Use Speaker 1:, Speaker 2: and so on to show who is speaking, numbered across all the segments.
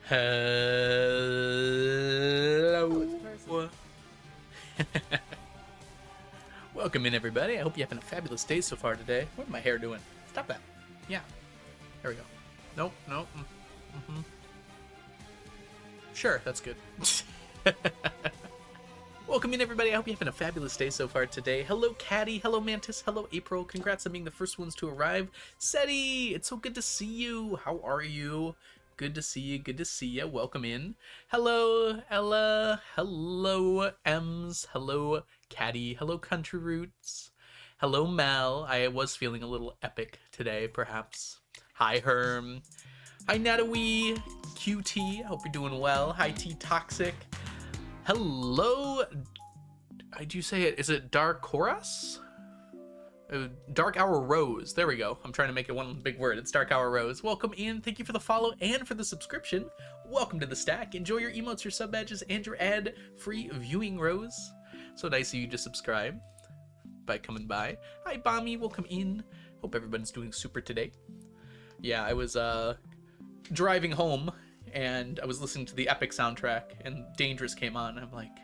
Speaker 1: Hello.
Speaker 2: Welcome in, everybody. I hope you're having a fabulous day so far today. What's my hair doing? Stop that. Yeah. There we go. Nope, nope. Mm-hmm. Sure, that's good. Welcome in, everybody. I hope you're having a fabulous day so far today. Hello, Caddy. Hello, Mantis. Hello, April. Congrats on being the first ones to arrive. Seti, it's so good to see you. How are you? Good to see you. Good to see you. Welcome in. Hello, Ella. Hello, Ems. Hello, Caddy. Hello, Country Roots. Hello, Mel. I was feeling a little epic today, perhaps. Hi, Herm. Hi, Natalie. QT. Hope you're doing well. Hi, T Toxic. Hello. How'd you say it? Is it Dark Chorus? Dark Hour Rose. There we go. I'm trying to make it one big word. It's Dark Hour Rose. Welcome in. Thank you for the follow and for the subscription. Welcome to the stack. Enjoy your emotes, your sub badges, and your ad-free viewing, Rose. So nice of you to subscribe by coming by. Hi, Bommy. Welcome in. Hope everybody's doing super today. Yeah, I was driving home and I was listening to the Epic soundtrack and Dangerous came on. And I'm like,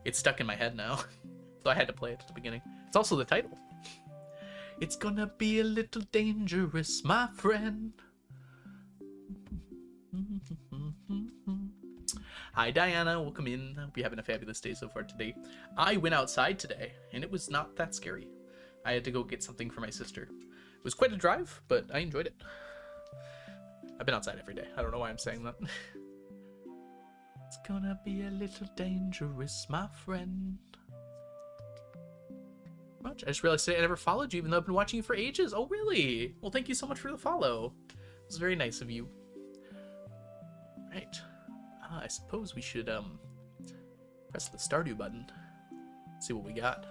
Speaker 2: it's stuck in my head now. So I had to play it at the beginning. It's also the title. It's gonna be a little dangerous, my friend. Hi, Diana. Welcome in. Hope you're having a fabulous day so far today. I went outside today, and it was not that scary. I had to go get something for my sister. It was quite a drive, but I enjoyed it. I've been outside every day. I don't know why I'm saying that. It's gonna be a little dangerous, my friend. Much. I just realized today I never followed you, even though I've been watching you for ages. Oh, really? Well, thank you so much for the follow. It was very nice of you. Right. I suppose we should press the Stardew button. See what we got.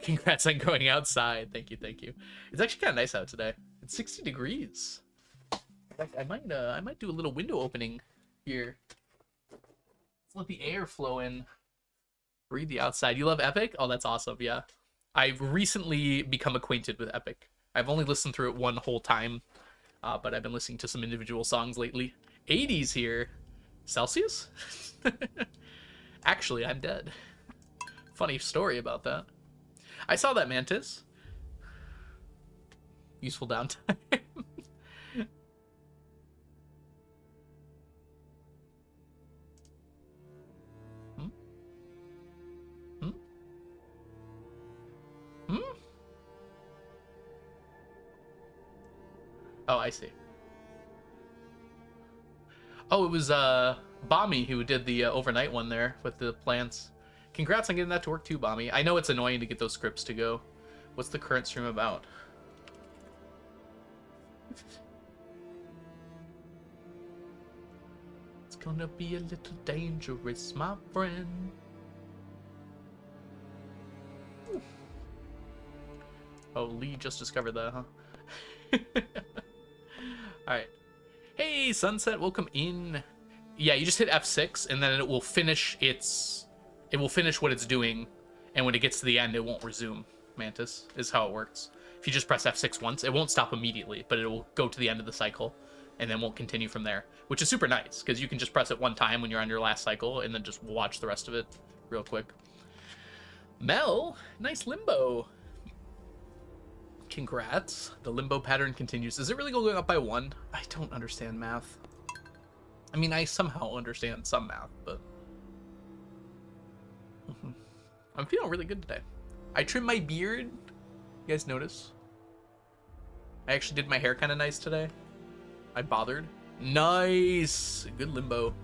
Speaker 2: Congrats on going outside. Thank you, thank you. It's actually kind of nice out today. It's 60 degrees. In fact, I might do a little window opening here. Let's let the air flow in. Breathe the outside. You love Epic? Oh, that's awesome. Yeah. I've recently become acquainted with Epic. I've only listened through it one whole time, but I've been listening to some individual songs lately. 80s here. Celsius? Actually, I'm dead. Funny story about that. I saw that, Mantis. Useful downtime. Hmm? Hmm? Hmm? Oh, I see. Oh, it was Bommy who did the overnight one there with the plants. Congrats on getting that to work too, Bommy. I know it's annoying to get those scripts to go. What's the current stream about? It's gonna be a little dangerous, my friend. Ooh. Oh, Lee just discovered that, huh? Alright. Hey, Sunset, welcome in. Yeah, you just hit F6, and then it will finish its... It will finish what it's doing, and when it gets to the end, it won't resume, Mantis, is how it works. If you just press F6 once, it won't stop immediately, but it will go to the end of the cycle, and then won't continue from there, which is super nice, because you can just press it one time when you're on your last cycle, and then just watch the rest of it real quick. Mel, nice limbo. Congrats. The limbo pattern continues. Is it really going up by 1? I don't understand math. I mean, I somehow understand some math, but... I'm feeling really good today. I trimmed my beard. You guys notice? I actually did my hair kind of nice today. I bothered. Nice! Good limbo.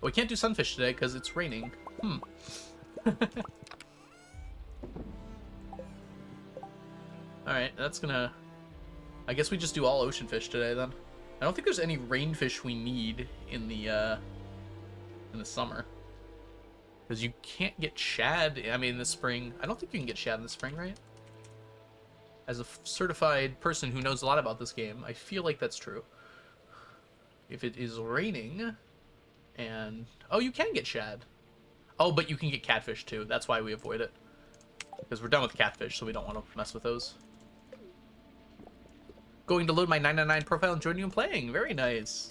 Speaker 2: Well, we can't do Sunfish today because it's raining. Alright, that's gonna... I guess we just do all ocean fish today, then. I don't think there's any rainfish we need in the summer. Because you can't get shad, I mean, in the spring. I don't think you can get shad in the spring, right? As a certified person who knows a lot about this game, I feel like that's true. If it is raining, and... Oh, you can get shad. Oh, but you can get catfish, too. That's why we avoid it. Because we're done with catfish, so we don't want to mess with those. going to load my 999 profile and join you in playing. Very nice.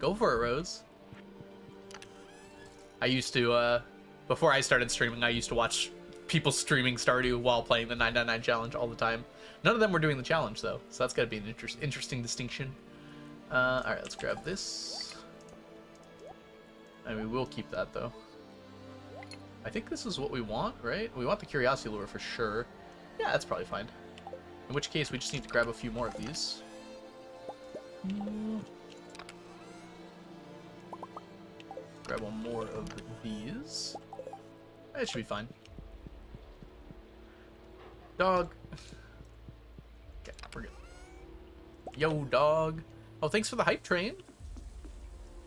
Speaker 2: Go for it, Rose. I used to, before I started streaming, I used to watch people streaming Stardew while playing the 999 challenge all the time. None of them were doing the challenge, though, so that's gotta be an interesting distinction. Alright, let's grab this. And we will keep that, though. I think this is what we want, right? We want the Curiosity Lure for sure. Yeah, that's probably fine. In which case, we just need to grab a few more of these. Grab one more of these. It should be fine. Dog. Okay, we're good. Yo, dog. Oh, thanks for the hype train.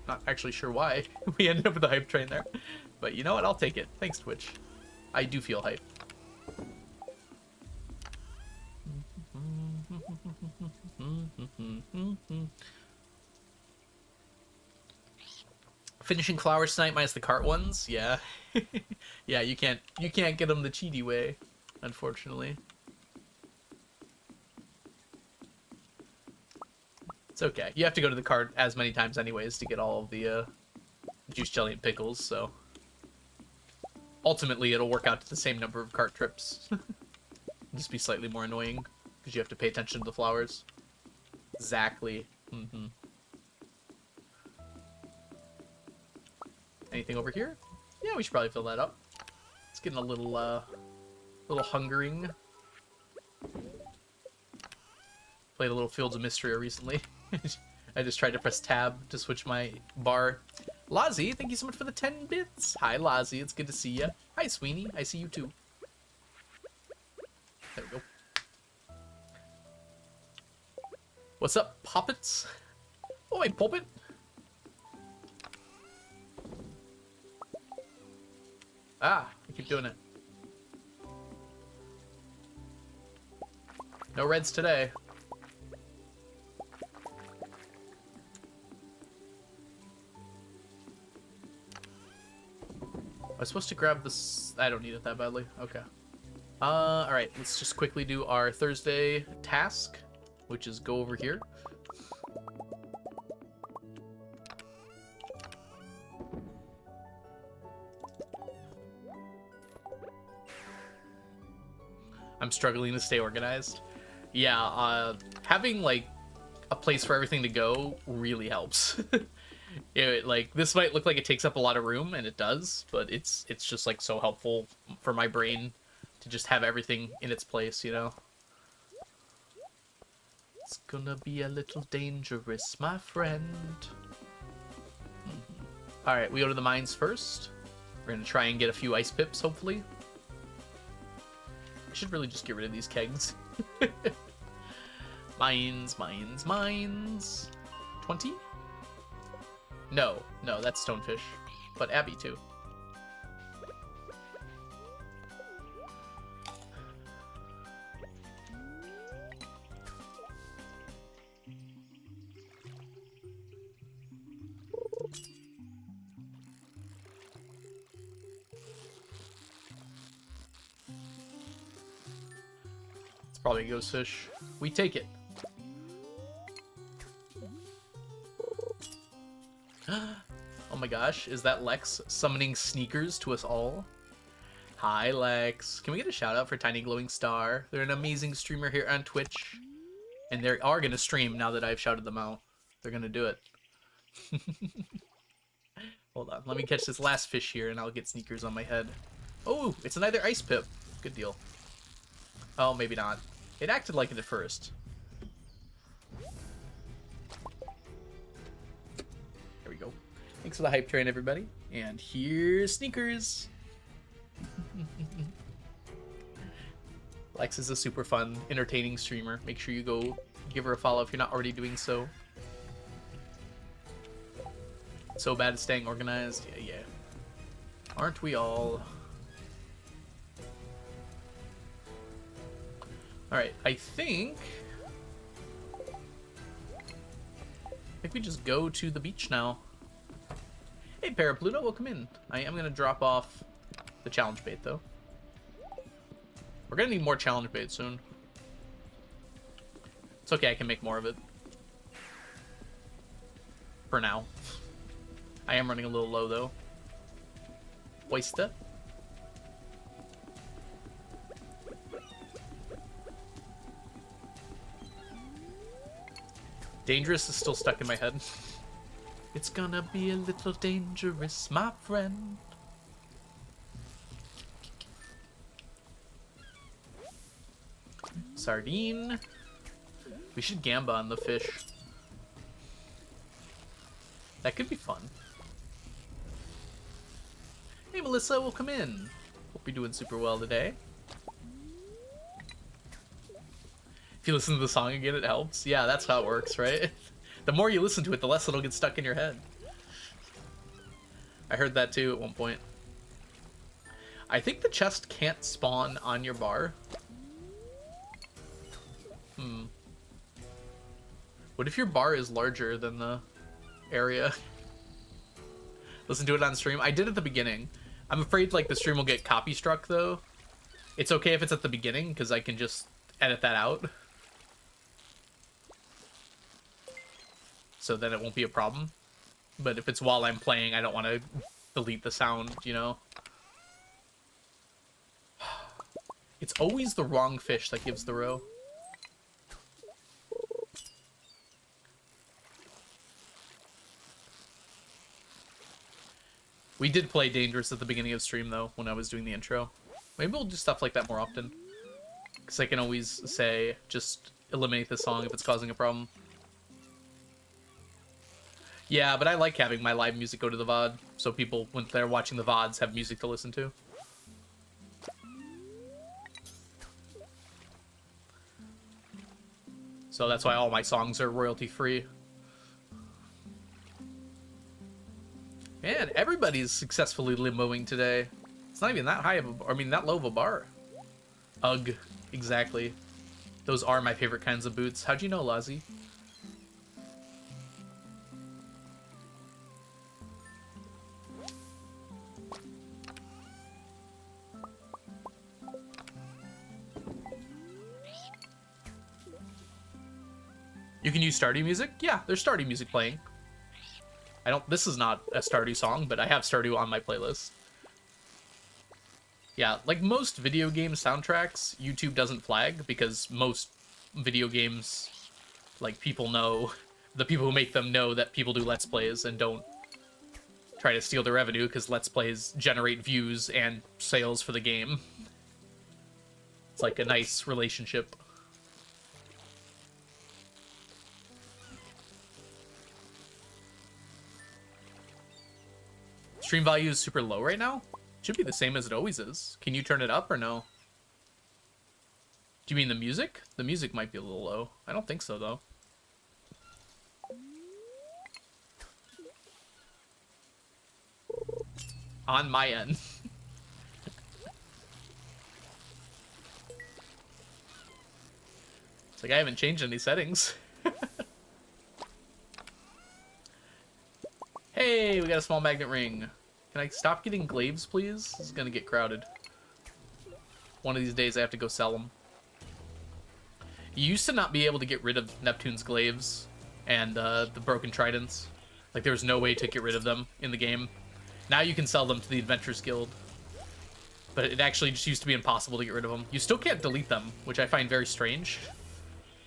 Speaker 2: Not actually sure why we ended up with the hype train there. But you know what? I'll take it. Thanks, Twitch. I do feel hype. Finishing flowers tonight minus the cart ones? Yeah. Yeah, you can't get them the cheaty way, unfortunately. It's okay. You have to go to the cart as many times anyways to get all of the juice, jelly, and pickles, so ultimately it'll work out to the same number of cart trips. Just be slightly more annoying because you have to pay attention to the flowers. Exactly. Anything over here? Yeah, we should probably fill that up. It's getting a little hungering. Played a little Fields of Mystery recently. I just tried to press tab to switch my bar. Lazi, thank you so much for the 10 bits. Hi, Lazi. It's good to see you. Hi, Sweeney. I see you too. There we go. What's up, Poppets? Oh, hey, Poppet. Ah, I keep doing it. No reds today. I was supposed to grab this. I don't need it that badly. Okay. Alright, let's just quickly do our Thursday task, which is go over here. I'm struggling to stay organized. Yeah, having, like, a place for everything to go really helps. Like, this might look like it takes up a lot of room, and it does, but it's just, like, so helpful for my brain to just have everything in its place, you know? It's gonna be a little dangerous, my friend. Alright, we go to the mines first. We're gonna try and get a few ice pips, hopefully. I should really just get rid of these kegs. Mines, mines, mines. 20? No, that's Stonefish. But Abby, too. It's probably a ghost fish. We take it. Oh my gosh, is that Lex summoning sneakers to us all? Hi, Lex. Can we get a shout out for Tiny Glowing Star? They're an amazing streamer here on Twitch. And they are going to stream now that I've shouted them out. They're going to do it. Hold on, let me catch this last fish here and I'll get sneakers on my head. Oh, it's another ice pip. Good deal. Oh, maybe not. It acted like it at first. There we go. Thanks for the hype train, everybody. And here's sneakers. Lex is a super fun, entertaining streamer. Make sure you go give her a follow if you're not already doing so. So bad at staying organized. Yeah. Aren't we all? Alright, I think we just go to the beach now. Hey, Parapluto, welcome in. I am going to drop off the challenge bait, though. We're going to need more challenge bait soon. It's okay, I can make more of it. For now. I am running a little low, though. Oyster. Dangerous is still stuck in my head. It's gonna be a little dangerous, my friend. Sardine. We should gamba on the fish. That could be fun. Hey, Melissa, welcome in. Hope you're doing super well today. If you listen to the song again, it helps. Yeah, that's how it works, right? The more you listen to it, the less it'll get stuck in your head. I heard that too at one point. I think the chest can't spawn on your bar. What if your bar is larger than the area? Listen to it on stream. I did at the beginning. I'm afraid like the stream will get copy struck though. It's okay if it's at the beginning because I can just edit that out. So then it won't be a problem. But if it's while I'm playing, I don't want to delete the sound, you know? It's always the wrong fish that gives the row. We did play Dangerous at the beginning of stream, though, when I was doing the intro. Maybe we'll do stuff like that more often. Because I can always say, just eliminate the song if it's causing a problem. Yeah, but I like having my live music go to the VOD, so people, when they're watching the VODs, have music to listen to. So that's why all my songs are royalty-free. Man, everybody's successfully limboing today. It's not even that high of a, I mean, that low of a bar. Ugh, exactly. Those are my favorite kinds of boots. How'd you know, Lazi? You can use Stardew music? Yeah, there's Stardew music playing. This is not a Stardew song, but I have Stardew on my playlist. Yeah, like most video game soundtracks, YouTube doesn't flag because most video games, like, people know, the people who make them know that people do Let's Plays and don't try to steal their revenue because Let's Plays generate views and sales for the game. It's like a nice relationship. Stream value is super low right now? Should be the same as it always is. Can you turn it up or no? Do you mean the music? The music might be a little low. I don't think so, though. On my end. It's like I haven't changed any settings. Hey, we got a small magnet ring. Can I stop getting glaives, please? This is gonna get crowded. One of these days I have to go sell them. You used to not be able to get rid of Neptune's glaives and the broken tridents. Like, there was no way to get rid of them in the game. Now you can sell them to the Adventurers Guild. But it actually just used to be impossible to get rid of them. You still can't delete them, which I find very strange.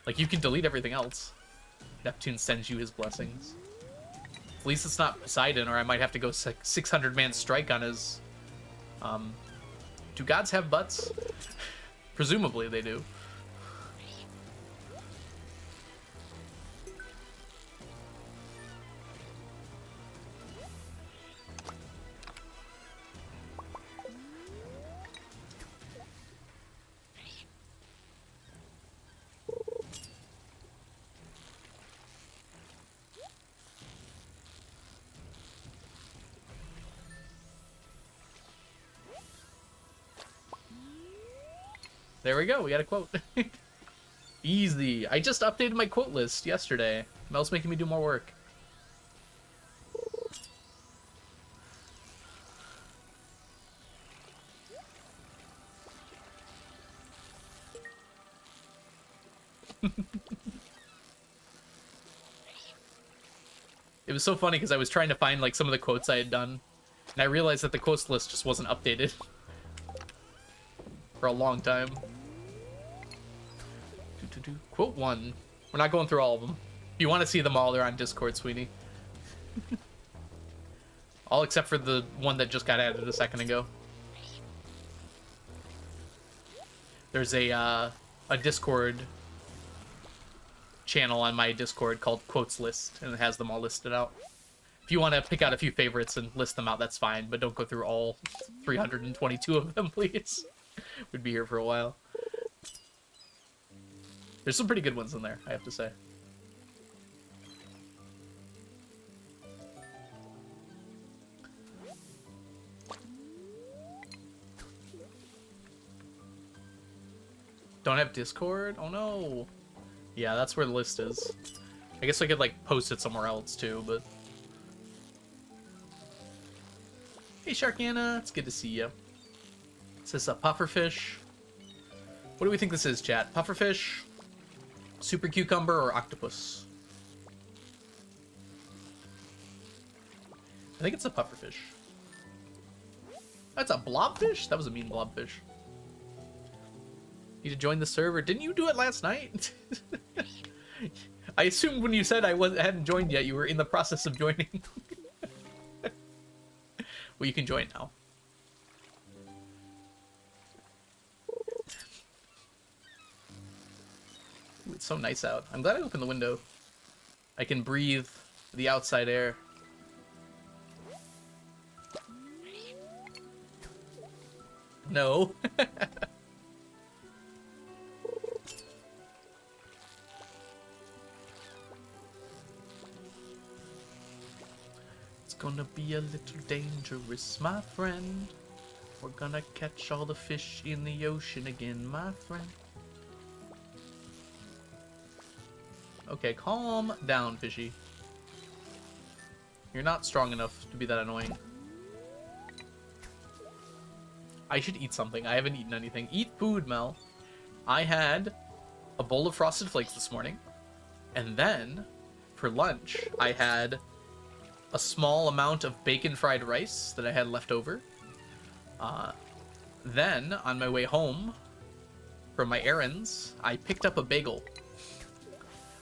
Speaker 2: Like, you can delete everything else. Neptune sends you his blessings. At least it's not Poseidon, or I might have to go 600-man strike on his... Do gods have butts? Presumably they do. There we go, we got a quote. Easy. I just updated my quote list yesterday. Mel's making me do more work. It was so funny because I was trying to find like some of the quotes I had done, and I realized that the quotes list just wasn't updated for a long time. Quote 1. We're not going through all of them. If you want to see them all, they're on Discord, Sweeney. All except for the one that just got added a second ago. There's a Discord channel on my Discord called Quotes List, and it has them all listed out. If you want to pick out a few favorites and list them out, that's fine, but don't go through all 322 of them, please. We'd be here for a while. There's some pretty good ones in there, I have to say. Don't have Discord? Oh no. Yeah, that's where the list is. I guess I could like post it somewhere else too, but... Hey Sharkana, it's good to see you. Is this a pufferfish? What do we think this is, chat? Pufferfish, super cucumber, or octopus? I think it's a pufferfish. That's a blobfish? That was a mean blobfish. Need to join the server. Didn't you do it last night? I assumed when you said hadn't joined yet, you were in the process of joining. Well, you can join now. Ooh, it's so nice out. I'm glad I opened the window. I can breathe the outside air. No. It's gonna be a little dangerous, my friend. We're gonna catch all the fish in the ocean again, my friend. Okay, calm down, fishy. You're not strong enough to be that annoying. I should eat something. I haven't eaten anything. Eat food, Mel. I had a bowl of Frosted Flakes this morning. And then, for lunch, I had a small amount of bacon fried rice that I had left over. Then, on my way home from my errands, I picked up a bagel.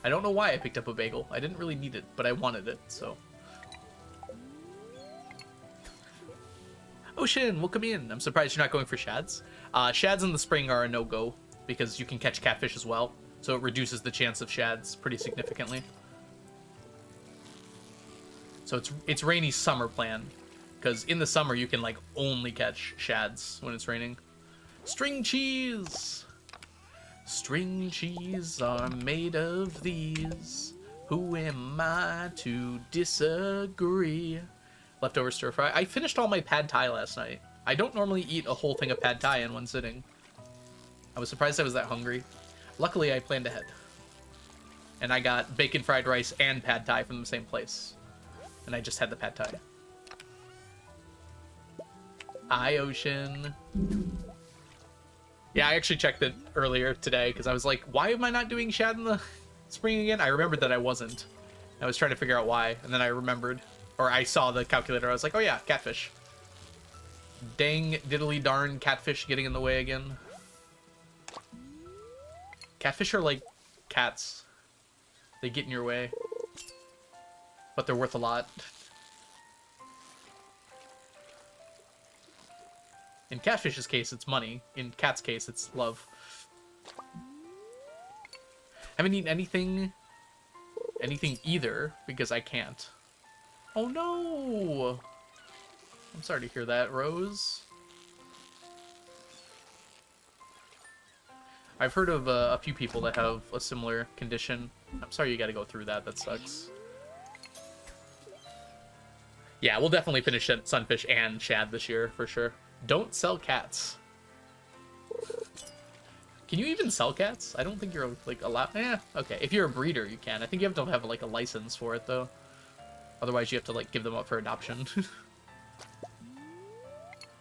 Speaker 2: I don't know why I picked up a bagel. I didn't really need it, but I wanted it, so... Ocean, welcome in. I'm surprised you're not going for shads. Shads in the spring are a no-go, because you can catch catfish as well, so it reduces the chance of shads pretty significantly. So it's rainy summer plan, because in the summer you can like only catch shads when it's raining. String cheese! String cheese are made of these. Who am I to disagree? Leftover stir fry. I finished all my pad thai last night. I don't normally eat a whole thing of pad thai in one sitting. I was surprised I was that hungry. Luckily, I planned ahead. And I got bacon fried rice and pad thai from the same place. And I just had the pad thai. Hi, Ocean. Yeah, I actually checked it earlier today because I was like, why am I not doing shad in the spring again? I remembered that I wasn't. I was trying to figure out why, and then I remembered. Or I saw the calculator. I was like, oh yeah, catfish. Dang diddly darn catfish getting in the way again. Catfish are like cats. They get in your way. But they're worth a lot. In catfish's case, it's money. In cat's case, it's love. Haven't eaten anything either, because I can't. Oh no! I'm sorry to hear that, Rose. I've heard of a few people that have a similar condition. I'm sorry you gotta go through that, that sucks. Yeah, we'll definitely finish Sunfish and Shad this year, for sure. Don't sell cats. Can you even sell cats? I don't think you're, like, allowed... Eh, okay. If you're a breeder, you can. I think you have to have, like, a license for it, though. Otherwise, you have to, like, give them up for adoption.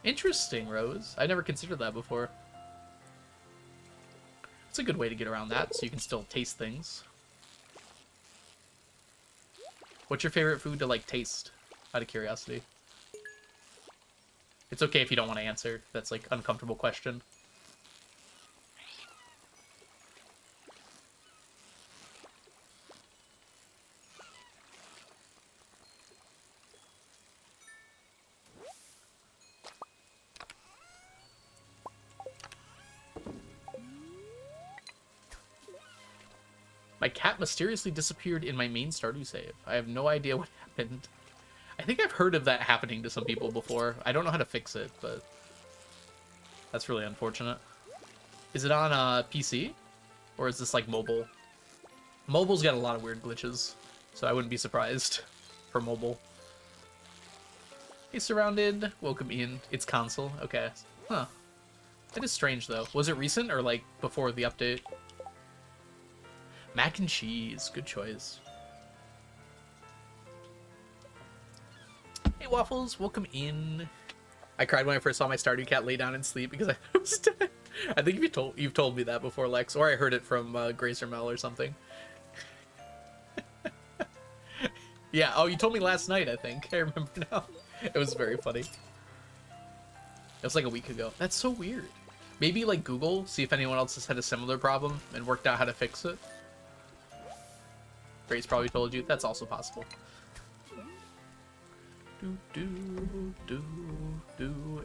Speaker 2: Interesting, Rose. I never considered that before. It's a good way to get around that, so you can still taste things. What's your favorite food to, like, taste? Out of curiosity. It's okay if you don't want to answer. That's, like, uncomfortable question. My cat mysteriously disappeared in my main Stardew save. I have no idea what happened. I think I've heard of that happening to some people before. I don't know how to fix it, but that's really unfortunate. Is it on PC? Or is this like mobile? Mobile's got a lot of weird glitches, so I wouldn't be surprised for mobile. Hey, Surrounded. Welcome in. It's console. Okay. Huh. That is strange, though. Was it recent or like before the update? Mac and cheese. Good choice. Hey, Waffles. Welcome in. I cried when I first saw my Stardew cat lay down and sleep because I was dead. I think you've told me that before, Lex, or I heard it from Grace or Mel or something. Yeah. Oh, you told me last night. I think I remember now. It was very funny. It was like a week ago. That's so weird. Maybe like Google, see if anyone else has had a similar problem and worked out how to fix it. Grace probably told you. That's also possible.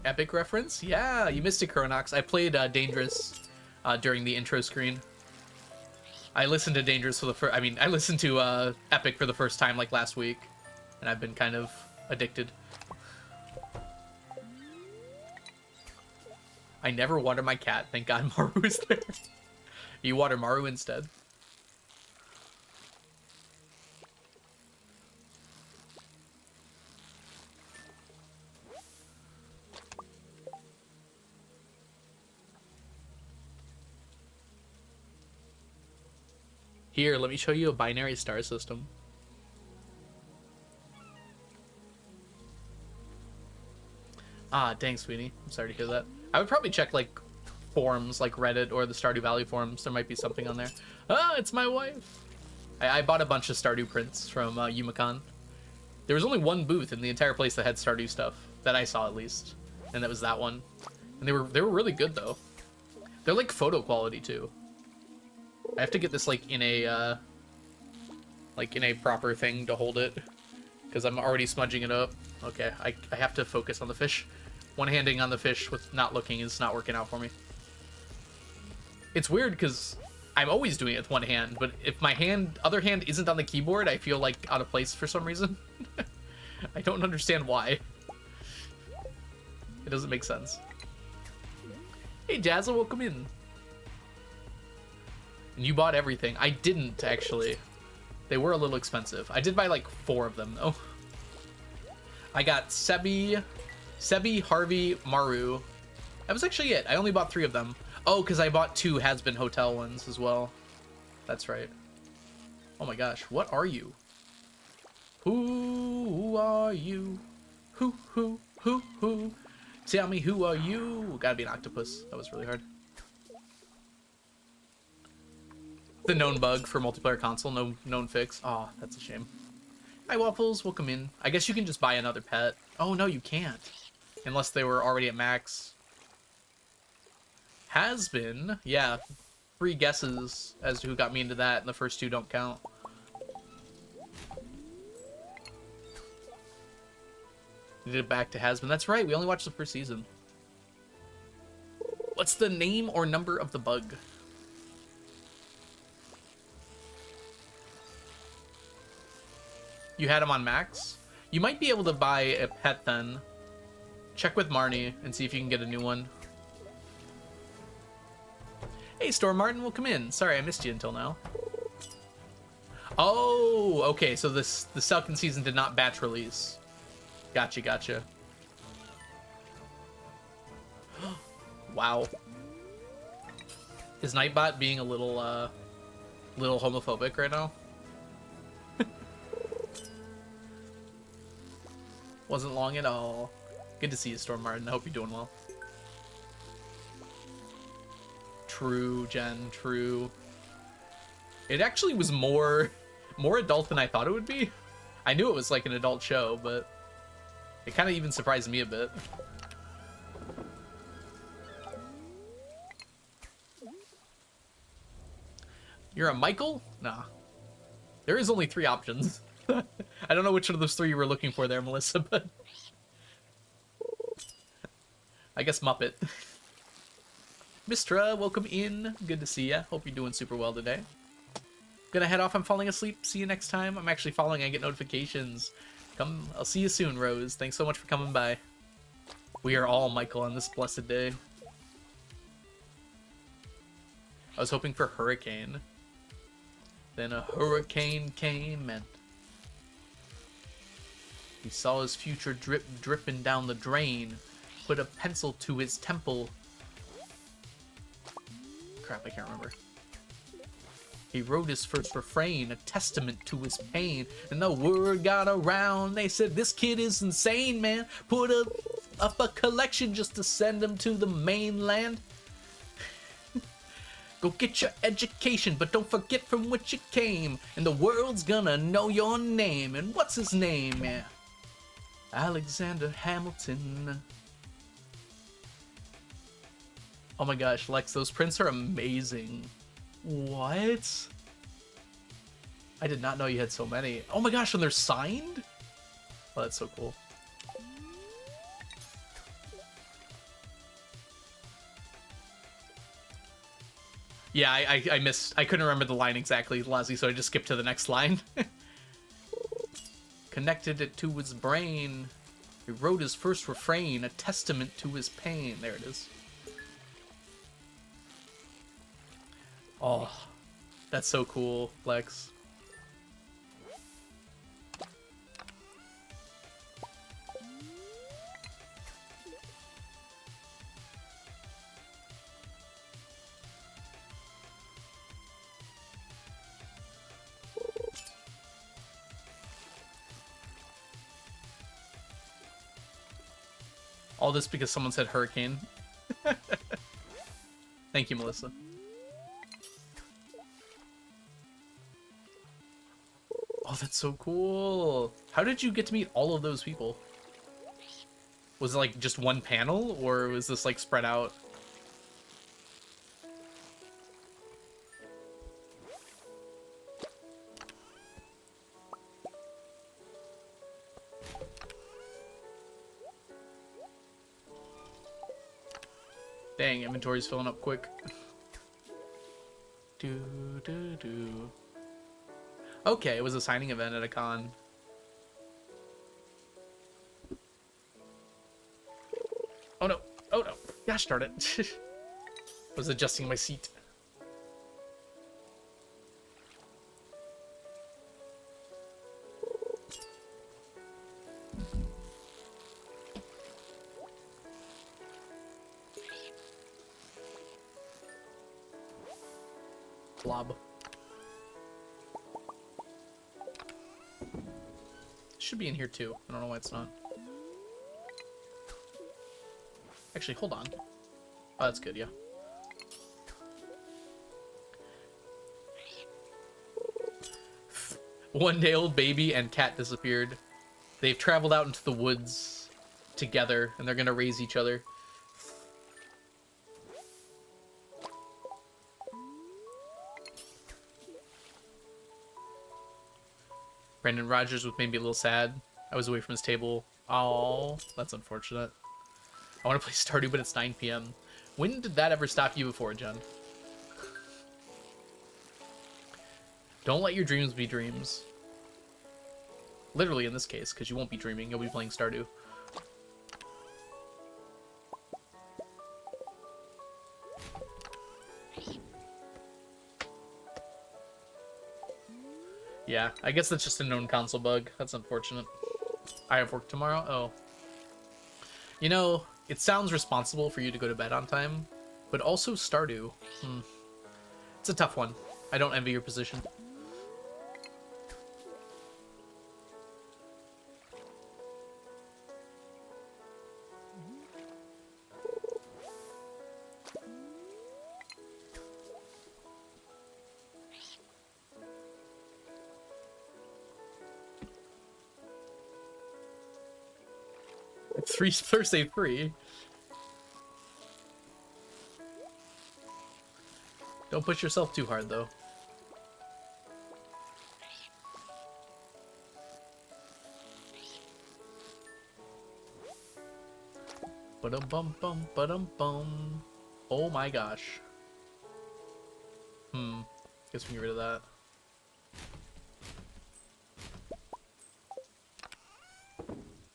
Speaker 2: Epic reference? Yeah, you missed it, Chronox. I played Dangerous during the intro screen. I listened to Dangerous for the first... I mean, I listened to Epic for the first time like last week. And I've been kind of addicted. I never water my cat. Thank God Maru is there. You water Maru instead. Here, let me show you a binary star system. Ah, dang, sweetie. I'm sorry to hear that. I would probably check, like, forums, like Reddit or the Stardew Valley forums. There might be something on there. Ah, it's my wife! I bought a bunch of Stardew prints from Yumicon. There was only one booth in the entire place that had Stardew stuff, that I saw at least. And that was that one. And they were really good, though. They're, like, photo quality, too. I have to get this, like, in a proper thing to hold it. Because I'm already smudging it up. Okay, I have to focus on the fish. One-handing on the fish with not looking is not working out for me. It's weird because I'm always doing it with one hand, but if my other hand isn't on the keyboard, I feel like out of place for some reason. I don't understand why. It doesn't make sense. Hey, Jazza, welcome in. And you bought everything. I didn't, actually. They were a little expensive. I did buy, like, 4 of them, though. I got Sebi, Harvey, Maru. That was actually it. I only bought 3 of them. Oh, because I bought 2 Has-Been Hotel ones as well. That's right. Oh my gosh, what are you? Who are you? Who? Tell me, who are you? Gotta be an octopus. That was really hard. The known bug for multiplayer console, no known fix. Oh, that's a shame. Hi, Waffles. Welcome in. I guess you can just buy another pet. Oh, no, you can't. Unless they were already at max. Has been. Yeah. 3 guesses as to who got me into that, and the first 2 don't count. We did it back to Has Been. That's right. We only watched the first season. What's the name or number of the bug? You had him on max? You might be able to buy a pet then. Check with Marnie and see if you can get a new one. Hey, Storm Martin, welcome in. Sorry, I missed you until now. Oh, okay, so the second season did not batch release. Gotcha. Wow. Is Nightbot being a little homophobic right now? Wasn't long at all. Good to see you, Storm Martin. I hope you're doing well. True, Jen, true. It actually was more adult than I thought it would be. I knew it was like an adult show, but it kind of even surprised me a bit. You're a Michael? Nah. There is only 3 options. I don't know which one of those 3 you were looking for there, Melissa, but... I guess Muppet. Mistra, welcome in. Good to see ya. Hope you're doing super well today. Gonna head off. I'm falling asleep. See you next time. I'm actually falling. I get notifications. I'll see you soon, Rose. Thanks so much for coming by. We are all Michael on this blessed day. I was hoping for hurricane. Then a hurricane came and he saw his future dripping down the drain. Put a pencil to his temple. Crap, I can't remember. He wrote his first refrain, a testament to his pain. And the word got around. They said, this kid is insane, man. Put up a collection just to send him to the mainland. Go get your education, but don't forget from which you came. And the world's gonna know your name. And what's his name, man? Alexander Hamilton. Oh my gosh, Lex, those prints are amazing. What? I did not know you had so many. Oh my gosh, and they're signed? Oh, that's so cool. Yeah, I missed. I couldn't remember the line exactly, Lazzy, so I just skipped to the next line. Connected it to his brain. He wrote his first refrain, a testament to his pain. There it is. Oh, that's so cool, Lex. All this because someone said hurricane. Thank you, Melissa. Oh, that's so cool. How did you get to meet all of those people? Was it like just one panel, or was this like spread out? Dang, inventory's filling up quick. Do. Okay, it was a signing event at a con. Oh no! Oh no! Gosh darn it! I was adjusting my seat. Blob. Should be in here too. I don't know why it's not. Actually, hold on. Oh, that's good, yeah. One day old baby and cat disappeared. They've traveled out into the woods together, and they're gonna raise each other. Brandon Rogers made me a little sad. I was away from his table. Oh, that's unfortunate. I want to play Stardew, but it's 9 p.m. When did that ever stop you before, Jen? Don't let your dreams be dreams. Literally in this case, because you won't be dreaming. You'll be playing Stardew. Yeah, I guess that's just a known console bug. That's unfortunate. I have work tomorrow? Oh. You know, it sounds responsible for you to go to bed on time, but also Stardew. It's a tough one. I don't envy your position. Three Thursday 3. Don't push yourself too hard, though. Ba-dum-bum-bum, ba-dum-bum. Oh my gosh. Guess we can get rid of that.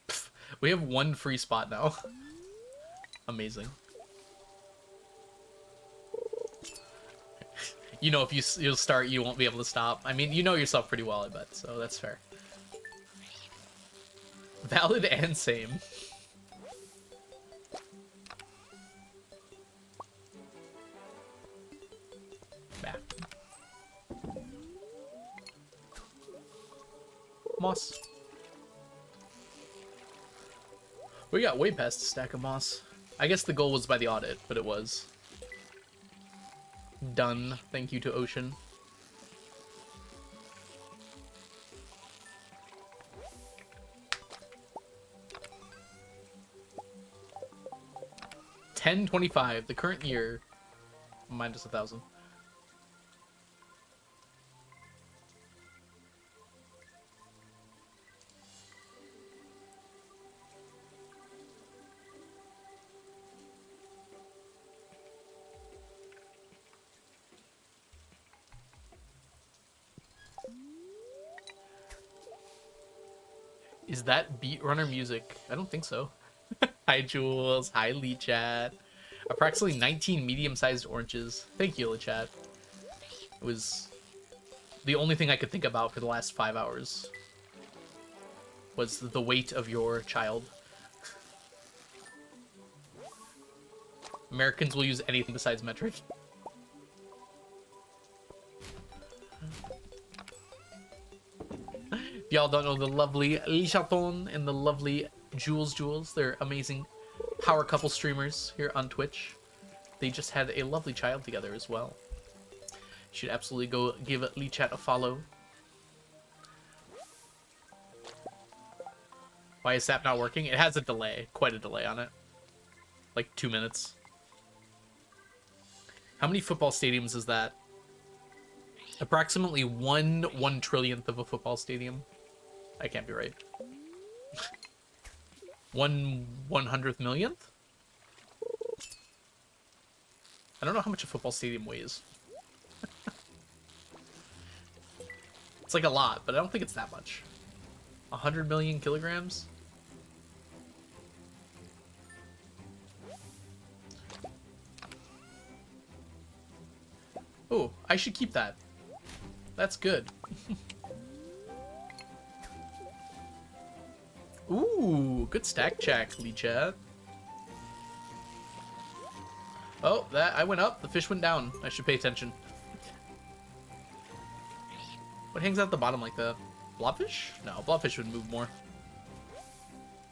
Speaker 2: Pff, we have one free spot now. Amazing. You know, if you'll start, you won't be able to stop. I mean, you know yourself pretty well, I bet, so that's fair. Valid and same. Back. Moss. We got way past a stack of moss. I guess the goal was by the audit, but it was. Done. Thank you to Ocean. $10.25. The current year, minus 1,000. Is that Beat Runner music? I don't think so. Hi, Jules. Hi, Lee Chat. Approximately 19 medium-sized oranges. Thank you, Lee Chat. It was the only thing I could think about for the last 5 hours. Was the weight of your child. Americans will use anything besides metric. If y'all don't know the lovely Lichaton and the lovely Jules, they're amazing power couple streamers here on Twitch. They just had a lovely child together as well. You should absolutely go give Lichat a follow. Why is SAP not working? It has a delay, quite a delay on it. Like 2 minutes. How many football stadiums is that? Approximately 1/1 trillionth of a football stadium. I can't be right. 1/100th millionth? I don't know how much a football stadium weighs. It's like a lot, but I don't think it's that much. 100 million kilograms? Oh, I should keep that. That's good. Ooh, good stack check, Lee Chat. Oh, that I went up, the fish went down. I should pay attention. What hangs out the bottom like that? Blobfish? No, blobfish would move more.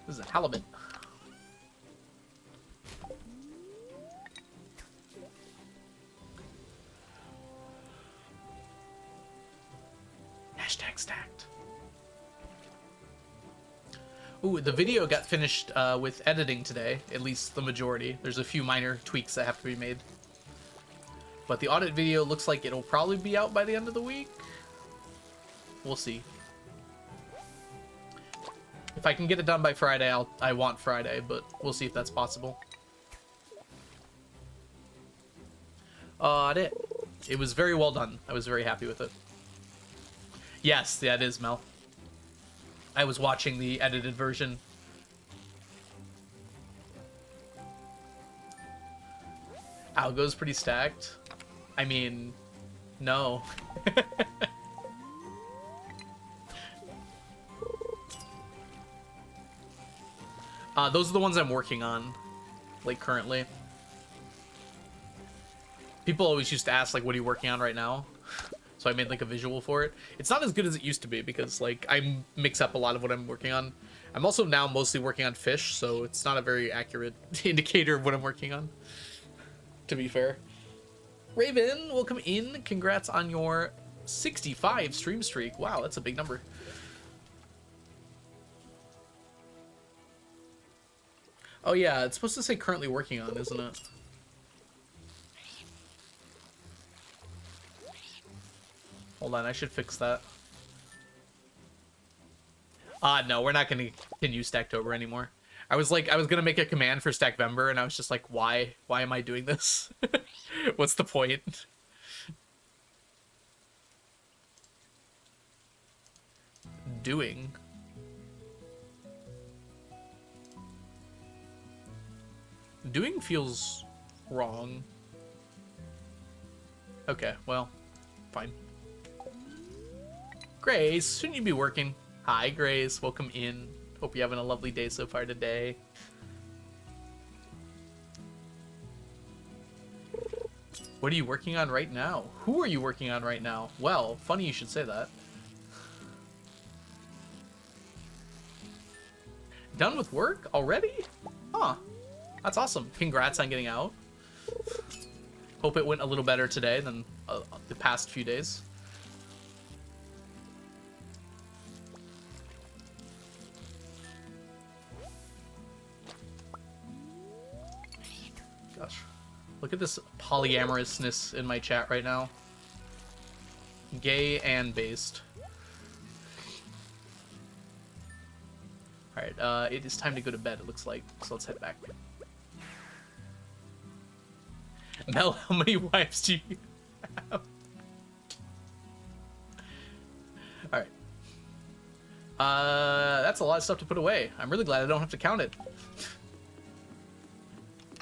Speaker 2: This is a halibut. Hashtag stacked. Ooh, the video got finished with editing today, at least the majority. There's a few minor tweaks that have to be made. But the audit video looks like it'll probably be out by the end of the week. We'll see. If I can get it done by Friday, I want Friday, but we'll see if that's possible. Audit. It was very well done. I was very happy with it. Yes, yeah, it is, Mel. I was watching the edited version. Algo's pretty stacked. I mean, no. Those are the ones I'm working on, like, currently. People always used to ask, like, what are you working on right now? So I made, like, a visual for it. It's not as good as it used to be because, like, I mix up a lot of what I'm working on. I'm also now mostly working on fish, so it's not a very accurate indicator of what I'm working on, to be fair. Raven, welcome in. Congrats on your 65 stream streak. Wow, that's a big number. Oh yeah, it's supposed to say currently working on, isn't it? Hold on, I should fix that. No, we're not gonna continue Stacktober anymore. I was gonna make a command for Stackvember, and I was just like, why? Why am I doing this? What's the point? Doing. Doing feels wrong. Okay, well, fine. Grace, shouldn't you be working? Hi, Grace. Welcome in. Hope you're having a lovely day so far today. What are you working on right now? Who are you working on right now? Well, funny you should say that. Done with work already? Huh. That's awesome. Congrats on getting out. Hope it went a little better today than the past few days. Gosh. Look at this polyamorousness in my chat right now. Gay and based. Alright, it is time to go to bed, it looks like. So let's head back. Mel, how many wives do you have? Alright. That's a lot of stuff to put away. I'm really glad I don't have to count it.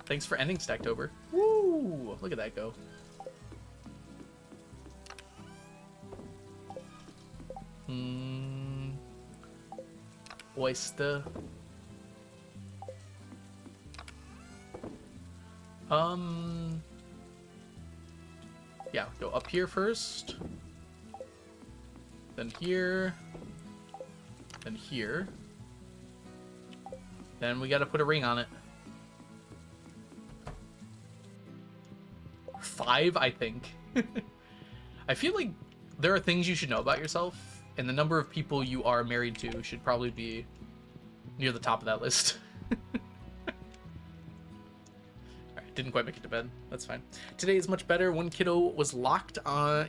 Speaker 2: Thanks for ending Stacktober. Woo! Look at that go. Oyster. Yeah, go up here first. Then here. Then here. Then we gotta put a ring on it. 5, I think. I feel like there are things you should know about yourself, and the number of people you are married to should probably be near the top of that list. Alright, didn't quite make it to bed. That's fine. Today is much better. One kiddo was locked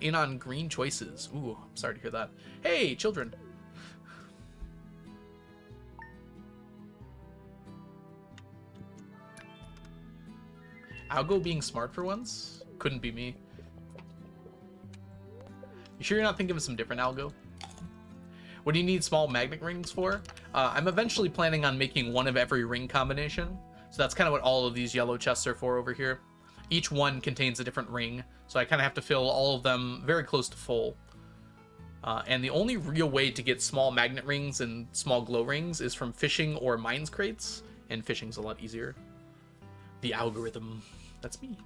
Speaker 2: in on green choices. Ooh, I'm sorry to hear that. Hey, children. Algo being smart for once? Couldn't be me. You sure you're not thinking of some different algo? What do you need small magnet rings for? I'm eventually planning on making one of every ring combination. So that's kind of what all of these yellow chests are for over here. Each one contains a different ring. So I kind of have to fill all of them very close to full. And the only real way to get small magnet rings and small glow rings is from fishing or mines crates. And fishing's a lot easier. The algorithm. That's me.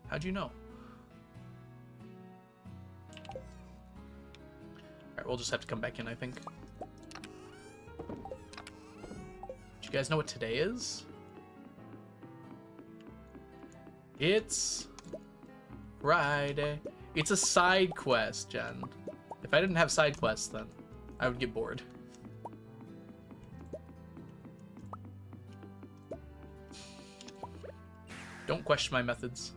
Speaker 2: How'd you know? Alright, we'll just have to come back in, I think. Do you guys know what today is? It's Friday. It's a side quest, Jen. If I didn't have side quests, then I would get bored. Don't question my methods.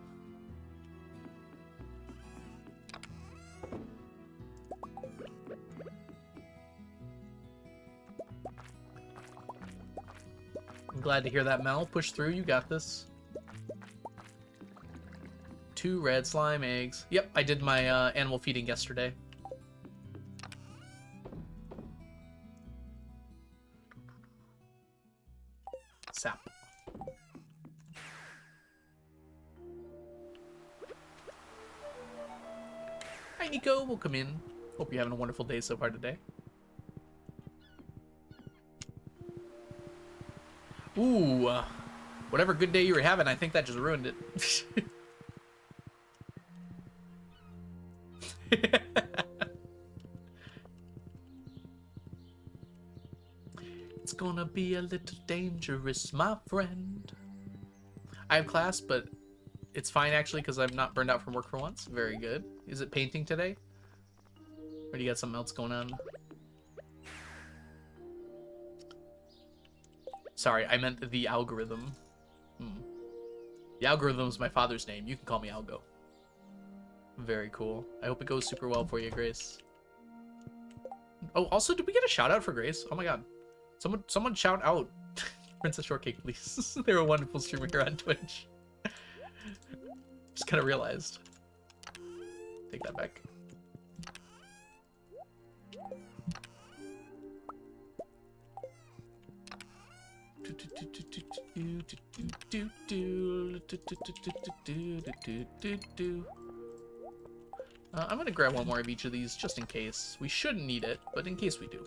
Speaker 2: I'm glad to hear that, Mel. Push through, you got this. 2 red slime eggs. Yep, I did my animal feeding yesterday. Sap. Hi, Nico. Welcome in. Hope you're having a wonderful day so far today. Ooh, whatever good day you were having, I think that just ruined it. It's gonna be a little dangerous, my friend. I have class, but it's fine actually because I'm not burned out from work for once. Very good. Is it painting today? Or do you got something else going on? Sorry, I meant the algorithm. The algorithm is my father's name. You can call me Algo. Very cool. I hope it goes super well for you, Grace. Oh, also, did we get a shout out for Grace? Oh my god. Someone shout out Princess Shortcake, please. They're a wonderful streamer here on Twitch. Just kind of realized. Take that back. I'm gonna grab one more of each of these just in case. We shouldn't need it, but in case we do.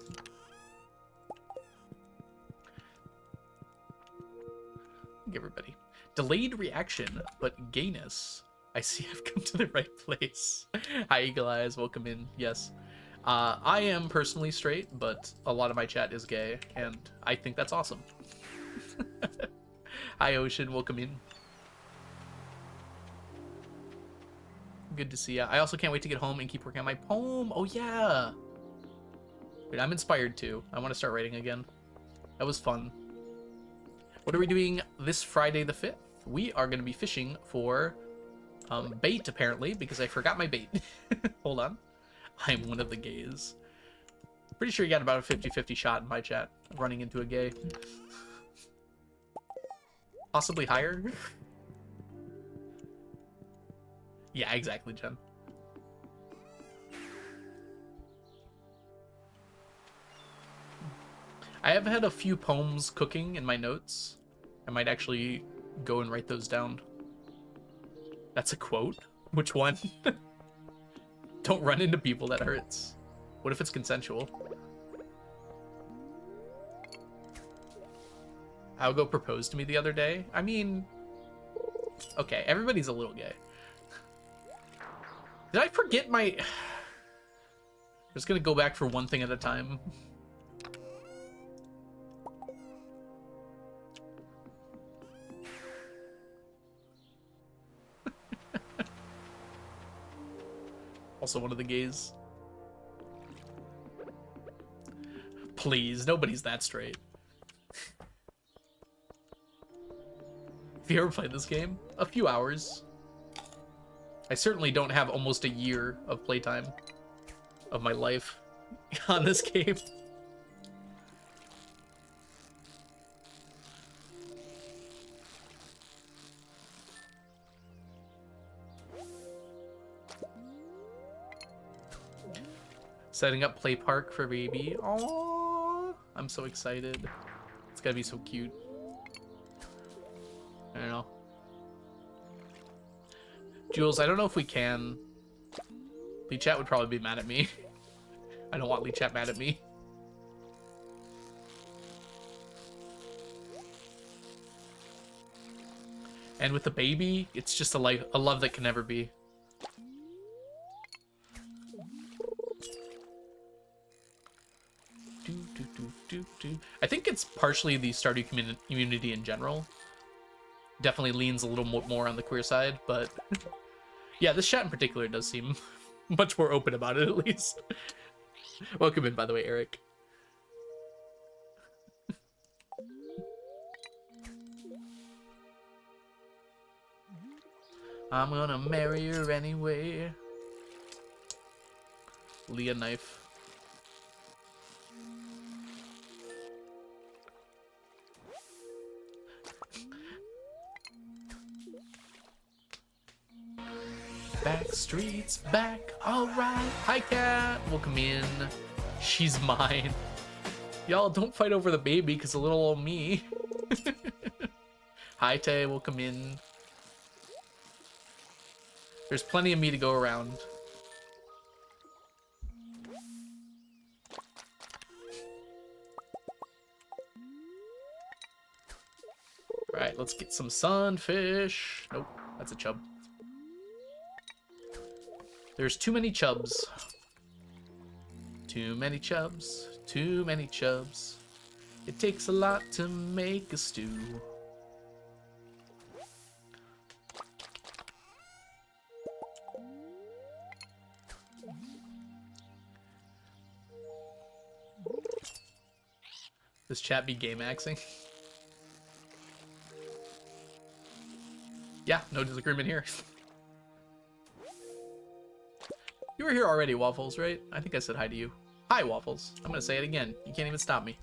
Speaker 2: Give everybody. Delayed reaction, but gayness. I see I've come to the right place. Hi, Eagle Eyes. Welcome in. Yes. I am personally straight, but a lot of my chat is gay, and I think that's awesome. Hi, Ocean. Welcome in. Good to see ya. I also can't wait to get home and keep working on my poem. Oh, yeah. Wait, I'm inspired too. I want to start writing again. That was fun. What are we doing this Friday the 5th? We are going to be fishing for bait, apparently, because I forgot my bait. Hold on. I'm one of the gays. Pretty sure you got about a 50-50 shot in my chat of running into a gay. Possibly higher? Yeah, exactly, Jen. I have had a few poems cooking in my notes. I might actually go and write those down. That's a quote? Which one? Don't run into people, that hurts. What if it's consensual? Algo proposed to me the other day. I mean, okay, everybody's a little gay. Did I forget my... I'm just gonna go back for one thing at a time. Also one of the gays. Please, nobody's that straight. Have you ever played this game? A few hours. I certainly don't have almost a year of playtime of my life on this game. Setting up play park for baby. Aww, I'm so excited. It's gonna be so cute. I don't know. Jules, I don't know if we can. Lee Chat would probably be mad at me. I don't want Lee Chat mad at me. And with the baby, it's just a love that can never be. I think it's partially the Stardew community in general. Definitely leans a little more on the queer side, but yeah, this chat in particular does seem much more open about it, at least. Welcome in, by the way, Eric. I'm gonna marry her anyway. Leah knife. Back streets back, alright. Hi, cat. Welcome in. She's mine. Y'all don't fight over the baby, because a little old me. Hi, Tay. Welcome in. There's plenty of me to go around. Alright, let's get some sunfish. Nope, that's a chub. There's too many chubs. Too many chubs. Too many chubs. It takes a lot to make a stew. This chat be game axing. Yeah, no disagreement here. You were here already, Waffles, right? I think I said hi to you. Hi, Waffles. I'm gonna say it again. You can't even stop me.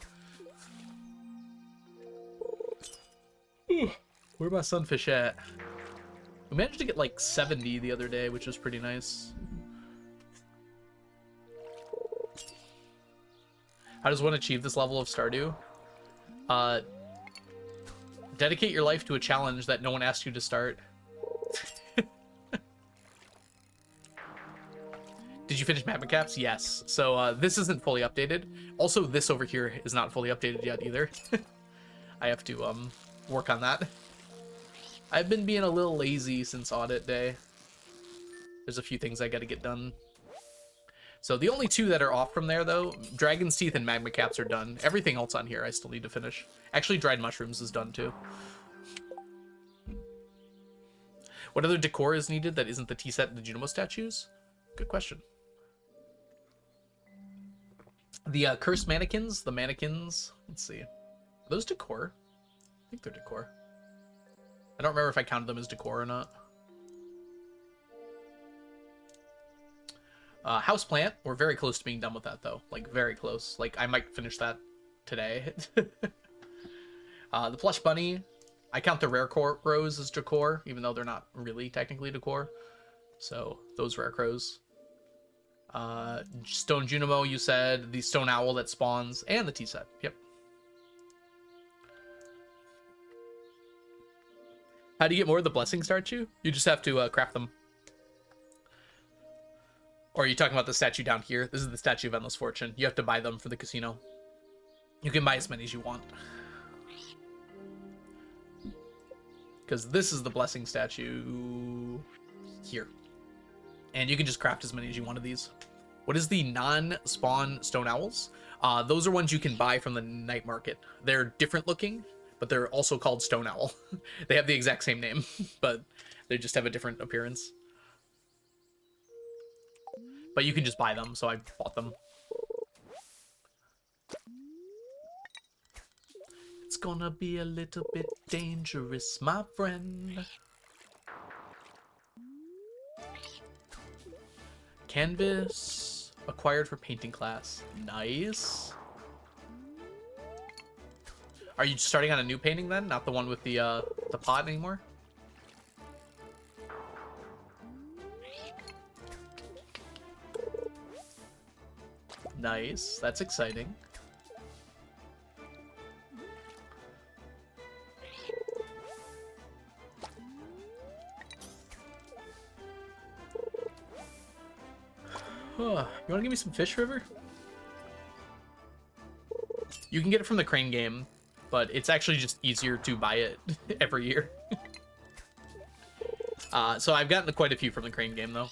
Speaker 2: Where my Sunfish at? We managed to get like 70 the other day, which was pretty nice. How does one achieve this level of Stardew? Dedicate your life to a challenge that no one asked you to start. Did you finish Magma Caps? Yes. So this isn't fully updated. Also, this over here is not fully updated yet either. I have to work on that. I've been being a little lazy since audit day. There's a few things I gotta get done. So the only two that are off from there, though, Dragon's Teeth and Magma Caps are done. Everything else on here I still need to finish. Actually, Dried Mushrooms is done, too. What other decor is needed that isn't the tea set and the Junimo statues? Good question. The cursed mannequins, the mannequins, let's see. Are those decor? I think they're decor. I don't remember if I counted them as decor or not. Houseplant, we're very close to being done with that, though. Like, very close. Like, I might finish that today. The plush bunny, I count the rare crows as decor, even though they're not really technically decor. So, those rare crows. Stone Junimo, you said. The stone owl that spawns. And the tea set. Yep. How do you get more of the blessing statue? You just have to craft them. Or are you talking about the statue down here? This is the statue of Endless Fortune. You have to buy them for the casino. You can buy as many as you want. Because this is the blessing statue here. And you can just craft as many as you want of these. What is the non-spawn stone owls? Those are ones you can buy from the night market. They're different looking, but they're also called stone owl. They have the exact same name, but they just have a different appearance. But you can just buy them, so I bought them. It's gonna be a little bit dangerous, my friend. Canvas acquired for painting class. Nice. Are you starting on a new painting then? Not the one with the pot anymore? Nice. That's exciting. You want to give me some fish, River? You can get it from the crane game, but it's actually just easier to buy it every year. So I've gotten quite a few from the crane game, though.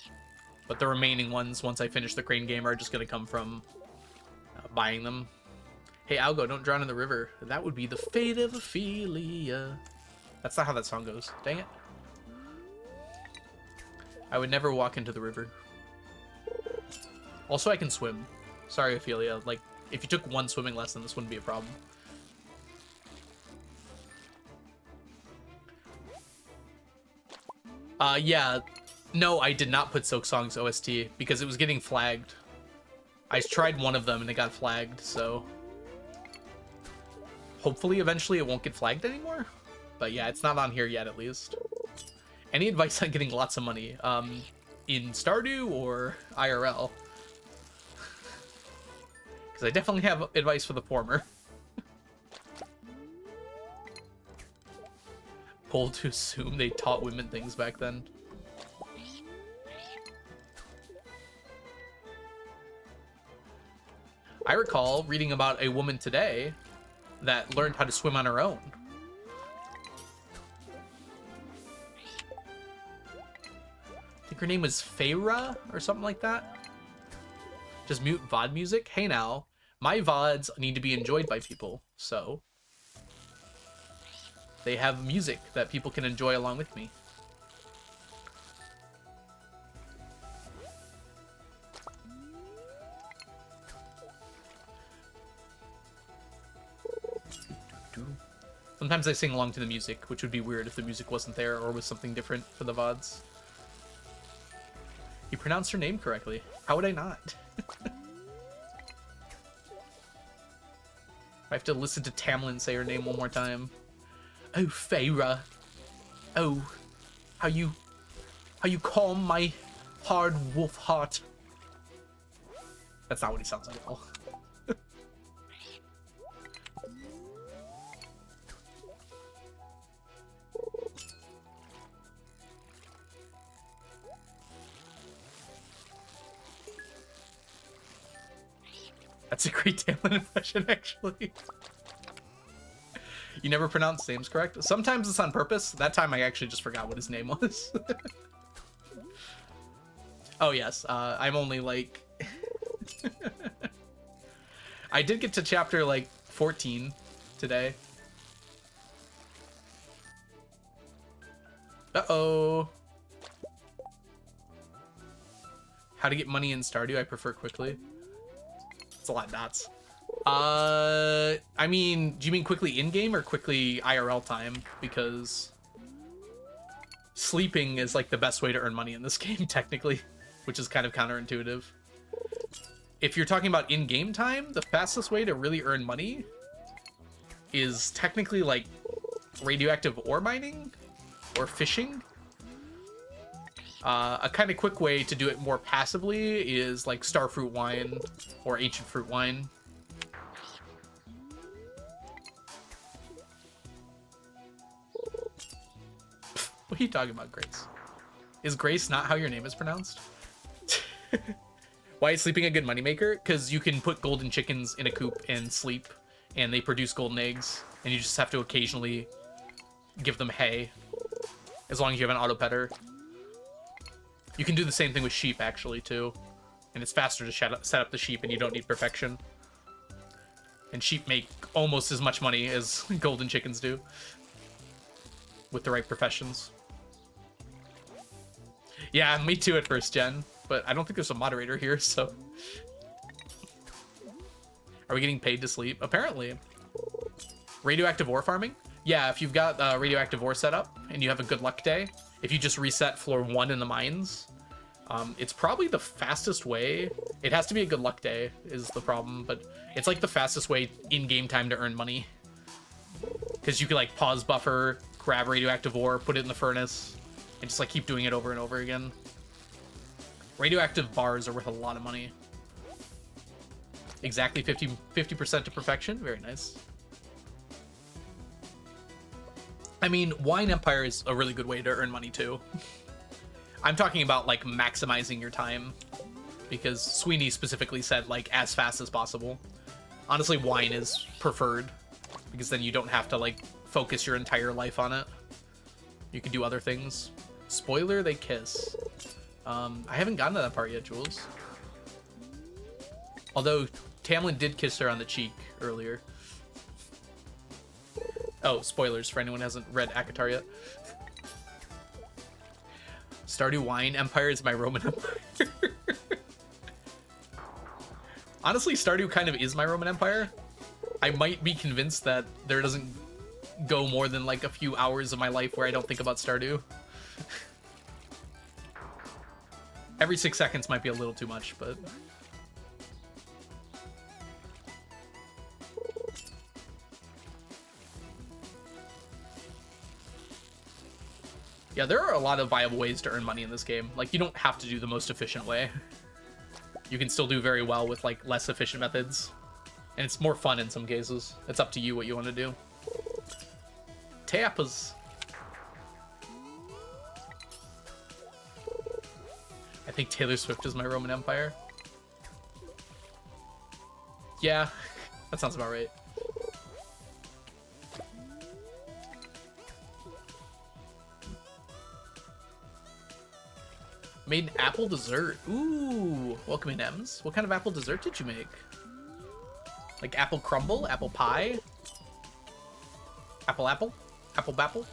Speaker 2: But the remaining ones, once I finish the crane game, are just going to come from buying them. Hey, Algo, don't drown in the river. That would be the fate of Ophelia. That's not how that song goes. Dang it. I would never walk into the river. Also, I can swim. Sorry, Ophelia. Like, if you took one swimming lesson, this wouldn't be a problem. Yeah. No, I did not put Silk Song's OST because it was getting flagged. I tried one of them and it got flagged, so... Hopefully, eventually, it won't get flagged anymore. But yeah, it's not on here yet, at least. Any advice on getting lots of money? In Stardew or IRL? Because I definitely have advice for the former. Bold to assume they taught women things back then. I recall reading about a woman today that learned how to swim on her own. I think her name was Feyra or something like that. Just mute VOD music. Hey now, my VODs need to be enjoyed by people, so they have music that people can enjoy along with me. Sometimes I sing along to the music, which would be weird if the music wasn't there or was something different for the VODs. You pronounced her name correctly. How would I not? I have to listen to Tamlin say her name one more time. Oh, Feyre. Oh, how you calm my hard wolf heart. That's not what he sounds like at all. That's a great Tamlin impression, actually. You never pronounce names correct? Sometimes it's on purpose. That time I actually just forgot what his name was. Oh, yes. I'm only, like... I did get to chapter, like, 14 today. Uh-oh. How to get money in Stardew, I prefer quickly. It's a lot of dots. I mean, do you mean quickly in-game or quickly IRL time? Because sleeping is like the best way to earn money in this game, technically, which is kind of counterintuitive. If you're talking about in-game time, the fastest way to really earn money is technically like radioactive ore mining or fishing. A kind of quick way to do it more passively is like starfruit wine or ancient fruit wine. What are you talking about, Grace? Is Grace not how your name is pronounced? Why is sleeping a good moneymaker? Because you can put golden chickens in a coop and sleep, and they produce golden eggs, and you just have to occasionally give them hay, as long as you have an auto petter. You can do the same thing with sheep, actually, too. And it's faster to set up the sheep, and you don't need perfection. And sheep make almost as much money as golden chickens do, with the right professions. Yeah, me too at first gen, but I don't think there's a moderator here, so... Are we getting paid to sleep? Apparently. Radioactive ore farming? Yeah, if you've got radioactive ore set up, and you have a good luck day, if you just reset floor 1 in the mines, it's probably the fastest way. It has to be a good luck day, is the problem, but it's like the fastest way in-game time to earn money. Because you can like pause buffer, grab radioactive ore, put it in the furnace, and just like keep doing it over and over again. Radioactive bars are worth a lot of money. Exactly 50% to perfection. Very nice. I mean, Wine Empire is a really good way to earn money too. I'm talking about like maximizing your time, because Sweeney specifically said like as fast as possible. Honestly, wine is preferred, because then you don't have to like focus your entire life on it. You can do other things. Spoiler, they kiss. I haven't gotten to that part yet, Jules. Although Tamlin did kiss her on the cheek earlier. Oh, spoilers for anyone who hasn't read Akatar yet. Stardew Wine Empire is my Roman Empire. Honestly, Stardew kind of is my Roman Empire. I might be convinced that there doesn't go more than like a few hours of my life where I don't think about Stardew. Every 6 seconds might be a little too much, but... Yeah, there are a lot of viable ways to earn money in this game. Like, you don't have to do the most efficient way. You can still do very well with, like, less efficient methods. And it's more fun in some cases. It's up to you what you want to do. Tapas. I think Taylor Swift is my Roman Empire. Yeah, that sounds about right. Made an apple dessert. Ooh, welcome in, Ems. What kind of apple dessert did you make? Like apple crumble, apple pie, apple bapple.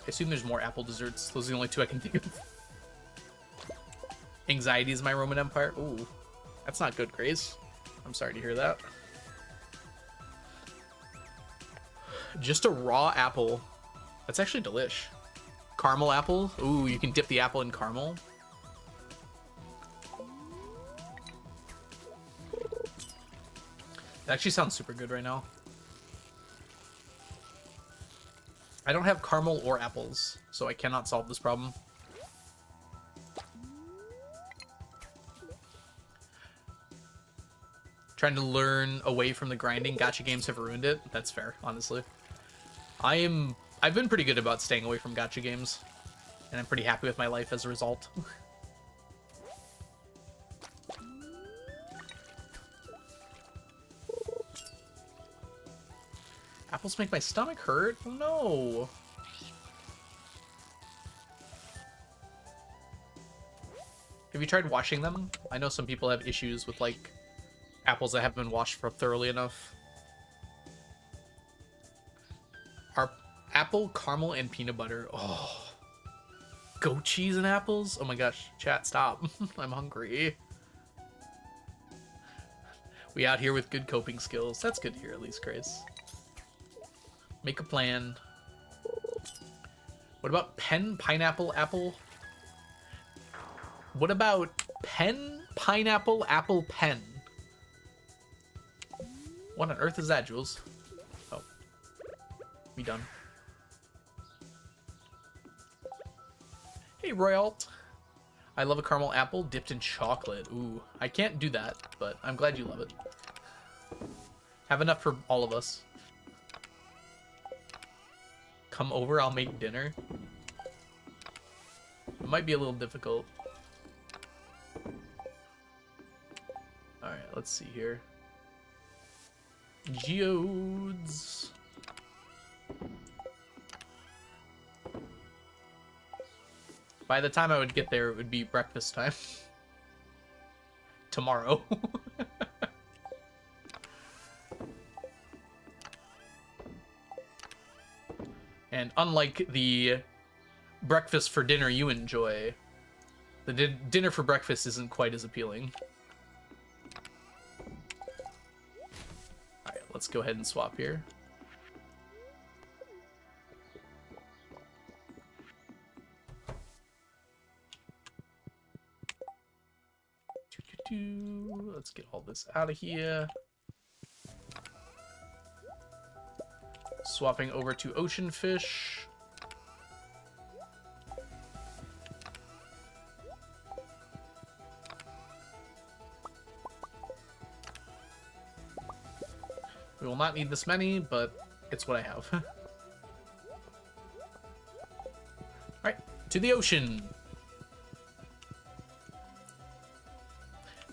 Speaker 2: I assume there's more apple desserts. Those are the only two I can think of. Anxiety is my Roman Empire. Ooh, that's not good, Grace. I'm sorry to hear that. Just a raw apple. That's actually delish. Caramel apple. Ooh, you can dip the apple in caramel. It actually sounds super good right now. I don't have caramel or apples, so I cannot solve this problem. Trying to learn away from the grinding. Gacha games have ruined it. That's fair, honestly. I've been pretty good about staying away from gacha games, and I'm pretty happy with my life as a result. Apples make my stomach hurt? Oh, no. Have you tried washing them? I know some people have issues with, like, apples that haven't been washed for thoroughly enough. Are apple, caramel, and peanut butter. Oh. Goat cheese and apples? Oh my gosh. Chat, stop. I'm hungry. We out here with good coping skills. That's good to hear, at least, Grace. Make a plan. What about pen, pineapple, apple? What about pen, pineapple, apple, pen? What on earth is that, Jules? Oh. We done. Hey, Royalt. I love a caramel apple dipped in chocolate. Ooh, I can't do that, but I'm glad you love it. Have enough for all of us. Come over, I'll make dinner. It might be a little difficult. Alright, let's see here. Geodes. By the time I would get there, it would be breakfast time. Tomorrow. And unlike the breakfast for dinner you enjoy, the dinner for breakfast isn't quite as appealing. Alright, let's go ahead and swap here. Let's get all this out of here. Swapping over to ocean fish. We will not need this many, but it's what I have. Alright, to the ocean.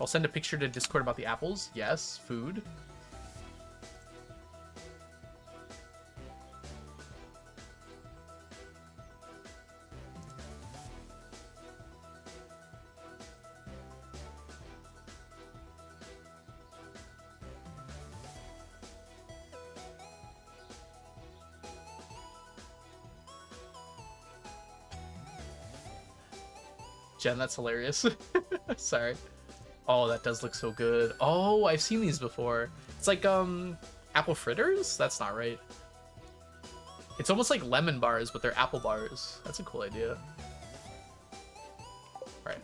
Speaker 2: I'll send a picture to Discord about the apples. Yes, food. Jen, that's hilarious. Sorry. Oh, that does look so good. Oh, I've seen these before. It's like, apple fritters? That's not right. It's almost like lemon bars, but they're apple bars. That's a cool idea. Right.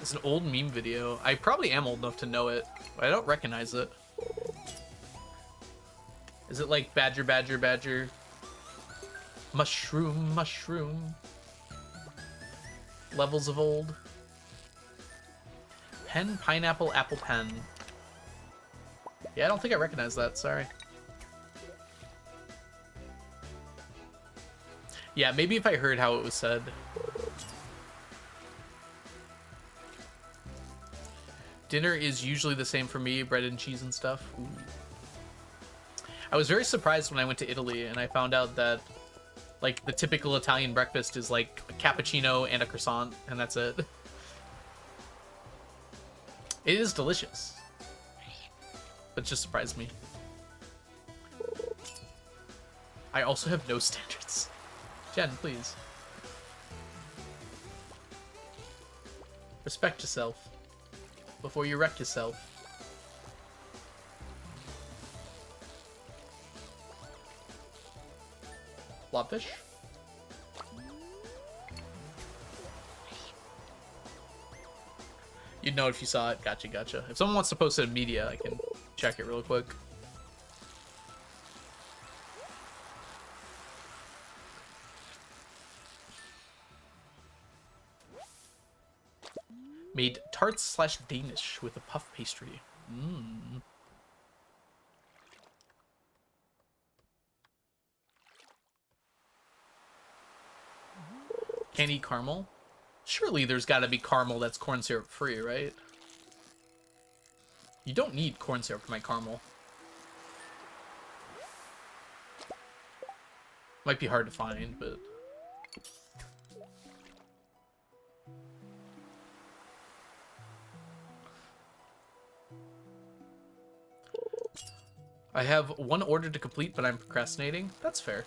Speaker 2: It's an old meme video. I probably am old enough to know it, but I don't recognize it. Is it like badger, badger, badger? Mushroom, mushroom. Levels of old. Pen, pineapple, apple, pen. Yeah, I don't think I recognize that, sorry. Yeah, maybe if I heard how it was said. Dinner is usually the same for me, bread and cheese and stuff. Ooh. I was very surprised when I went to Italy and I found out that, like, the typical Italian breakfast is, like, a cappuccino and a croissant, and that's it. It is delicious. But it just surprised me. I also have no standards. Jen, please. Respect yourself before you wreck yourself. Blobfish. You'd know if you saw it. Gotcha, gotcha. If someone wants to post it in media, I can check it real quick. Made tarts / Danish with a puff pastry. Mmm. Can't eat caramel? Surely there's got to be caramel that's corn syrup free, right? You don't need corn syrup for my caramel. Might be hard to find, but... I have one order to complete, but I'm procrastinating. That's fair.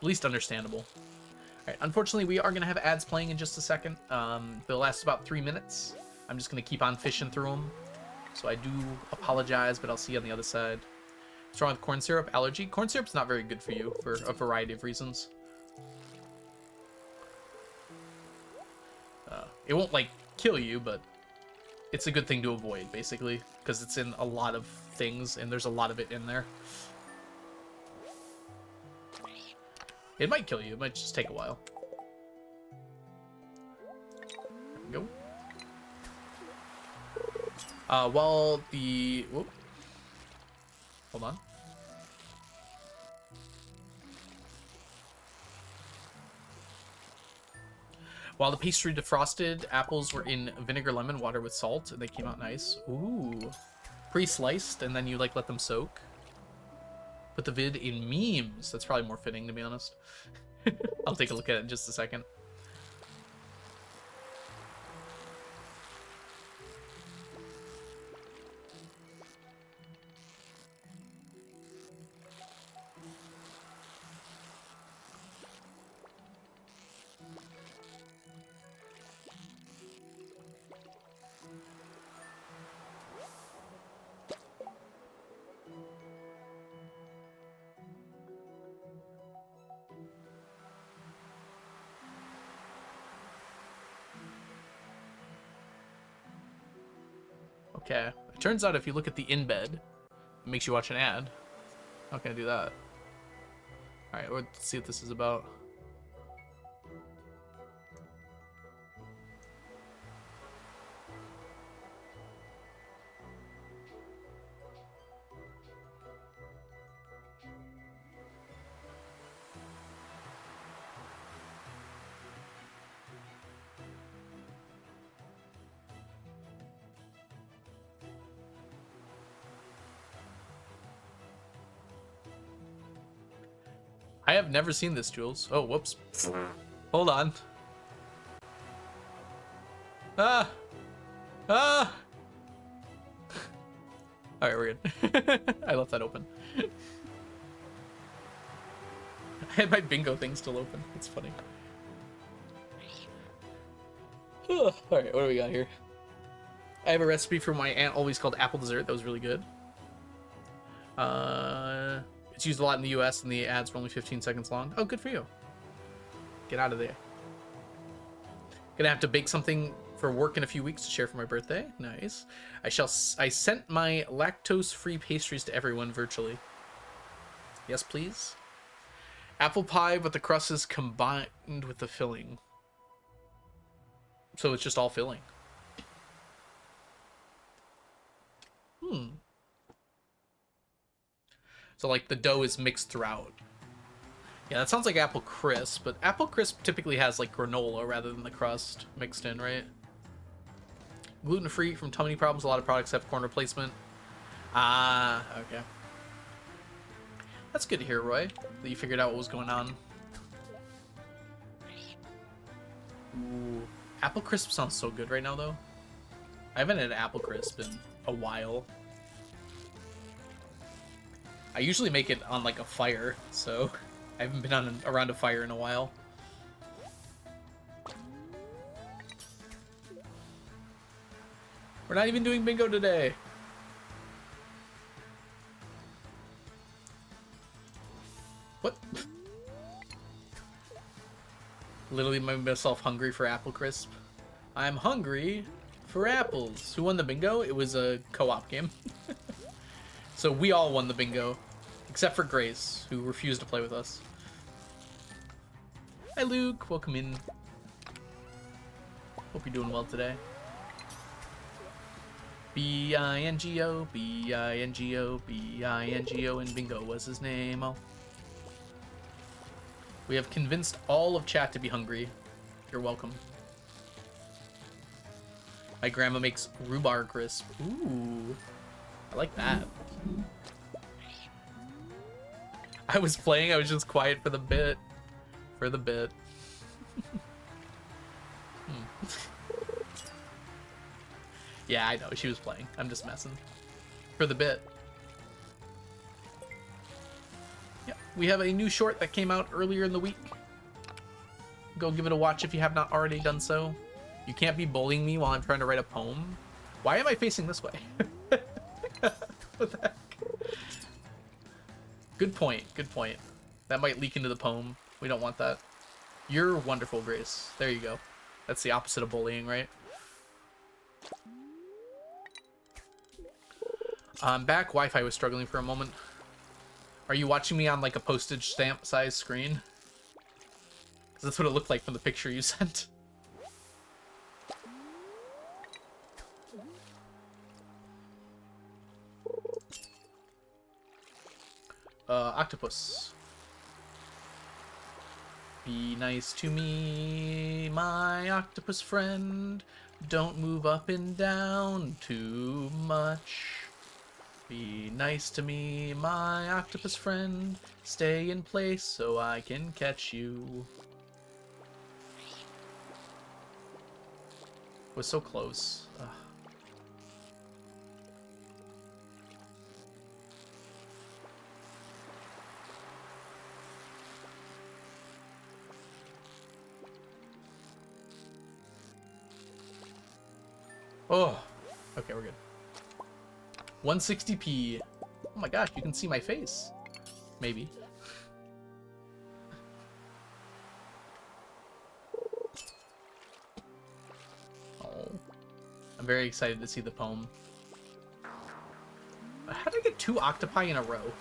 Speaker 2: At least understandable. Alright, unfortunately, we are going to have ads playing in just a second. They'll last about 3 minutes. I'm just going to keep on fishing through them. So I do apologize, but I'll see you on the other side. What's wrong with corn syrup? Allergy? Corn syrup's not very good for you for a variety of reasons. It won't, like, kill you, but it's a good thing to avoid, basically. Because it's in a lot of things, and there's a lot of it in there. It might kill you. It might just take a while. There we go. While the... Whoop. Hold on. While the pastry defrosted, apples were in vinegar lemon water with salt, and they came out nice. Ooh. Pre-sliced, and then you, like, let them soak. Put the vid in memes. That's probably more fitting, to be honest. I'll take a look at it in just a second. Okay. It turns out if you look at the in-bed, it makes you watch an ad. How can I do that? Alright, let's see what this is about. I have never seen this, Jules. Oh, whoops. Hold on. Ah! Ah! Alright, we're good. I left that open. I had my bingo thing still open. It's funny. Alright, what do we got here? I have a recipe from my aunt always called apple dessert. That was really good. It's used a lot in the US and the ads were only 15 seconds long. Oh, good for you. Get out of there. Gonna have to bake something for work in a few weeks to share for my birthday. Nice. I sent my lactose-free pastries to everyone virtually. Yes, please. Apple pie, but the crust is combined with the filling. So it's just all filling. So, like, the dough is mixed throughout. Yeah, that sounds like apple crisp, but apple crisp typically has, like, granola rather than the crust mixed in, right? Gluten-free from tummy problems. A lot of products have corn replacement. Ah, okay. That's good to hear, Roy, that you figured out what was going on. Ooh. Apple crisp sounds so good right now, though. I haven't had apple crisp in a while. I usually make it on like a fire, so I haven't been on around a fire in a while. We're not even doing bingo today. What? Literally made myself hungry for apple crisp. I'm hungry for apples. Who won the bingo? It was a co-op game. So we all won the bingo. Except for Grace, who refused to play with us. Hi Luke, welcome in. Hope you're doing well today. B-I-N-G-O, B-I-N-G-O, B-I-N-G-O, and bingo was his name. Oh. We have convinced all of chat to be hungry. You're welcome. My grandma makes rhubarb crisp. Ooh, I like that. I was playing, I was just quiet for the bit. For the bit. Yeah, I know, she was playing. I'm just messing. For the bit. Yeah, we have a new short that came out earlier in the week. Go give it a watch if you have not already done so. You can't be bullying me while I'm trying to write a poem. Why am I facing this way? What the heck? Good point, good point. That might leak into the poem. We don't want that. You're wonderful, Grace. There you go. That's the opposite of bullying, right? I'm back. Wi-Fi was struggling for a moment. Are you watching me on like a postage stamp size screen? Because that's what it looked like from the picture you sent. Octopus. Be nice to me, my octopus friend. Don't move up and down too much. Be nice to me, my octopus friend. Stay in place so I can catch you. Was so close. Ugh. Oh, okay, we're good. 160p. Oh my gosh, you can see my face. Maybe. Oh, I'm very excited to see the poem. How did I get 2 octopi in a row?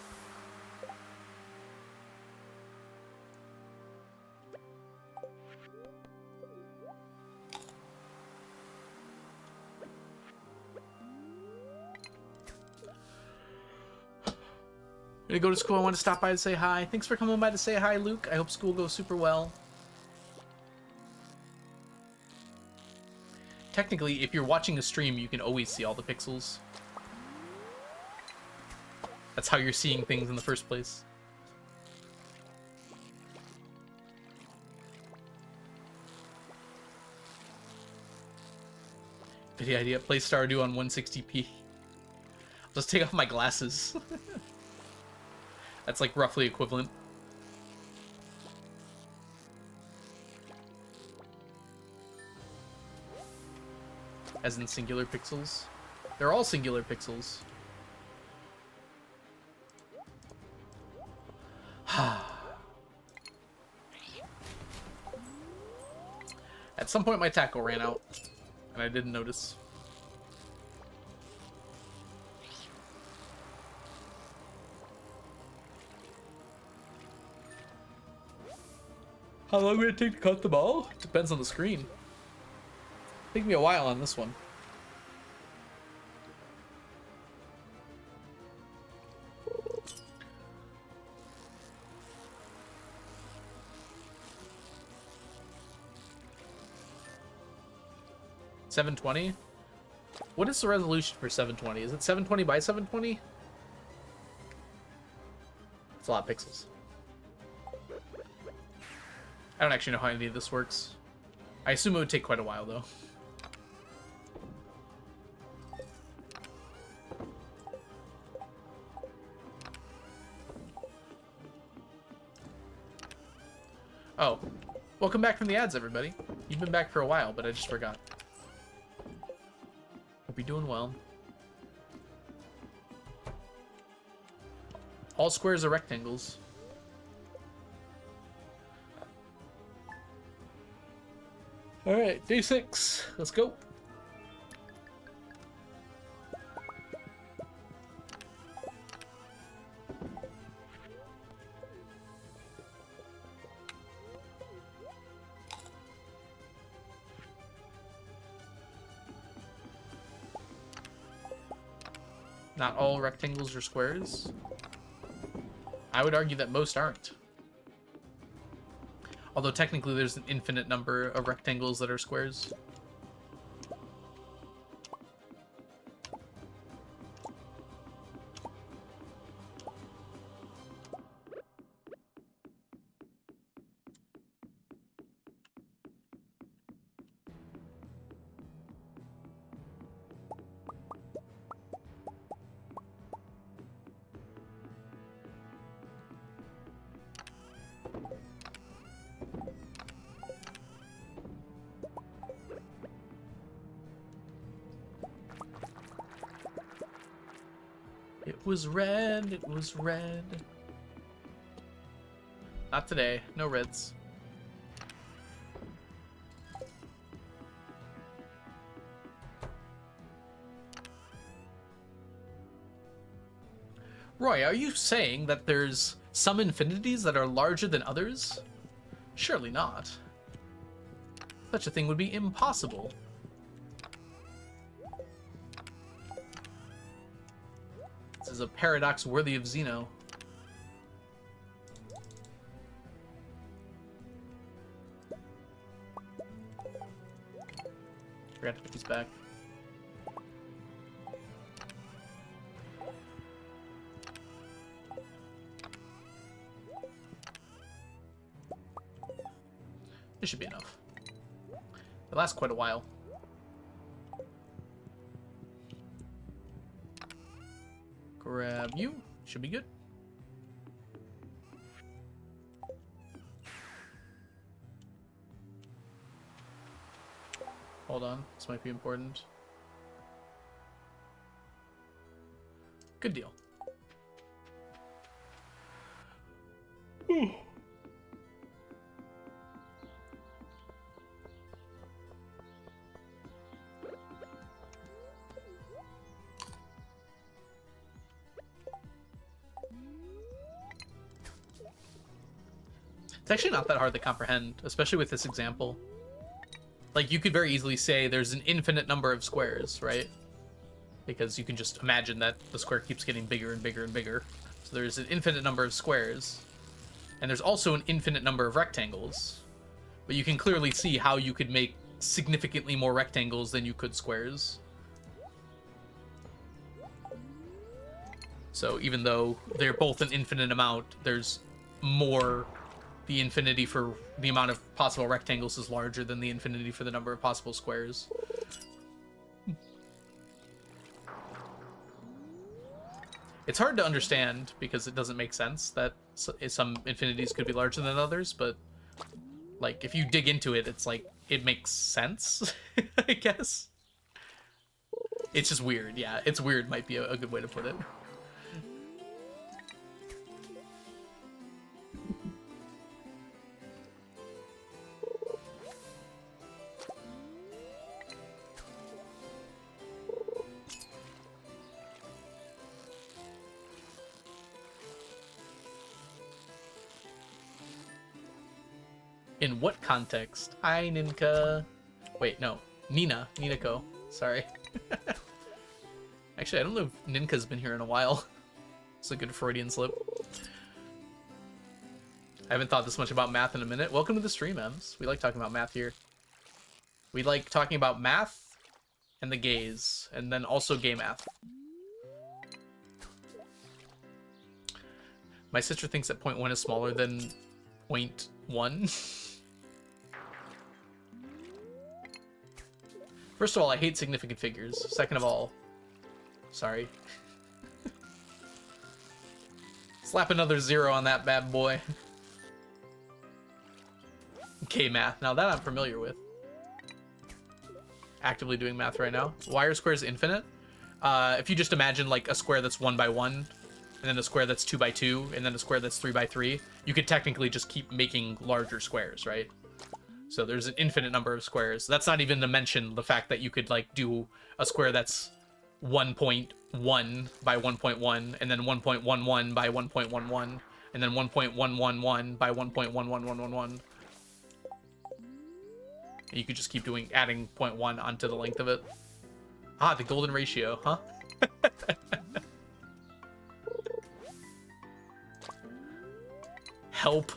Speaker 2: Gonna go to school. I want to stop by to say hi. Thanks for coming by to say hi, Luke. I hope school goes super well. Technically, if you're watching a stream, you can always see all the pixels. That's how you're seeing things in the first place. Video idea. Play Stardew on 160p. I'll just take off my glasses. That's like roughly equivalent. As in singular pixels. They're all singular pixels. At some point my tackle ran out, and I didn't notice. How long would it take to cut them all? Depends on the screen. Take me a while on this one. $720? What is the resolution for 720? Is it 720 by 720? It's a lot of pixels. I don't actually know how any of this works. I assume it would take quite a while, though. Oh, welcome back from the ads, everybody. You've been back for a while, but I just forgot. Hope you're doing well. All squares are rectangles. All right, day 6. Let's go. Not all rectangles are squares. I would argue that most aren't. Although technically there's an infinite number of rectangles that are squares. It was red, it was red. Not today, no reds. Roy, are you saying that there's some infinities that are larger than others? Surely not. Such a thing would be impossible. This is a paradox worthy of Zeno. Forgot to put these back. This should be enough. It lasts quite a while. Grab you. Should be good. Hold on. This might be important. Good deal. It's actually not that hard to comprehend, especially with this example. Like, you could very easily say there's an infinite number of squares, right? Because you can just imagine that the square keeps getting bigger and bigger and bigger. So there's an infinite number of squares. And there's also an infinite number of rectangles. But you can clearly see how you could make significantly more rectangles than you could squares. So even though they're both an infinite amount, there's more... The infinity for the amount of possible rectangles is larger than the infinity for the number of possible squares. It's hard to understand because it doesn't make sense that some infinities could be larger than others, but like if you dig into it, it's like it makes sense, I guess. It's just weird, yeah. It's weird might be a good way to put it. In what context? Hi, Ninka. Wait, no. Nina. Ninako. Sorry. Actually, I don't know if Ninka's been here in a while. It's a good Freudian slip. I haven't thought this much about math in a minute. Welcome to the stream, Ems. We like talking about math here. We like talking about math and the gays, and then also gay math. My sister thinks that 0.1 is smaller than 0.1. First of all, I hate significant figures. Second of all, sorry. Slap another 0 on that bad boy. K math. Now that I'm familiar with. Actively doing math right now. Why are squares infinite? If you just imagine like a square that's 1 by 1, and then a square that's 2 by 2, and then a square that's 3 by 3, you could technically just keep making larger squares, right? So there's an infinite number of squares. That's not even to mention the fact that you could like do a square that's 1.1 by 1.1, and then 1.11 by 1.11, and then 1.111 by 1.11111. You could just keep doing adding 0.1 onto the length of it. Ah, the golden ratio, huh? Help.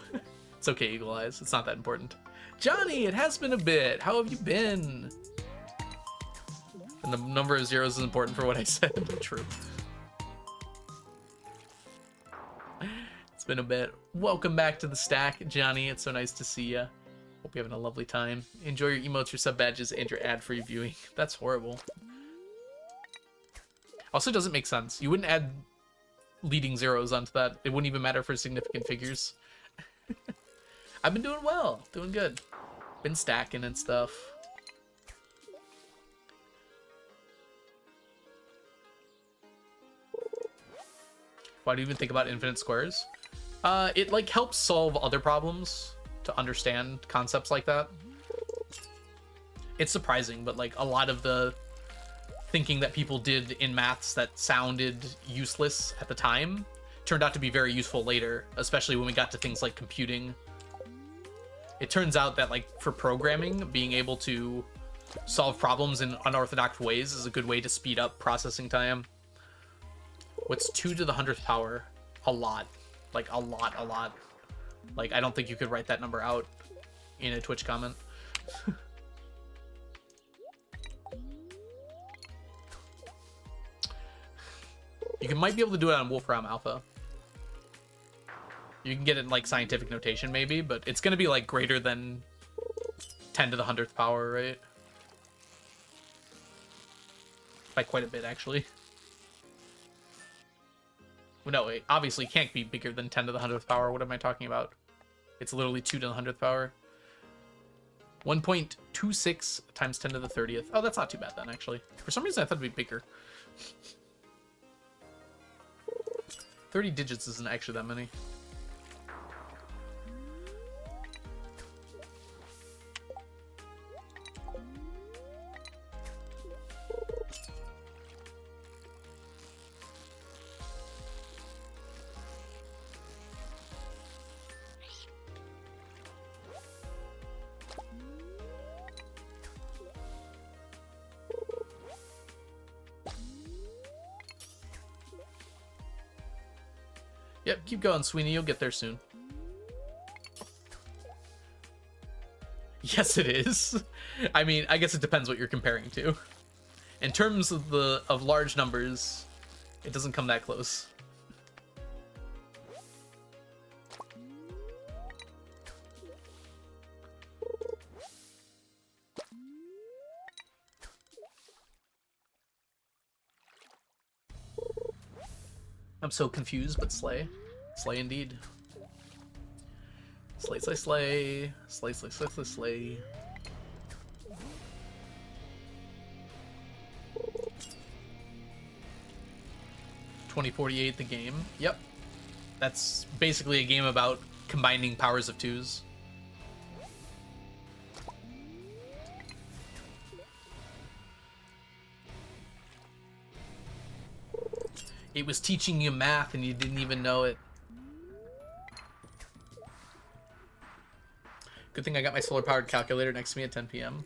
Speaker 2: It's okay, Eagle Eyes. It's not that important. Johnny, it has been a bit. How have you been? And the number of zeros is important for what I said. True. It's been a bit. Welcome back to the stack, Johnny. It's so nice to see you. Hope you're having a lovely time. Enjoy your emotes, your sub badges, and your ad-free viewing. That's horrible. Also, doesn't make sense. You wouldn't add leading zeros onto that. It wouldn't even matter for significant figures. I've been doing well. Doing good. Been stacking and stuff. Why do you even think about infinite squares? It like helps solve other problems to understand concepts like that. It's surprising, but like a lot of the thinking that people did in maths that sounded useless at the time turned out to be very useful later, especially when we got to things like computing. It turns out that like for programming, being able to solve problems in unorthodox ways is a good way to speed up processing time. What's 2 to the 100th power? A lot. Like a lot. Like I don't think you could write that number out in a Twitch comment. You might be able to do it on Wolfram Alpha. You can get it in like scientific notation maybe, but it's going to be like greater than 10 to the 100th power, right? By quite a bit, actually. Well, no, it obviously can't be bigger than 10 to the 100th power. What am I talking about? It's literally 2 to the 100th power. 1.26 times 10 to the 30th. Oh, that's not too bad then, actually. For some reason, I thought it'd be bigger. 30 digits isn't actually that many. Yep, keep going, Sweeney. You'll get there soon. Yes, it is. I mean, I guess it depends what you're comparing to. In terms of large numbers, it doesn't come that close. I'm so confused, but slay. Slay indeed. Slay, slay, slay. Slay, slay, slay, slay, slay. $2048 the game. Yep. That's basically a game about combining powers of twos. It was teaching you math and you didn't even know it. Good thing I got my solar powered calculator next to me at 10 p.m.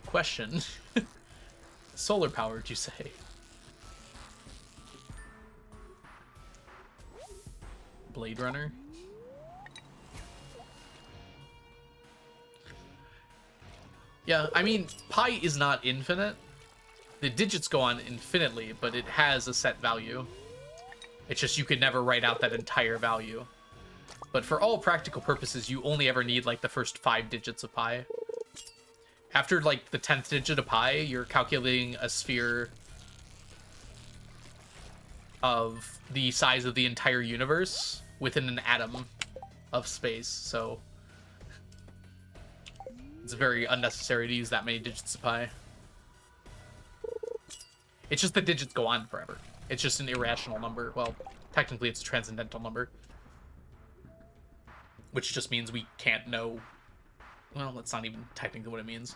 Speaker 2: Question. Solar powered, you say? Blade Runner? Yeah, I mean, pi is not infinite. The digits go on infinitely, but it has a set value. It's just you could never write out that entire value. But for all practical purposes, you only ever need like the first 5 digits of pi. After like the 10th digit of pi, you're calculating a sphere of the size of the entire universe within an atom of space. So It's very unnecessary to use that many digits of pi. It's just the digits go on forever. It's just an irrational number. Well, technically it's a transcendental number. Which just means we can't know... Well, that's not even technically what it means.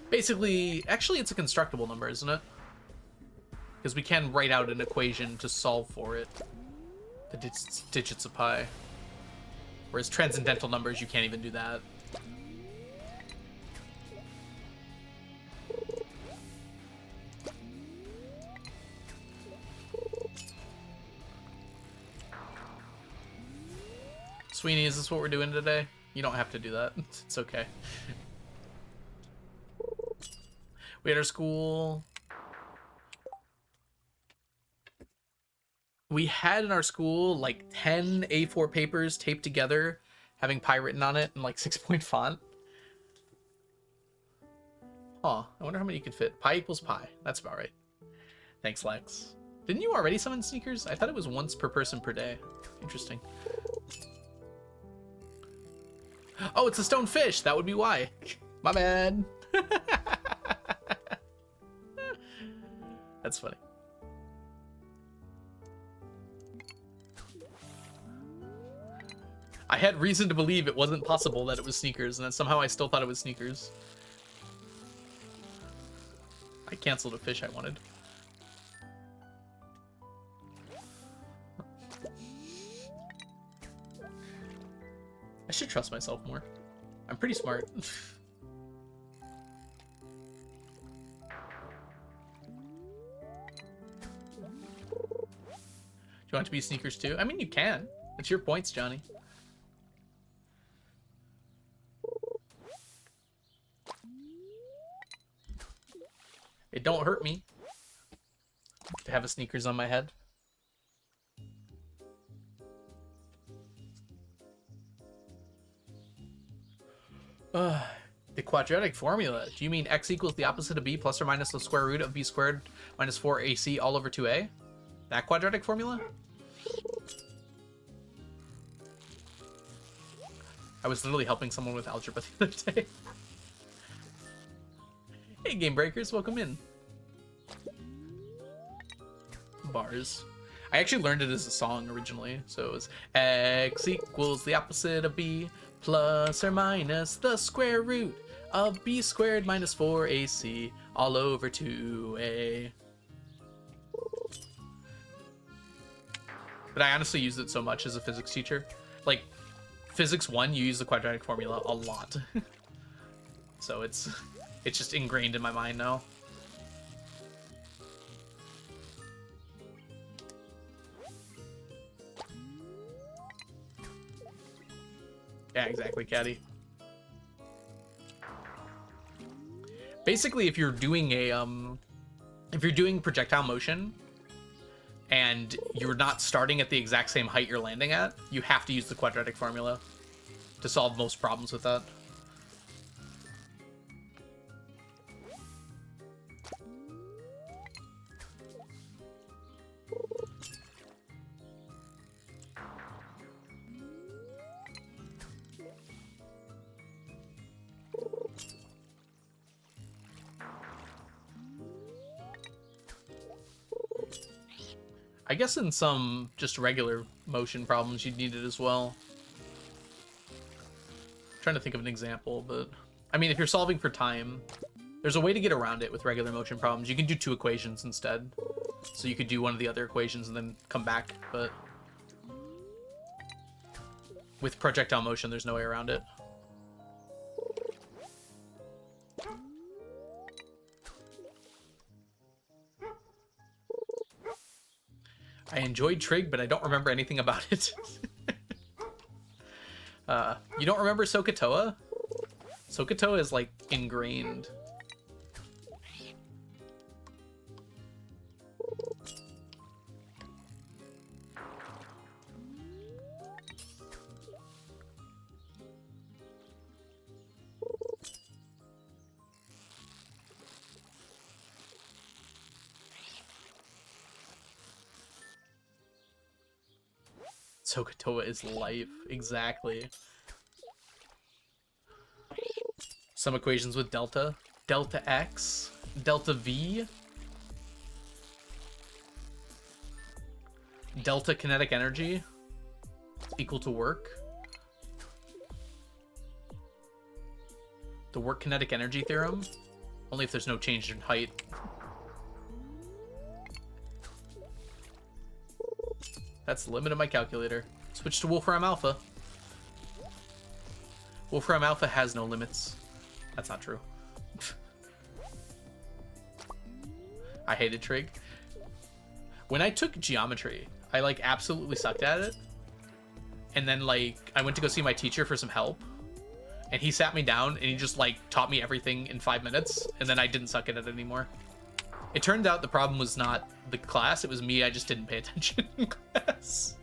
Speaker 2: Basically, actually it's a constructible number, isn't it? Because we can write out an equation to solve for it. The digits of pi. Whereas transcendental numbers, you can't even do that. Sweeney, is this what we're doing today? You don't have to do that. It's okay. We had our school... We had in our school like 10 A4 papers taped together, having pi written on it in like 6-point font. Huh, I wonder how many you could fit. Pi equals pi. That's about right. Thanks, Lex. Didn't you already summon sneakers? I thought it was once per person per day. Interesting. Oh, it's a stone fish. That would be why. My bad. That's funny. I had reason to believe it wasn't possible that it was sneakers, and then somehow I still thought it was sneakers. I canceled a fish I wanted. I should trust myself more. I'm pretty smart. Do you want it to be sneakers too? I mean, you can. It's your points, Johnny. It don't hurt me to have a sneakers on my head. The quadratic formula. Do you mean x equals the opposite of b plus or minus the square root of b squared minus 4ac all over 2a? That quadratic formula? I was literally helping someone with algebra the other day. Hey, Game Breakers, welcome in. Bars. I actually learned it as a song originally, so it was x equals the opposite of b plus or minus the square root of b squared minus 4ac all over 2a. But I honestly used it so much as a physics teacher. Like, physics 1, you use the quadratic formula a lot. So it's just ingrained in my mind now. Yeah, exactly, Caddy. Basically, if you're doing projectile motion and you're not starting at the exact same height you're landing at, you have to use the quadratic formula to solve most problems with that. I guess in some just regular motion problems you'd need it as well. I'm trying to think of an example, but I mean, if you're solving for time, there's a way to get around it with regular motion problems. You can do 2 equations instead. So you could do one of the other equations and then come back, but with projectile motion, there's no way around it. I enjoyed Trig, but I don't remember anything about it. You don't remember Sokotoa? Sokotoa is like ingrained. Sokotoa is life, exactly. Some equations with delta. Delta X. Delta V. Delta kinetic energy equal to work. The work kinetic energy theorem. Only if there's no change in height. That's the limit of my calculator. Switch to Wolfram Alpha. Wolfram Alpha has no limits. That's not true. I hated trig. When I took geometry, I like absolutely sucked at it. And then like I went to go see my teacher for some help. And he sat me down and he just like taught me everything in 5 minutes. And then I didn't suck at it anymore. It turned out the problem was not the class, it was me. I just didn't pay attention in class.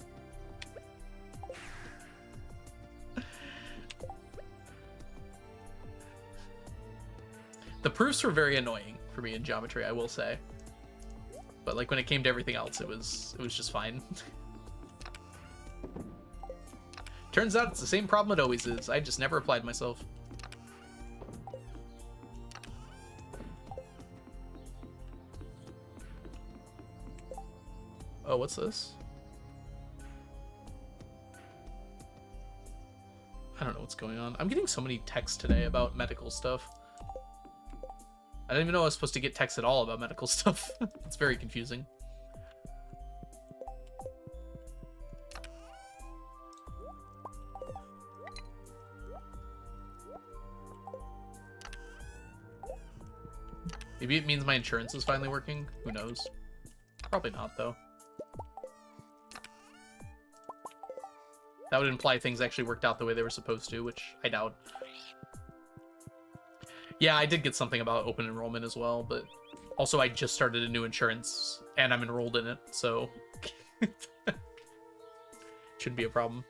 Speaker 2: The proofs were very annoying for me in geometry, I will say. But like when it came to everything else, it was just fine. Turns out it's the same problem it always is. I just never applied myself. Oh, what's this? I don't know what's going on. I'm getting so many texts today about medical stuff. I didn't even know I was supposed to get texts at all about medical stuff. It's very confusing. Maybe it means my insurance is finally working. Who knows? Probably not, though. That would imply things actually worked out the way they were supposed to, which I doubt. Yeah, I did get something about open enrollment as well, but also I just started a new insurance and I'm enrolled in it, so shouldn't be a problem.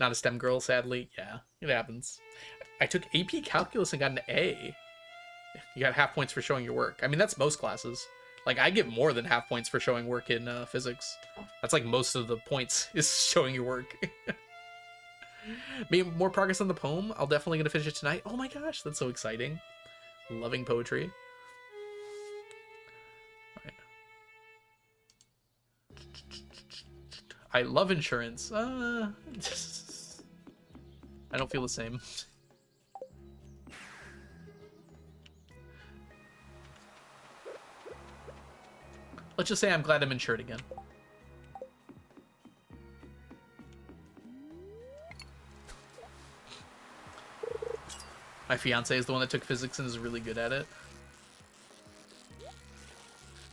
Speaker 2: Not a STEM girl, sadly. Yeah, it happens. I took AP Calculus and got an A. You got half points for showing your work. I mean, that's most classes. Like, I get more than half points for showing work in physics. That's like most of the points is showing your work. Maybe more progress on the poem. I'll definitely gonna finish it tonight. Oh my gosh, that's so exciting. Loving poetry. All right. I love insurance. I don't feel the same. Let's just say I'm glad I'm insured again. My fiance is the one that took physics and is really good at it.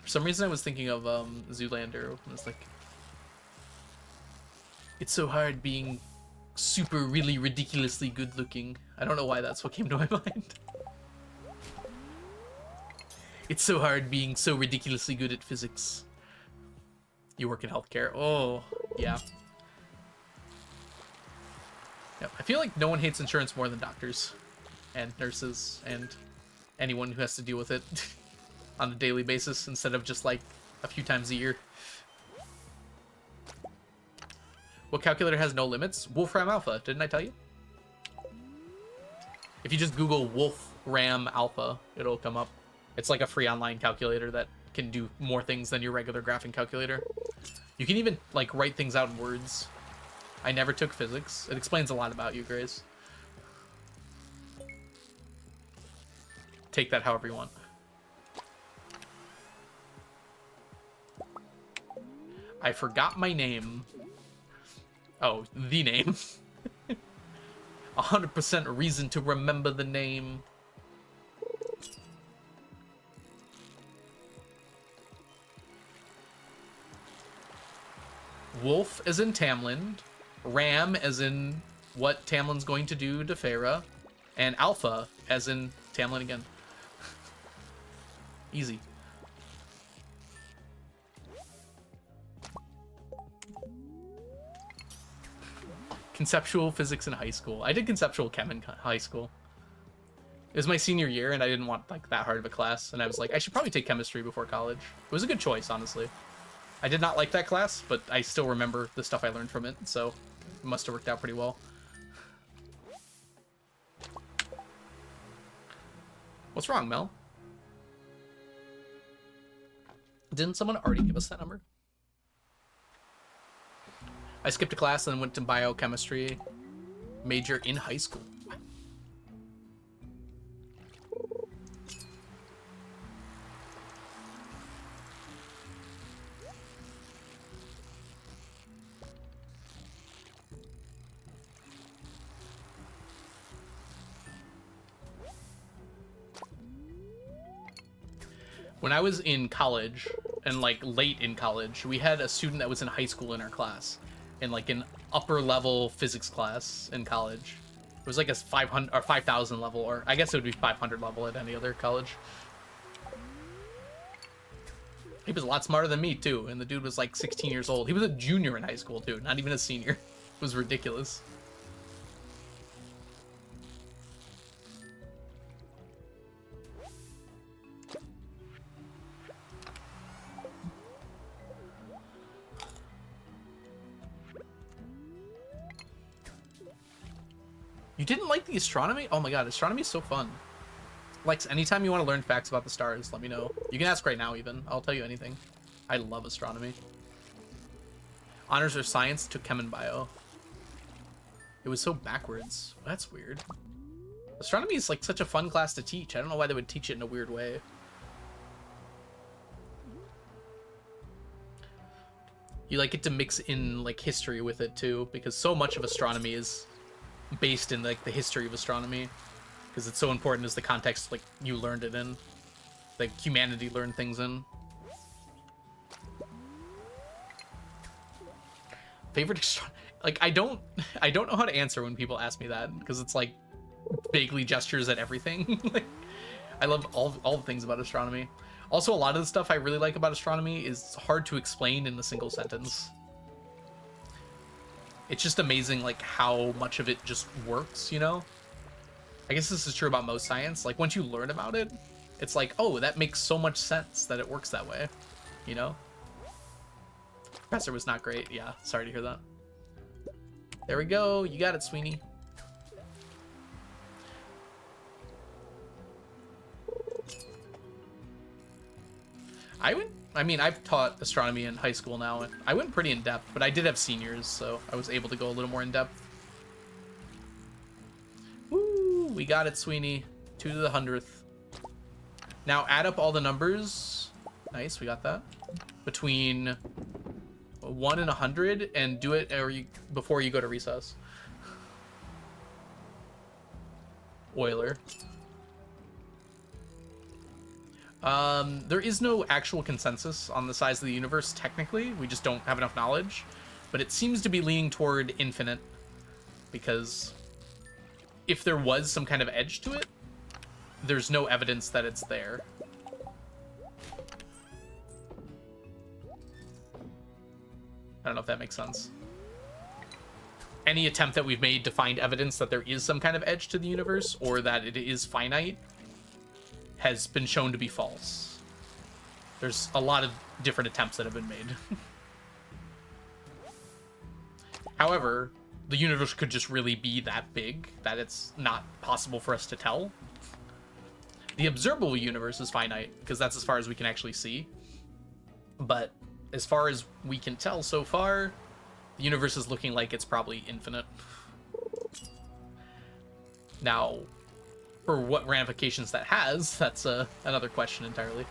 Speaker 2: For some reason I was thinking of Zoolander. It's like, it's so hard being super really ridiculously good looking. I don't know why that's what came to my mind. It's so hard being so ridiculously good at physics. You work in healthcare. Oh, yeah. Yep. I feel like no one hates insurance more than doctors and nurses and anyone who has to deal with it on a daily basis instead of just like a few times a year. What calculator has no limits? Wolfram Alpha, didn't I tell you? If you just Google Wolfram Alpha, it'll come up. It's like a free online calculator that can do more things than your regular graphing calculator. You can even like write things out in words. I never took physics. It explains a lot about you, Grace. Take that however you want. I forgot my name. Oh, the name. 100% reason to remember the name. Wolf as in Tamlin, Ram as in what Tamlin's going to do to Farah, and Alpha as in Tamlin again. Easy. Conceptual physics in high school. I did conceptual chem in high school. It was my senior year and I didn't want like that hard of a class, and I was like, I should probably take chemistry before college. It was a good choice, honestly. I did not like that class, but I still remember the stuff I learned from it, so it must have worked out pretty well. What's wrong, Mel? Didn't someone already give us that number? I skipped a class and went to biochemistry major in high school. When I was in college, and like late in college, we had a student that was in high school in our class, in like an upper level physics class in college. It was like a 500 or 5,000 level, or I guess it would be 500 level at any other college. He was a lot smarter than me too, and the dude was like 16 years old. He was a junior in high school too, not even a senior. It was ridiculous. You didn't like the astronomy? Oh my god, astronomy is so fun. Lex, anytime you want to learn facts about the stars, let me know. You can ask right now even. I'll tell you anything. I love astronomy. Honors or science, took chem and bio. It was so backwards. That's weird. Astronomy is like such a fun class to teach. I don't know why they would teach it in a weird way. You like get to mix in like history with it too, because so much of astronomy is based in like the history of astronomy, because it's so important as the context like you learned it in, like humanity learned things in. Favorite like I don't know how to answer when people ask me that, because it's like vaguely gestures at everything. Like I love all the things about astronomy. Also, a lot of the stuff I really like about astronomy is hard to explain in a single sentence. It's just amazing, like, how much of it just works, you know? I guess this is true about most science. Like, once you learn about it, it's like, oh, that makes so much sense that it works that way, you know? Professor was not great. Yeah, sorry to hear that. There we go. You got it, Sweeney. I mean, I've taught astronomy in high school now, and I went pretty in-depth, but I did have seniors, so I was able to go a little more in-depth. Woo! We got it, Sweeney. 2 to the 100th. Now, add up all the numbers. Nice, we got that. Between 1 and 100, and do it before you go to recess. Euler. There is no actual consensus on the size of the universe, technically. We just don't have enough knowledge. But it seems to be leaning toward infinite, because if there was some kind of edge to it, there's no evidence that it's there. I don't know if that makes sense. Any attempt that we've made to find evidence that there is some kind of edge to the universe, or that it is finite, has been shown to be false. There's a lot of different attempts that have been made. However, the universe could just really be that big that it's not possible for us to tell. The observable universe is finite, because that's as far as we can actually see. But as far as we can tell so far, the universe is looking like it's probably infinite. Now, for what ramifications that has, that's another question entirely.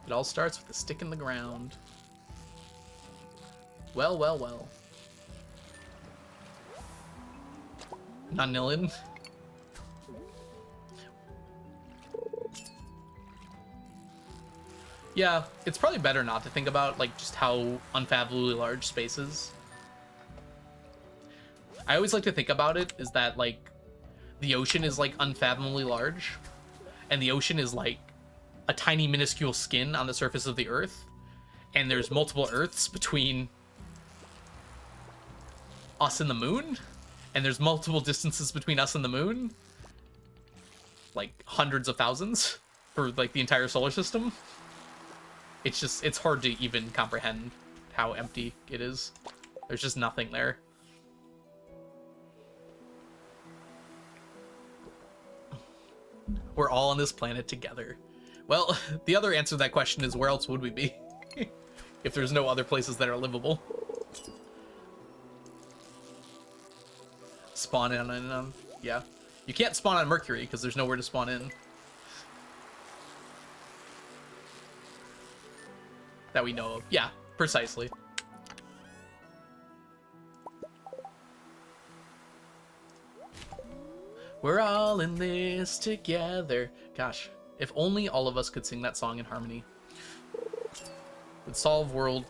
Speaker 2: It all starts with a stick in the ground. Well, well, well. Nonillin. Yeah, it's probably better not to think about like just how unfathomably large space is. I always like to think about it is that like the ocean is like unfathomably large, and the ocean is like a tiny minuscule skin on the surface of the earth, and there's multiple earths between us and the moon, and there's multiple distances between us and the moon, like hundreds of thousands for like the entire solar system. It's just, it's hard to even comprehend how empty it is. There's just nothing there. We're all on this planet together. Well, the other answer to that question is, where else would we be? If there's no other places that are livable. Spawn in on, yeah. You can't spawn on Mercury because there's nowhere to spawn in. That we know of. Yeah, precisely. We're all in this together. Gosh, if only all of us could sing that song in harmony. It would solve world...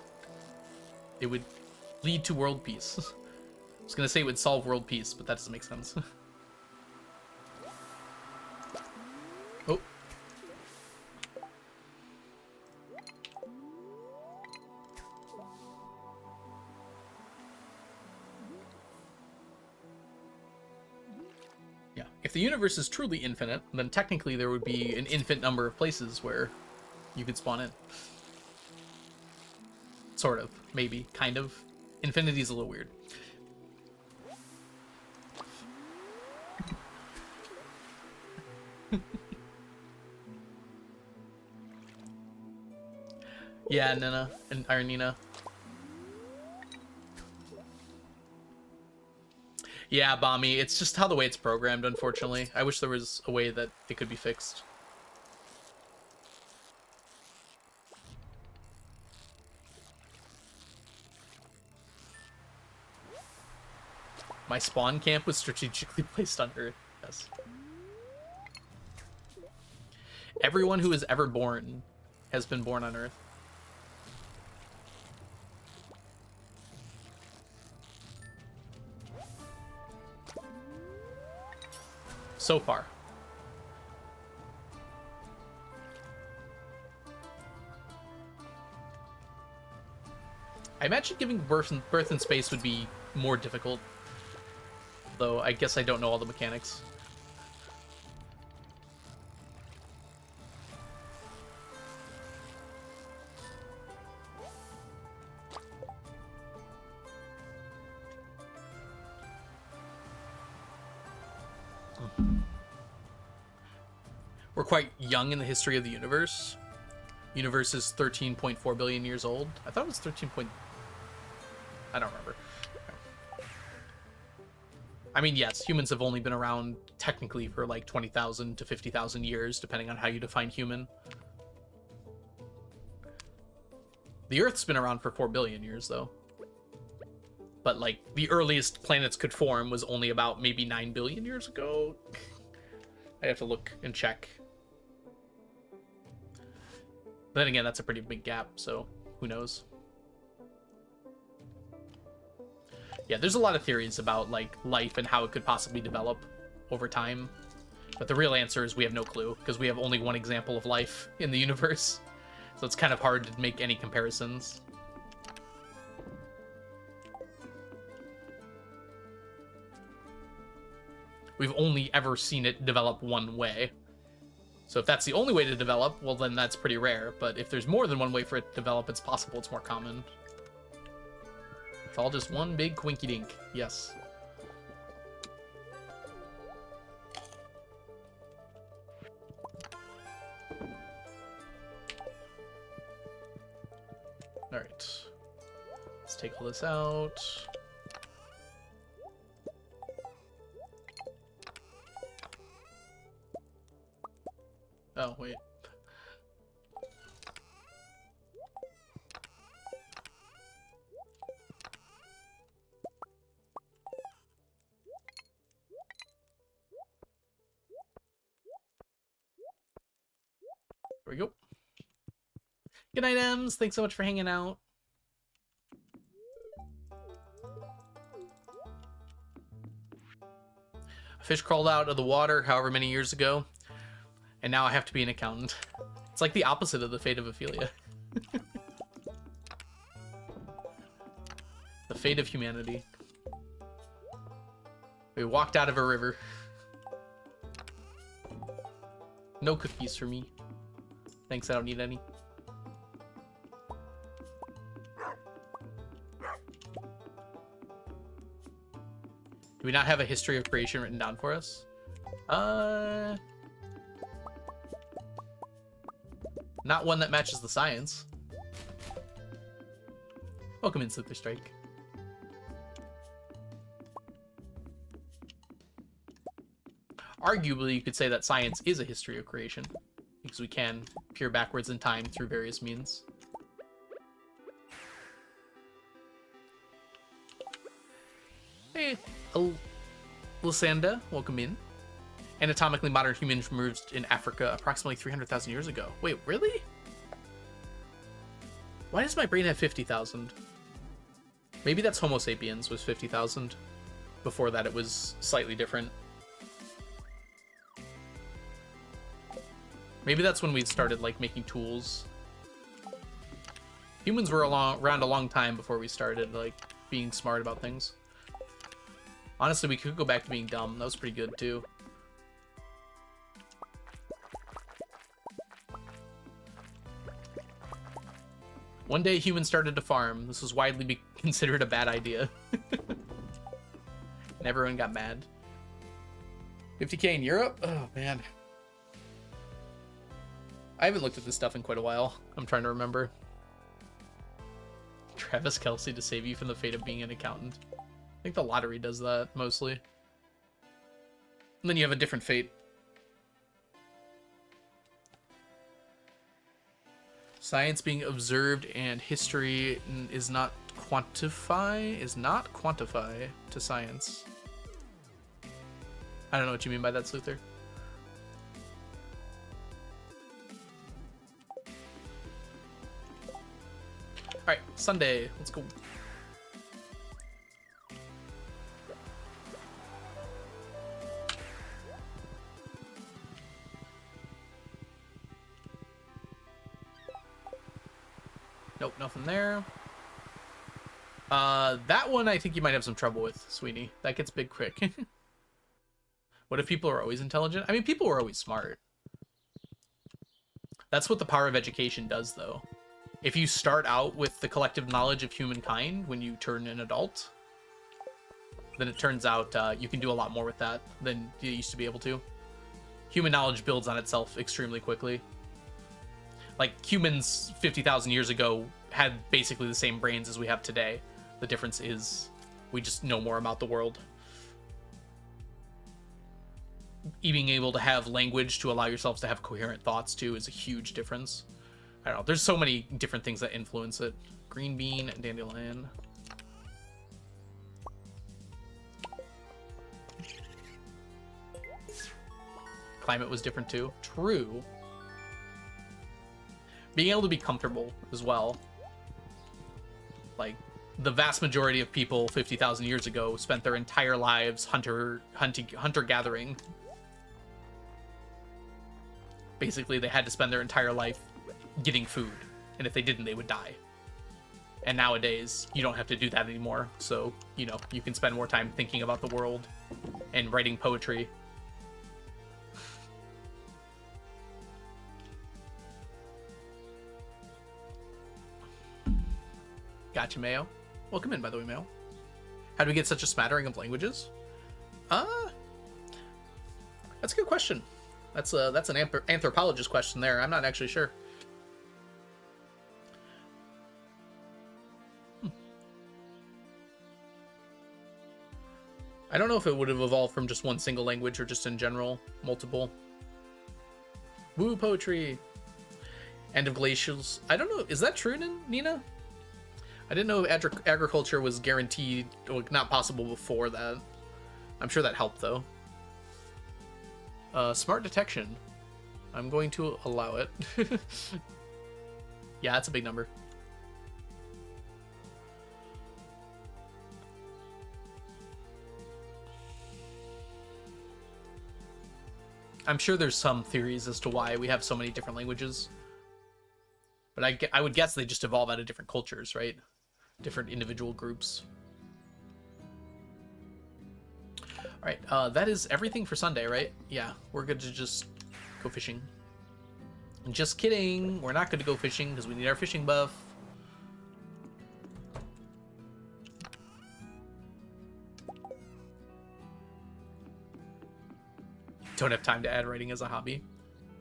Speaker 2: It would lead to world peace. I was gonna say it would solve world peace, but that doesn't make sense. Oh. Yeah, if the universe is truly infinite, then technically there would be an infinite number of places where you could spawn in. Sort of, maybe, kind of. Infinity's a little weird. Yeah, Nina and Ironina. Yeah, Bommy, it's just how the way it's programmed, unfortunately. I wish there was a way that it could be fixed. My spawn camp was strategically placed on Earth. Yes. Everyone who is ever born has been born on Earth. So far. I imagine giving birth in space would be more difficult. Though I guess I don't know all the mechanics. We're quite young in the history of the universe. Universe is 13.4 billion years old. I thought it was 13 point... I don't remember. I mean, yes, humans have only been around technically for like 20,000 to 50,000 years, depending on how you define human. The Earth's been around for 4 billion years, though. But, like, the earliest planets could form was only about maybe 9 billion years ago. I have to look and check. But then again, that's a pretty big gap, so who knows? Yeah, there's a lot of theories about, like, life and how it could possibly develop over time. But the real answer is we have no clue, because we have only one example of life in the universe. So it's kind of hard to make any comparisons. We've only ever seen it develop one way. So if that's the only way to develop, well, then that's pretty rare. But if there's more than one way for it to develop, it's possible it's more common. It's all just one big quinky-dink. Yes. All right. Let's take all this out. Oh, wait. There we go. Good night, Ems. Thanks so much for hanging out. A fish crawled out of the water however many years ago, and now I have to be an accountant. It's like the opposite of the fate of Ophelia. The fate of humanity. We walked out of a river. No cookies for me. Thanks, I don't need any. we not have a history of creation written down for us? Not one that matches the science. Welcome in, Slipper Strike. Arguably, you could say that science is a history of creation, because we can peer backwards in time through various means. Hey, Lysanda, welcome in. Anatomically modern humans emerged in Africa approximately 300,000 years ago. Wait, really? Why does my brain have 50,000? Maybe that's Homo sapiens was 50,000. Before that, it was slightly different. Maybe that's when we started, like, making tools. Humans were around a long time before we started, like, being smart about things. Honestly, we could go back to being dumb. That was pretty good, too. One day, humans started to farm. This was widely considered a bad idea. And everyone got mad. 50K in Europe? Oh, man. I haven't looked at this stuff in quite a while. I'm trying to remember. Travis Kelce to save you from the fate of being an accountant. I think the lottery does that, mostly. And then you have a different fate. Science being observed and history is not quantify to science. I don't know what you mean by that, Sluther. Alright, Sunday. Let's go. Nope, nothing there. That one I think you might have some trouble with, Sweeney. That gets big quick. What if people are always intelligent? I mean, people are always smart. That's what the power of education does, though. If you start out with the collective knowledge of humankind when you turn an adult, then it turns out you can do a lot more with that than you used to be able to. Human knowledge builds on itself extremely quickly. Like, humans 50,000 years ago had basically the same brains as we have today. The difference is we just know more about the world. Being able to have language to allow yourselves to have coherent thoughts, too, is a huge difference. I don't know. There's so many different things that influence it. Green bean, dandelion. Climate was different, too. True. Being able to be comfortable as well. Like, the vast majority of people 50,000 years ago spent their entire lives hunter-gathering. Basically, they had to spend their entire life getting food, and if they didn't, they would die. And nowadays, you don't have to do that anymore, so, you know, you can spend more time thinking about the world and writing poetry. Gotcha, Mayo. Welcome in, by the way, Mayo. How do we get such a smattering of languages? That's a good question. That's an anthropologist question there. I'm not actually sure. I don't know if it would have evolved from just one single language or just in general, multiple. Woo, poetry. End of glacials. I don't know. Is that true, Nina? I didn't know agriculture was guaranteed, or not possible before that. I'm sure that helped, though. Smart detection. I'm going to allow it. Yeah, that's a big number. I'm sure there's some theories as to why we have so many different languages. But I would guess they just evolve out of different cultures, right? Different individual groups. Alright, that is everything for Sunday, right? Yeah, we're good to just go fishing. Just kidding, we're not going to go fishing because we need our fishing buff. don't have time to add writing as a hobby.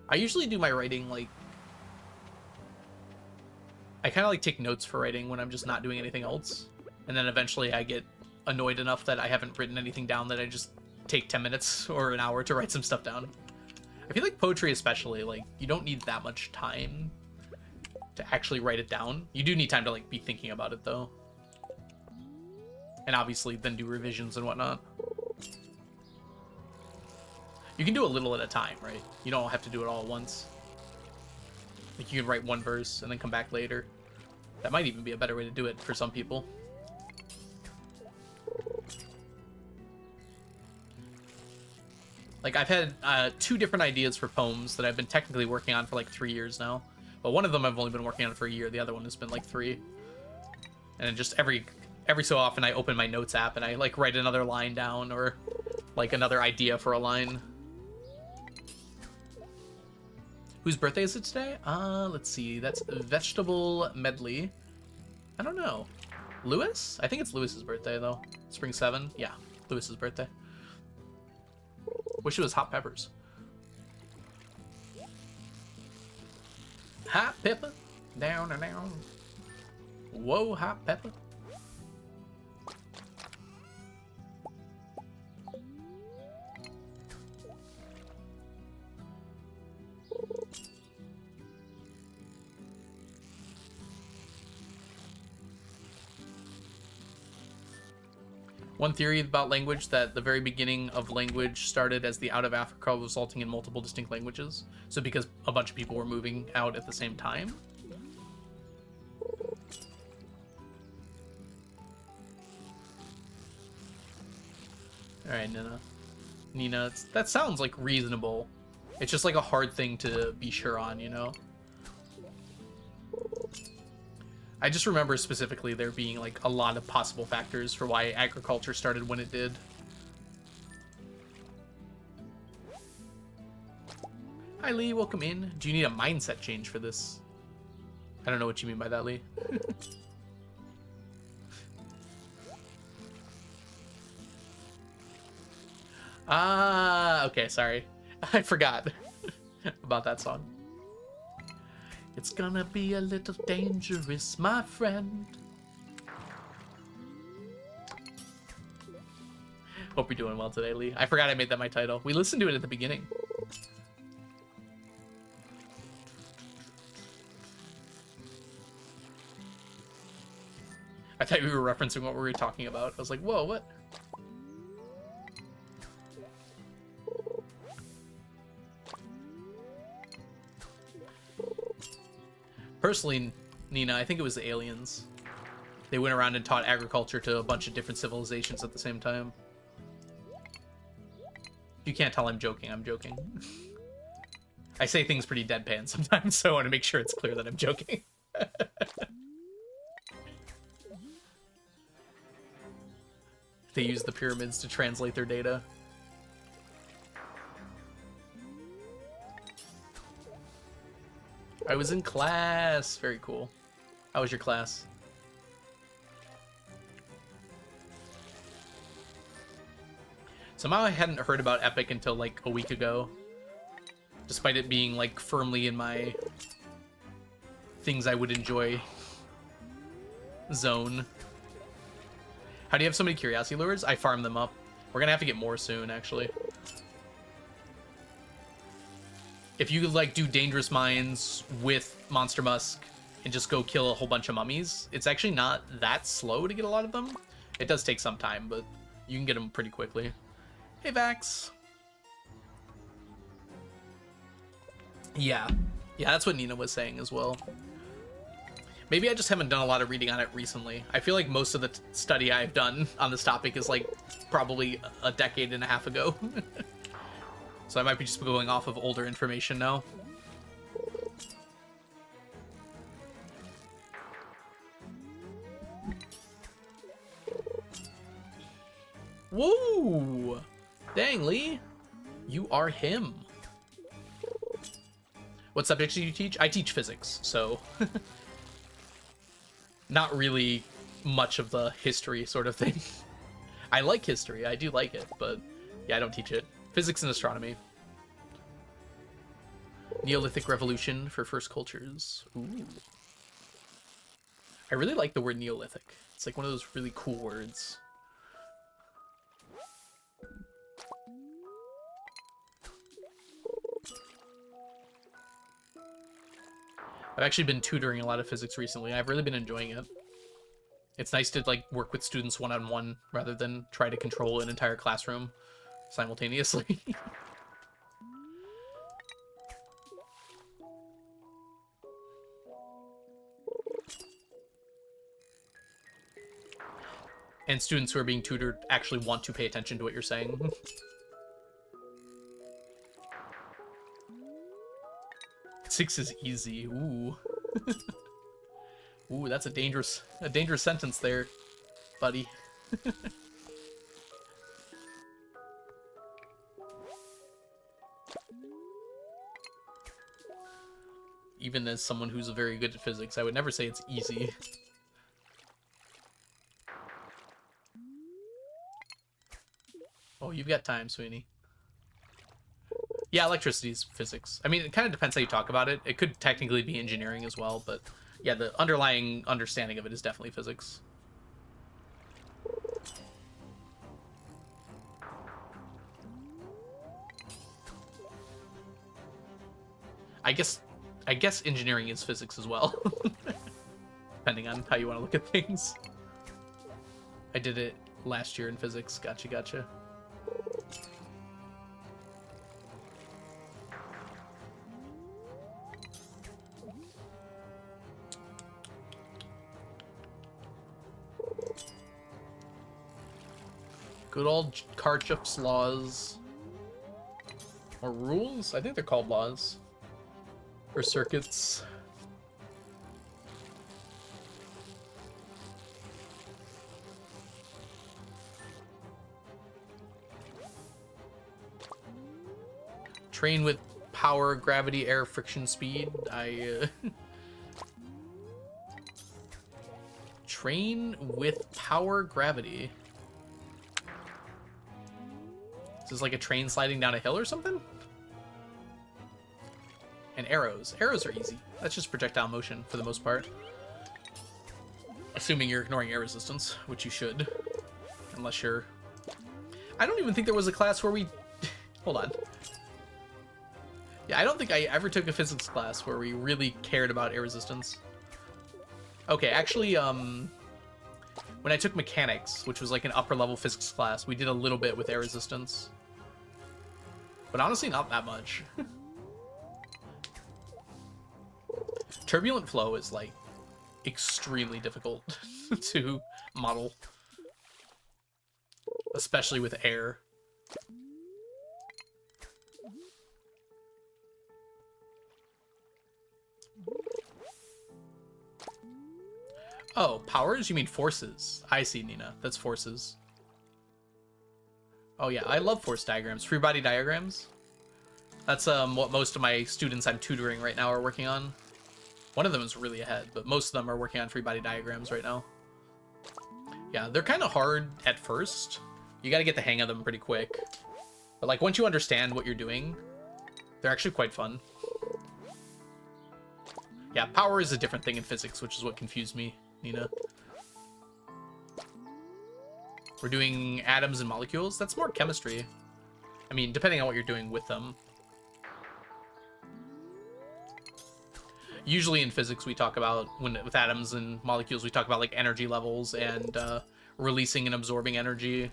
Speaker 2: I usually do my writing, like, I kind of like take notes for writing when I'm just not doing anything else. And then eventually I get annoyed enough that I haven't written anything down that I just take 10 minutes or an hour to write some stuff down. I feel like poetry especially, like, you don't need that much time to actually write it down. You do need time to, like, be thinking about it, though. And obviously then do revisions and whatnot. You can do a little at a time, right? You don't have to do it all at once. Like, you can write one verse and then come back later. That might even be a better way to do it for some people. Like, I've had 2 different ideas for poems that I've been technically working on for like 3 years now. But one of them I've only been working on for a year. The other one has been like 3. And just every so often I open my notes app and I like write another line down or like another idea for a line. Whose birthday is it today? Let's see. That's Vegetable Medley. I don't know. Lewis? I think it's Lewis's birthday, though. Spring 7? Yeah, Lewis's birthday. Wish it was Hot Peppers. Hot pepper. Down and down. Whoa, hot pepper. One theory about language, that the very beginning of language started as the out of Africa, resulting in multiple distinct languages. So because a bunch of people were moving out at the same time. Alright, Nina, that sounds like reasonable. It's just like a hard thing to be sure on, you know? I just remember specifically there being like a lot of possible factors for why agriculture started when it did. Hi Lee, welcome in. Do you need a mindset change for this? I don't know what you mean by that, Lee. Okay, sorry. I forgot about that song. It's gonna be a little dangerous, my friend. Hope you're doing well today, Lee. I forgot I made that my title. We listened to it at the beginning. I thought we were referencing what we were talking about. I was like, whoa, what? Personally, Nina, I think it was the aliens. They went around and taught agriculture to a bunch of different civilizations at the same time. You can't tell I'm joking, I'm joking. I say things pretty deadpan sometimes, so I want to make sure it's clear that I'm joking. They use the pyramids to translate their data. I was in class. Very cool. How was your class? Somehow I hadn't heard about Epic until like a week ago. Despite it being like firmly in my things I would enjoy zone. How do you have so many curiosity lures? I farm them up. We're gonna have to get more soon, actually. If you like do dangerous mines with Monster Musk and just go kill a whole bunch of mummies, it's actually not that slow to get a lot of them. It does take some time, but you can get them pretty quickly. Hey, Vax. Yeah, that's what Nina was saying as well. Maybe I just haven't done a lot of reading on it recently. I feel like most of the study I've done on this topic is like probably a decade and a half ago. So I might be just going off of older information now. Whoa! Dang, Lee. You are him. What subjects do you teach? I teach physics, so... Not really much of the history sort of thing. I like history, I do like it, but yeah, I don't teach it. Physics and astronomy. Neolithic Revolution for first cultures. Ooh. I really like the word Neolithic. It's like one of those really cool words. I've actually been tutoring a lot of physics recently. I've really been enjoying it. It's nice to like work with students one-on-one rather than try to control an entire classroom simultaneously. And students who are being tutored actually want to pay attention to what you're saying. Six is easy. Ooh. Ooh, that's a dangerous sentence there, buddy. Even as someone who's very good at physics, I would never say it's easy. Oh, you've got time, Sweeney. Yeah, electricity is physics. I mean, it kind of depends how you talk about it. It could technically be engineering as well, but yeah, the underlying understanding of it is definitely physics. I guess engineering is physics as well. Depending on how you want to look at things. I did it last year in physics. Gotcha. Good old Kirchhoff's laws. Or rules? I think they're called laws. Or circuits. Train with power, gravity, air, friction, speed. Train with power, gravity. Is this like a train sliding down a hill or something? And arrows. Arrows are easy. That's just projectile motion for the most part. Assuming you're ignoring air resistance, which you should. Unless you're... I don't even think there was a class where we... Hold on. Yeah, I don't think I ever took a physics class where we really cared about air resistance. Okay, actually, when I took mechanics, which was like an upper level physics class, we did a little bit with air resistance. But honestly, not that much. Turbulent flow is like extremely difficult to model, especially with air. Oh, powers? You mean forces? I see, Nina. That's forces. Oh yeah, I love force diagrams. Free body diagrams. That's what most of my students I'm tutoring right now are working on. One of them is really ahead, but most of them are working on free body diagrams right now. Yeah, they're kind of hard at first. You got to get the hang of them pretty quick. But like once you understand what you're doing, they're actually quite fun. Yeah, power is a different thing in physics, which is what confused me, Nina. We're doing atoms and molecules. That's more chemistry. I mean, depending on what you're doing with them. Usually in physics, we talk about, with atoms and molecules, we talk about like energy levels and releasing and absorbing energy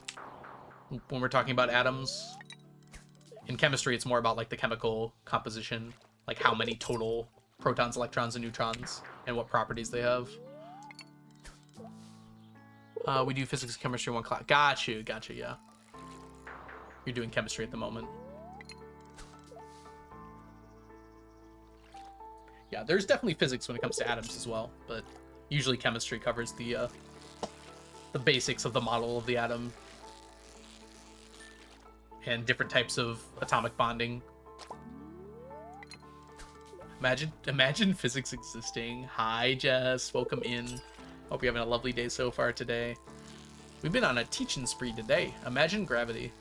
Speaker 2: when we're talking about atoms. In chemistry, it's more about like the chemical composition, like how many total protons, electrons, and neutrons, and what properties they have. We do physics and chemistry in one class. Gotcha, yeah. You're doing chemistry at the moment. Yeah, there's definitely physics when it comes to atoms as well, but usually chemistry covers the basics of the model of the atom and different types of atomic bonding. Imagine physics existing. Hi, Jess. Welcome in. Hope you're having a lovely day so far today. We've been on a teaching spree today. Imagine gravity.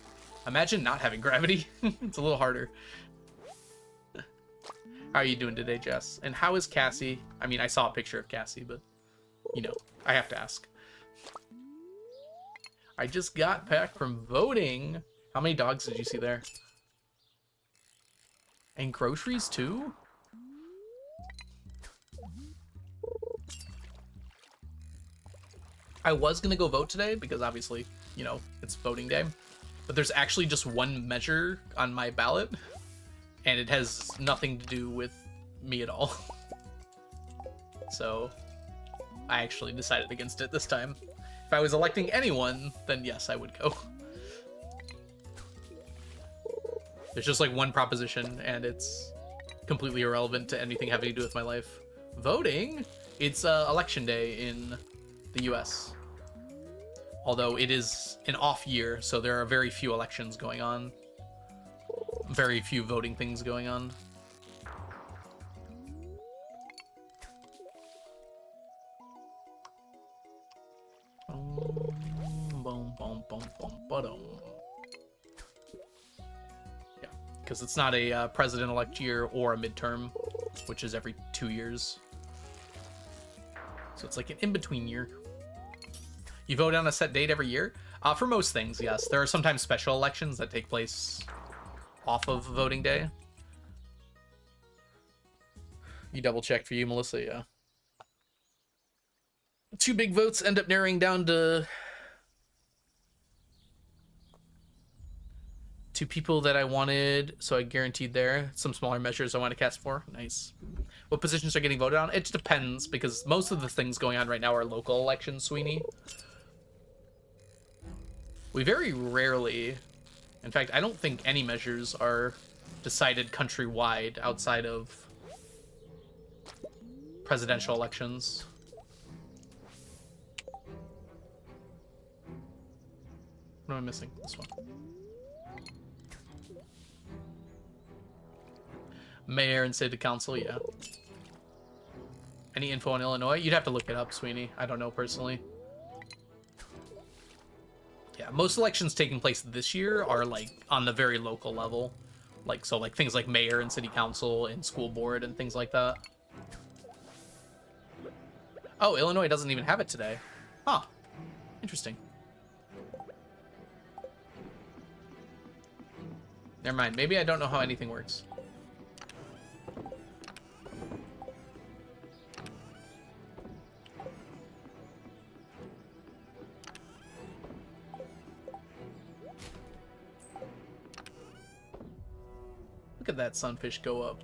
Speaker 2: Imagine not having gravity. It's a little harder. How are you doing today, Jess? And how is Cassie? I mean, I saw a picture of Cassie, but, you know, I have to ask. I just got back from voting. How many dogs did you see there? And groceries, too? I was going to go vote today because, obviously, you know, it's voting day. But there's actually just one measure on my ballot, and it has nothing to do with me at all. So I actually decided against it this time. If I was electing anyone, then yes, I would go. There's just like one proposition, and it's completely irrelevant to anything having to do with my life. Voting? It's election day in the US. Although it is an off year, so there are very few elections going on. Very few voting things going on. Yeah, because it's not a president-elect year or a midterm, which is every 2 years. So it's like an in-between year. You vote on a set date every year? For most things, yes. There are sometimes special elections that take place off of voting day. You double-checked for you, Melissa, yeah. 2 big votes end up narrowing down to 2 people that I wanted, so I guaranteed there. Some smaller measures I want to cast for. Nice. What positions are getting voted on? It depends, because most of the things going on right now are local elections, Sweeney. We very rarely, in fact, I don't think any measures are decided countrywide outside of presidential elections. What am I missing? This one. Mayor and city council, yeah. Any info on Illinois? You'd have to look it up, Sweeney. I don't know personally. Yeah, most elections taking place this year are like on the very local level. Like, so like things like mayor and city council and school board and things like that. Oh, Illinois doesn't even have it today. Huh. Interesting. Never mind. Maybe I don't know how anything works. Look at that sunfish go up.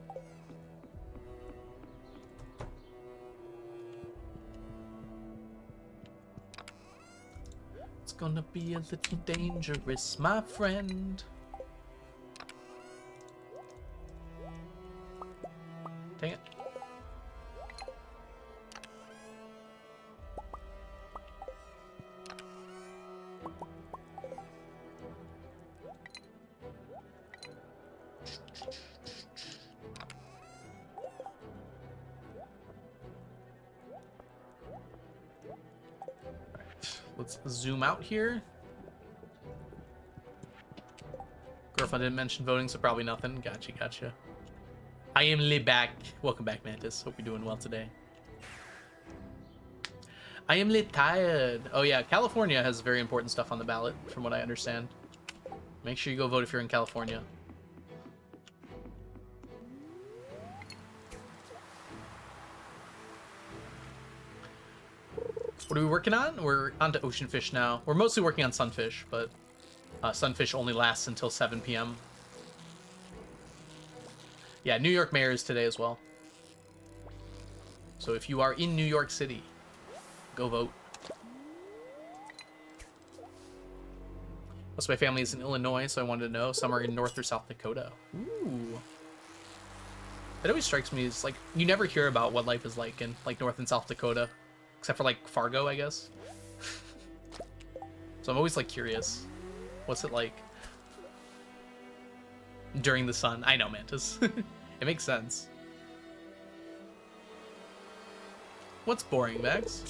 Speaker 2: It's gonna be a little dangerous, my friend. Dang it. Let's zoom out here. Girlfriend didn't mention voting, so probably nothing. Gotcha, gotcha. I am back. Welcome back, Mantis. Hope you're doing well today. I am tired. Oh yeah, California has very important stuff on the ballot, from what I understand. Make sure you go vote if you're in California. What are we working on? We're on to ocean fish now. We're mostly working on sunfish, but sunfish only lasts until 7 p.m. Yeah, New York mayor is today as well. So if you are in New York City, go vote. Most of my family is in Illinois, so I wanted to know. Some are in North or South Dakota. Ooh. It always strikes me as, like, you never hear about what life is like in, like, North and South Dakota. Except for, like, Fargo, I guess. So I'm always, like, curious. What's it like during the sun? I know, Mantis. It makes sense. What's boring, Max?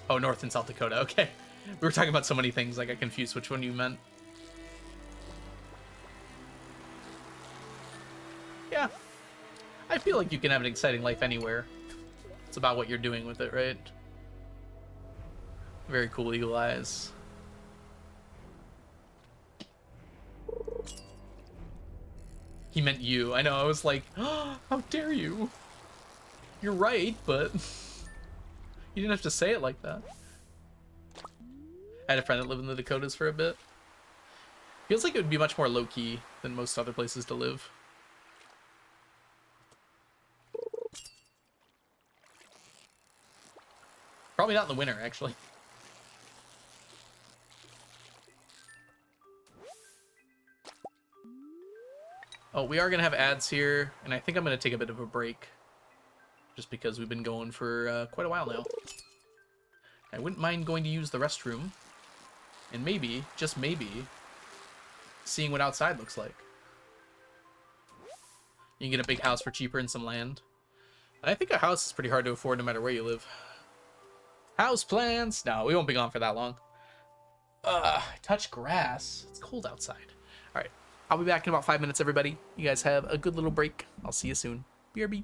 Speaker 2: Oh, North and South Dakota. Okay. We were talking about so many things, I got confused which one you meant. Yeah. I feel like you can have an exciting life anywhere. It's about what you're doing with it, right? Very cool eagle eyes. He meant you. I know, I was like, oh, how dare you? You're right, but you didn't have to say it like that. I had a friend that lived in the Dakotas for a bit. Feels like it would be much more low-key than most other places to live. Probably not in the winter, actually. Oh, we are going to have ads here, and I think I'm going to take a bit of a break. Just because we've been going for quite a while now. I wouldn't mind going to use the restroom. And maybe, just maybe, seeing what outside looks like. You can get a big house for cheaper and some land. And I think a house is pretty hard to afford no matter where you live. House plans! No, we won't be gone for that long. Touch grass. It's cold outside. Alright, I'll be back in about 5 minutes, everybody. You guys have a good little break. I'll see you soon. BRB.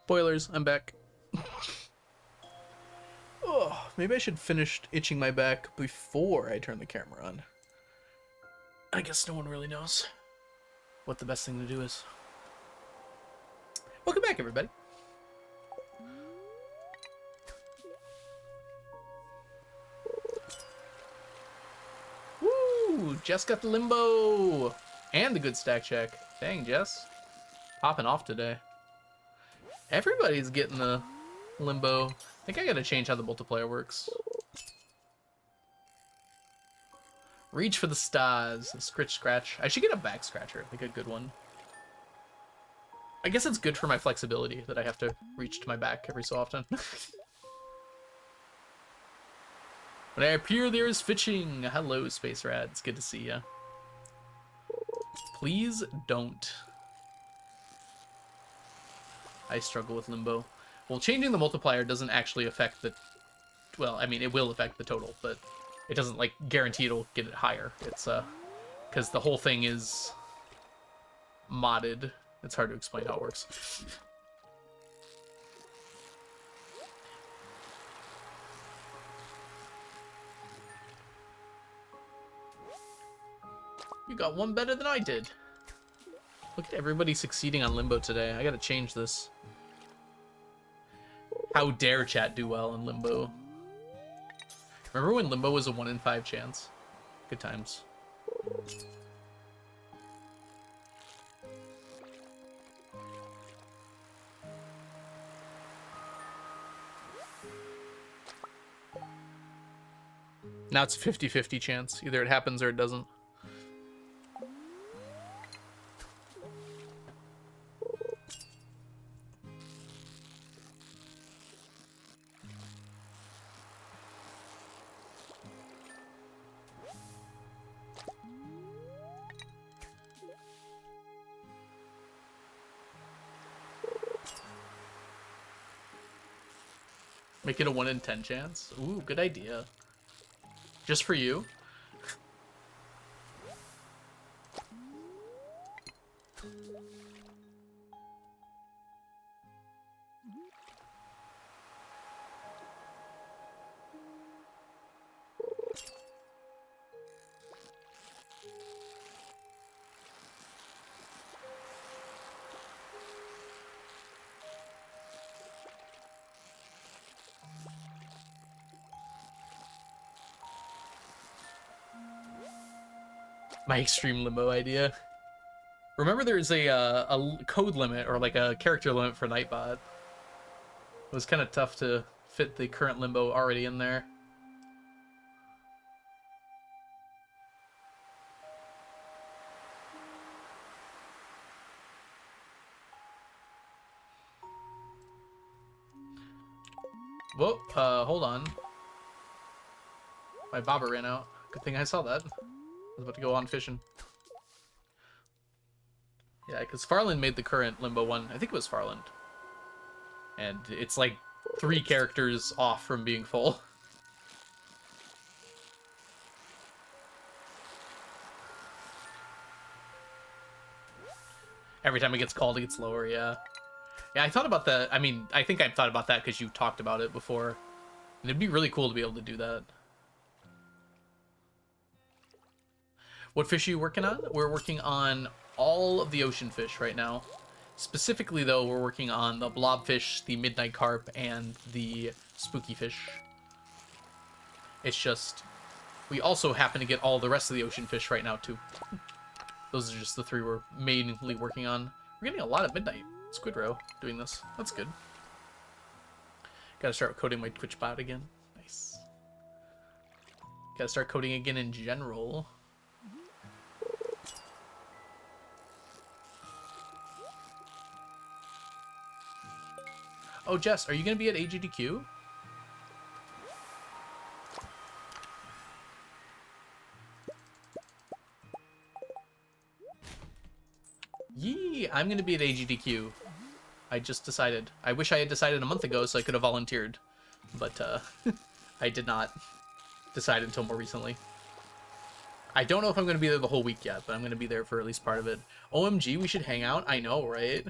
Speaker 2: Spoilers, I'm back. Oh, maybe I should finish itching my back before I turn the camera on. I guess no one really knows what the best thing to do is. Welcome back, everybody. Woo! Jess got the limbo! And the good stack check. Dang, Jess. Popping off today. Everybody's getting the limbo. I think I gotta change how the multiplier works. Reach for the stars. Scritch scratch. I should get a back scratcher, like a good one. I guess it's good for my flexibility that I have to reach to my back every so often. When I appear, there is fishing. Hello, Space Rat. It's good to see ya. Please don't. I struggle with limbo. Well, changing the multiplier doesn't actually affect the... Well, I mean, it will affect the total, but it doesn't, like, guarantee it'll get it higher. It's, because the whole thing is modded. It's hard to explain how it works. You got one better than I did. Look at everybody succeeding on limbo today. I gotta change this. How dare chat do well in limbo? Remember when limbo was a 1 in 5 chance? Good times. Now it's a 50-50 chance. Either it happens or it doesn't. Make it a 1 in 10 chance. Ooh, good idea. Just for you. My extreme limbo idea. Remember there's a code limit or like a character limit for Nightbot. It was kind of tough to fit the current limbo already in there. Whoa, hold on. My bobber ran out. Good thing I saw that. I was about to go on fishing. Yeah, because Farland made the current Limbo one. I think it was Farland. And it's like 3 characters off from being full. Every time it gets called, it gets lower, yeah. Yeah, I thought about that. I mean, I think I've thought about that because you talked about it before. And it'd be really cool to be able to do that. What fish are you working on? We're working on all of the ocean fish right now. Specifically, though, we're working on the blobfish, the midnight carp, and the spooky fish. It's just, we also happen to get all the rest of the ocean fish right now, too. Those are just the 3 we're mainly working on. We're getting a lot of midnight squid roe doing this. That's good. Gotta start coding my Twitch bot again. Nice. Gotta start coding again in general. Oh, Jess, are you going to be at AGDQ? Yee, I'm going to be at AGDQ. I just decided. I wish I had decided a month ago so I could have volunteered. But I did not decide until more recently. I don't know if I'm going to be there the whole week yet, but I'm going to be there for at least part of it. OMG, we should hang out? I know, right?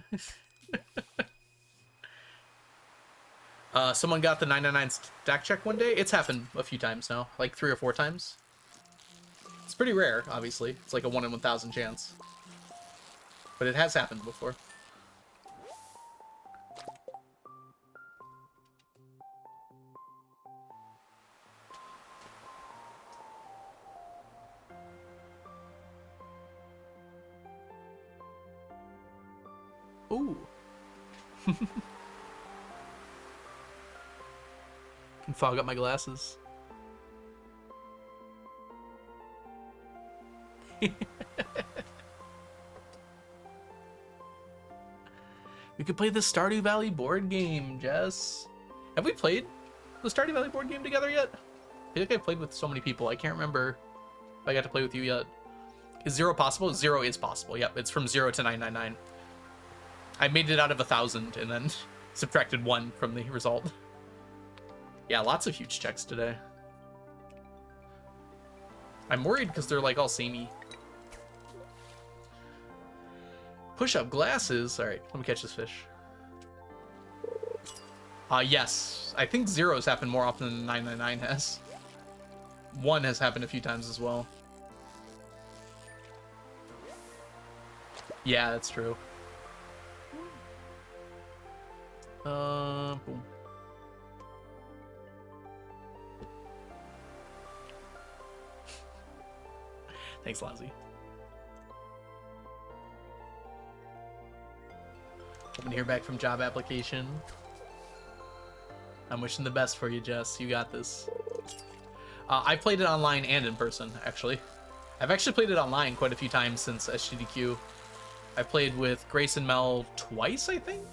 Speaker 2: Someone got the 999 stack check one day. It's happened a few times now, like 3 or 4 times. It's pretty rare, obviously. It's like a 1 in 1,000 chance. But it has happened before. Ooh. Can fog up my glasses. We could play the Stardew Valley board game, Jess. Have we played the Stardew Valley board game together yet? I feel like I've played with so many people. I can't remember if I got to play with you yet. Is 0 possible? 0 is possible. Yep, it's from 0 to 999. I made it out of 1,000 and then subtracted 1 from the result. Yeah, lots of huge checks today. I'm worried because they're like all samey. Push-up glasses. All right, let me catch this fish. Yes. I think 0's happened more often than 999 has. 1 has happened a few times as well. Yeah, that's true. Boom. Thanks, Lazzy. Hoping to hear back from job application. I'm wishing the best for you, Jess. You got this. I've played it online and in person, actually. I've actually played it online quite a few times since SGDQ. I played with Grace and Mel twice, I think?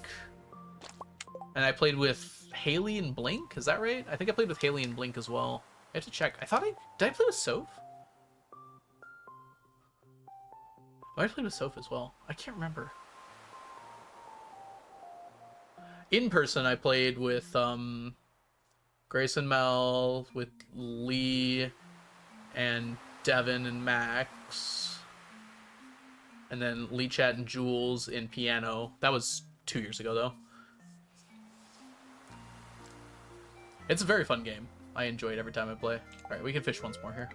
Speaker 2: And I played with Haley and Blink, is that right? I think I played with Haley and Blink as well. I have to check. Did I play with Soph? Oh, I played with Soph as well. I can't remember. In person, I played with Grace and Mel, with Lee, and Devin and Max, and then Lee Chat and Jules in piano. That was 2 years ago, though. It's a very fun game. I enjoy it every time I play. All right, we can fish once more here.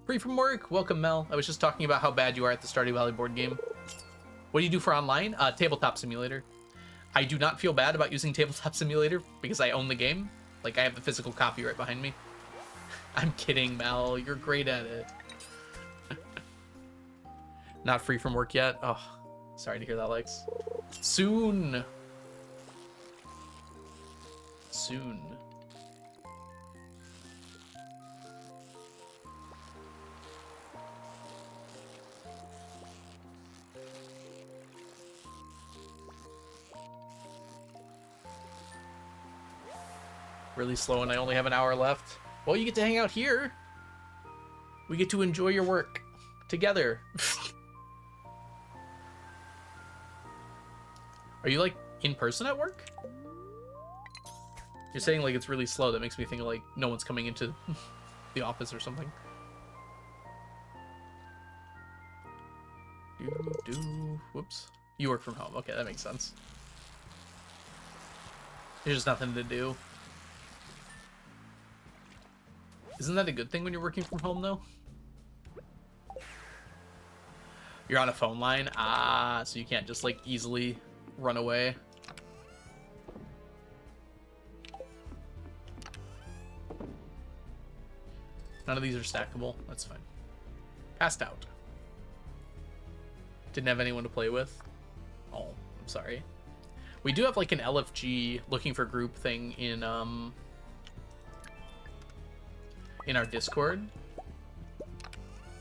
Speaker 2: Free from work. Welcome, Mel. I was just talking about how bad you are at the Stardew Valley board game. What do you do for online? Tabletop Simulator. I do not feel bad about using Tabletop Simulator because I own the game. Like, I have the physical copy right behind me. I'm kidding, Mel. You're great at it. Not free from work yet? Oh, sorry to hear that, Lex. Soon. Soon. Really slow and I only have an hour left. Well, you get to hang out here. We get to enjoy your work together. Are you like in person at work? You're saying like it's really slow. That makes me think like no one's coming into the office or something. Whoops. You work from home. Okay, that makes sense. There's just nothing to do. Isn't that a good thing when you're working from home, though? You're on a phone line? Ah, so you can't just, like, easily run away. None of these are stackable. That's fine. Passed out. Didn't have anyone to play with. Oh, I'm sorry. We do have, like, an LFG looking for group thing in our Discord.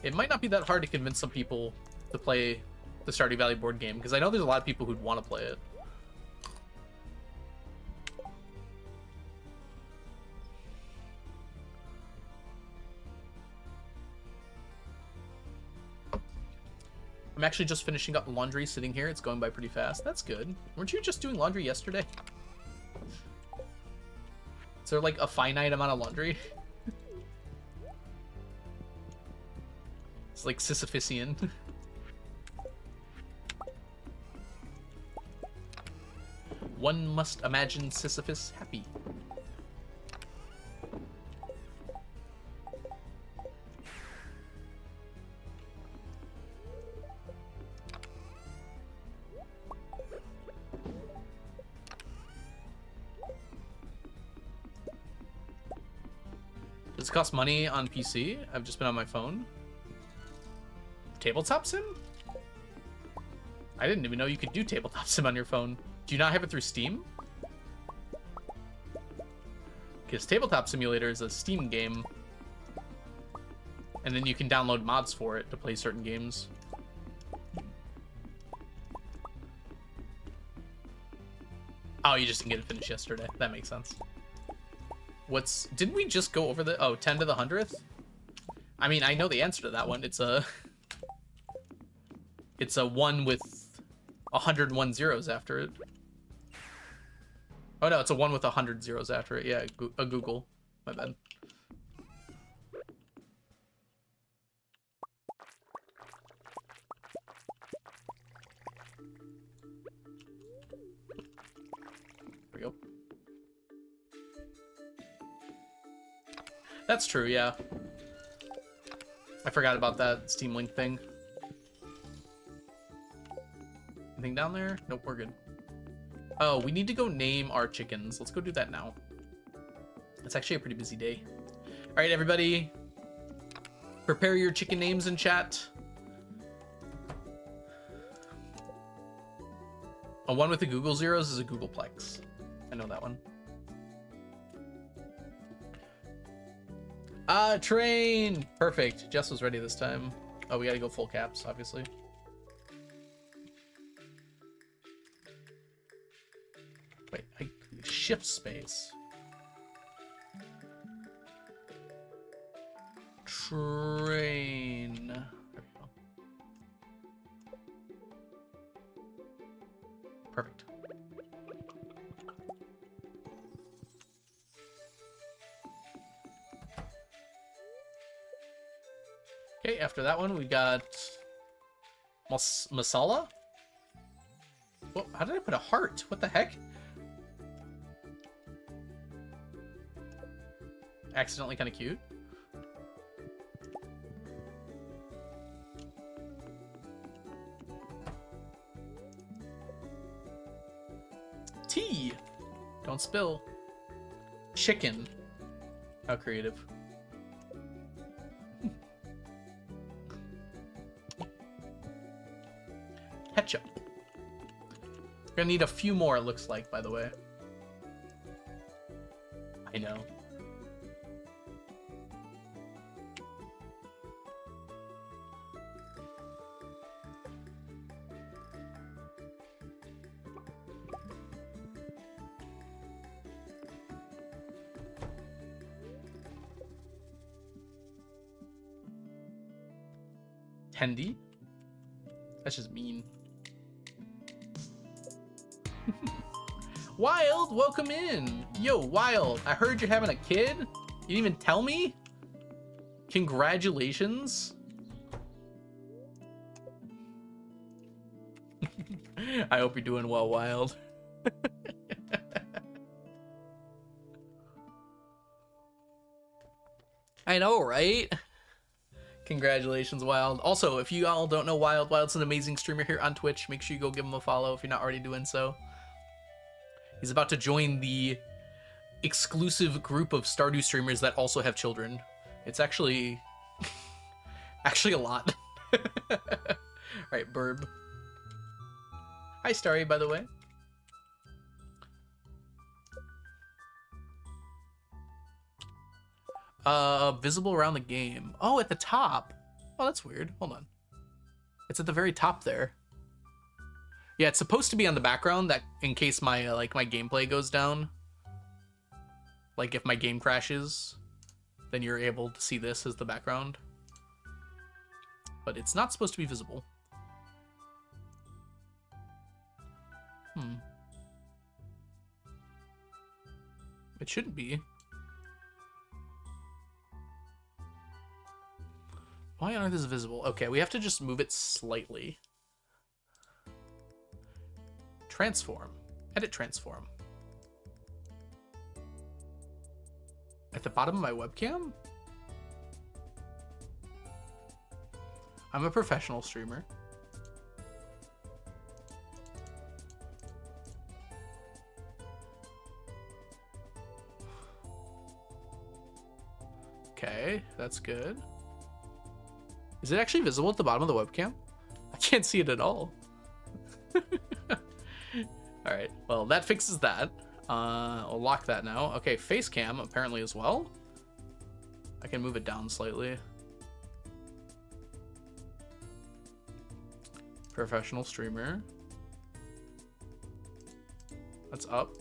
Speaker 2: It might not be that hard to convince some people to play the Stardew Valley board game, because I know there's a lot of people who'd want to play it. I'm actually just finishing up laundry sitting here. It's going by pretty fast. That's good. Weren't you just doing laundry yesterday? Is there like a finite amount of laundry? It's like Sisyphusian. One must imagine Sisyphus happy. Does it cost money on PC? I've just been on my phone. Tabletop sim? I didn't even know you could do tabletop sim on your phone. Do you not have it through Steam? Because Tabletop Simulator is a Steam game. And then you can download mods for it to play certain games. Oh, you just didn't get it finished yesterday. That makes sense. Didn't we just go over the... Oh, 10 to the 100th? I mean, I know the answer to that one. It's a 1 with 101 zeros after it. Oh no, it's a 1 with 100 zeros after it. Yeah, a Google. My bad. There we go. That's true, yeah. I forgot about that Steam Link thing. Anything down there? Nope, we're good. Oh, we need to go name our chickens. Let's go do that now. It's actually a pretty busy day. All right, everybody. Prepare your chicken names in chat. A 1 with the Google zeros is a Googleplex. I know that one. Train! Perfect. Jess was ready this time. Oh, we gotta go full caps, obviously. Wait, shift space. Train. There we go. Perfect. Okay, after that one, we got masala. Whoa, how did I put a heart? What the heck? Accidentally kind of cute. Tea. Don't spill. Chicken. How creative. Ketchup. We're gonna need a few more, it looks like, by the way. I know. Tendy? That's just mean. Wild, welcome in. Yo, Wild, I heard you're having a kid? You didn't even tell me? Congratulations. I hope you're doing well, Wild. I know, right? Congratulations, Wild. Also, if you all don't know Wild, Wild's an amazing streamer here on Twitch. Make sure you go give him a follow if you're not already doing so. He's about to join the exclusive group of Stardew streamers that also have children. It's actually a lot. Alright, Burb. Hi, Starry, by the way. Visible around the game. Oh, at the top. Oh, that's weird. Hold on. It's at the very top there. Yeah, it's supposed to be on the background that in case my like my gameplay goes down. Like if my game crashes, then you're able to see this as the background. But it's not supposed to be visible. It shouldn't be. Why aren't this visible? Okay, we have to just move it slightly. Transform. Edit transform. At the bottom of my webcam? I'm a professional streamer. Okay, that's good. Is it actually visible at the bottom of the webcam? I can't see it at all. Alright, well, that fixes that. I'll lock that now. Okay, face cam apparently as well. I can move it down slightly. Professional streamer. That's up.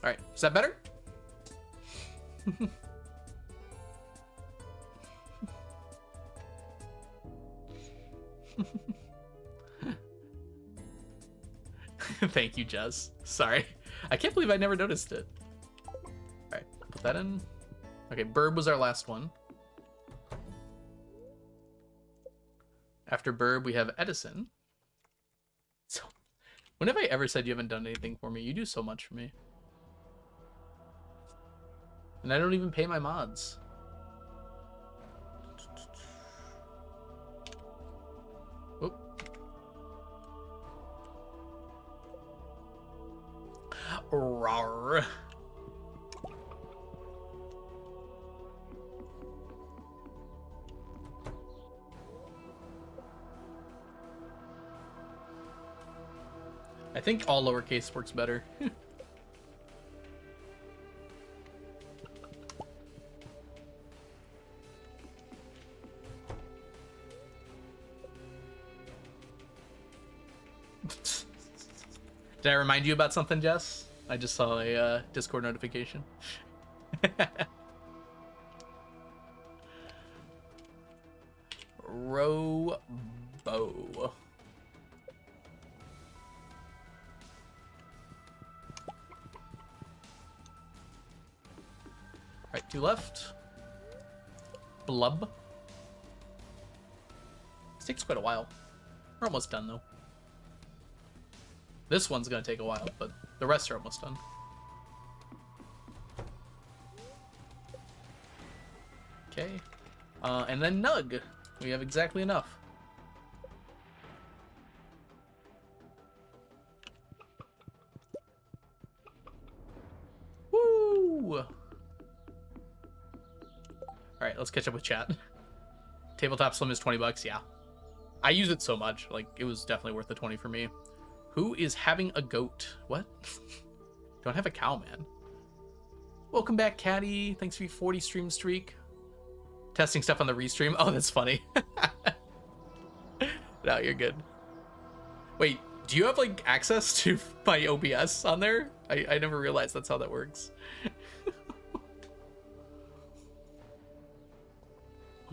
Speaker 2: All right, is that better? Thank you, Jess. Sorry. I can't believe I never noticed it. All right, put that in. Okay, Burb was our last one. After Burb, we have Edison. So, when have I ever said you haven't done anything for me? You do so much for me. And I don't even pay my mods. Oop. Rawr. I think all lowercase works better. Did I remind you about something, Jess? I just saw a Discord notification. Robo. Right, 2 left. Blub. This takes quite a while. We're almost done, though. This one's gonna take a while, but the rest are almost done. Okay. And then Nug. We have exactly enough. Woo! Alright, let's catch up with chat. Tabletop Slim is 20 bucks, yeah. I use it so much, like, it was definitely worth the 20 for me. Who is having a goat? What? Don't have a cow, man. Welcome back, Caddy. Thanks for your 40 stream streak. Testing stuff on the restream. Oh, that's funny. No, you're good. Wait, do you have, like, access to my OBS on there? I never realized that's how that works.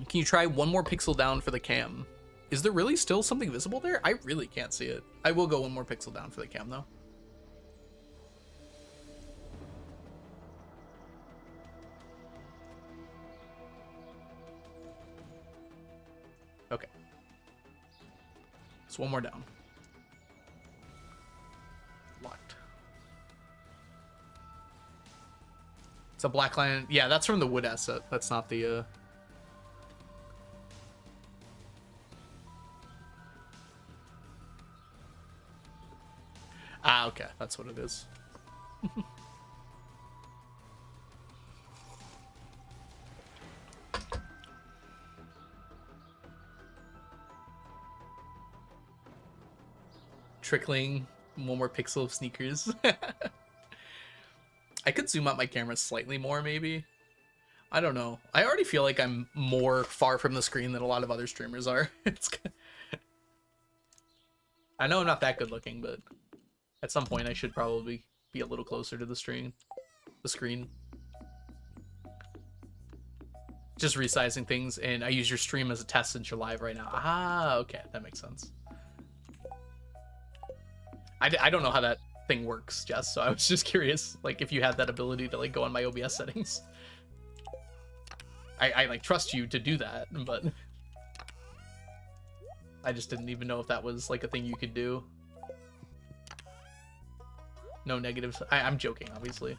Speaker 2: Can you try one more pixel down for the cam? Is there really still something visible there? I really can't see it. I will go one more pixel down for the cam, though. Okay. So one more down. Locked. It's a black line. Yeah, that's from the wood asset. That's not the... Ah, okay. That's what it is. Trickling one more pixel of sneakers. I could zoom out my camera slightly more, maybe. I don't know. I already feel like I'm more far from the screen than a lot of other streamers are. I know I'm not that good looking, but at some point I should probably be a little closer to the screen. Just resizing things, and I use your stream as a test since you're live right now. Ah, okay, that makes sense. I don't know how that thing works, Jess, so I was just curious, like, if you had that ability to, like, go on my OBS settings. I like, trust you to do that, but I just didn't even know if that was like a thing you could do. No negatives. I'm joking, obviously.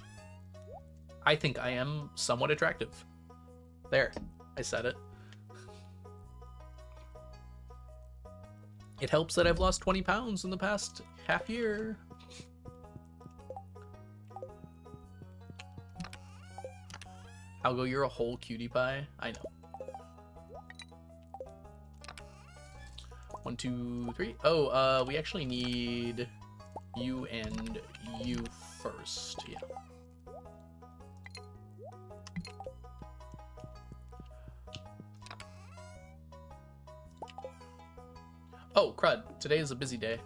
Speaker 2: I think I am somewhat attractive. There, I said it. It helps that I've lost 20 pounds in the past half year. Algo, you're a whole cutie pie. I know. 1, 2, 3. Oh, we actually need you and you first. Yeah. Oh, crud. Today is a busy day.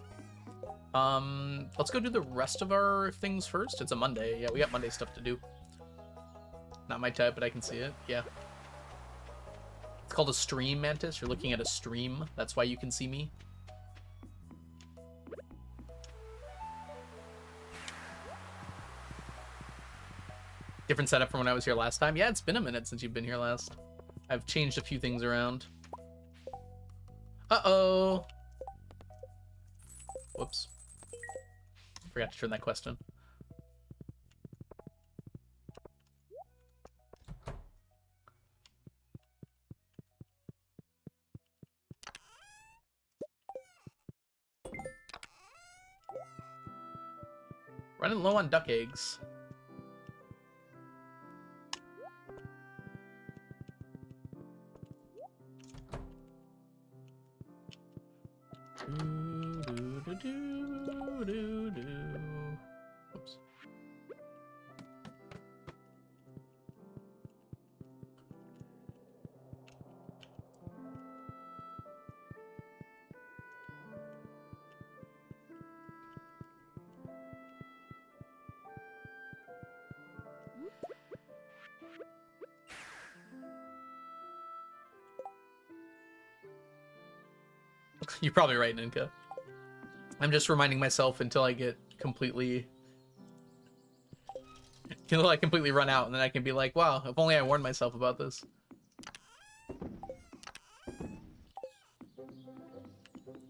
Speaker 2: Let's go do the rest of our things first. It's a Monday. Yeah, we got Monday stuff to do. Not my type, but I can see it. Yeah. It's called a stream, Mantis. You're looking at a stream. That's why you can see me. Different setup from when I was here last time. Yeah, it's been a minute since you've been here last. I've changed a few things around. Uh-oh. Whoops. Forgot to turn that quest in. Running low on duck eggs. Oops. You're probably right, Ninka. I'm just reminding myself until I get completely... Until I completely run out, and then I can be like, wow, if only I warned myself about this.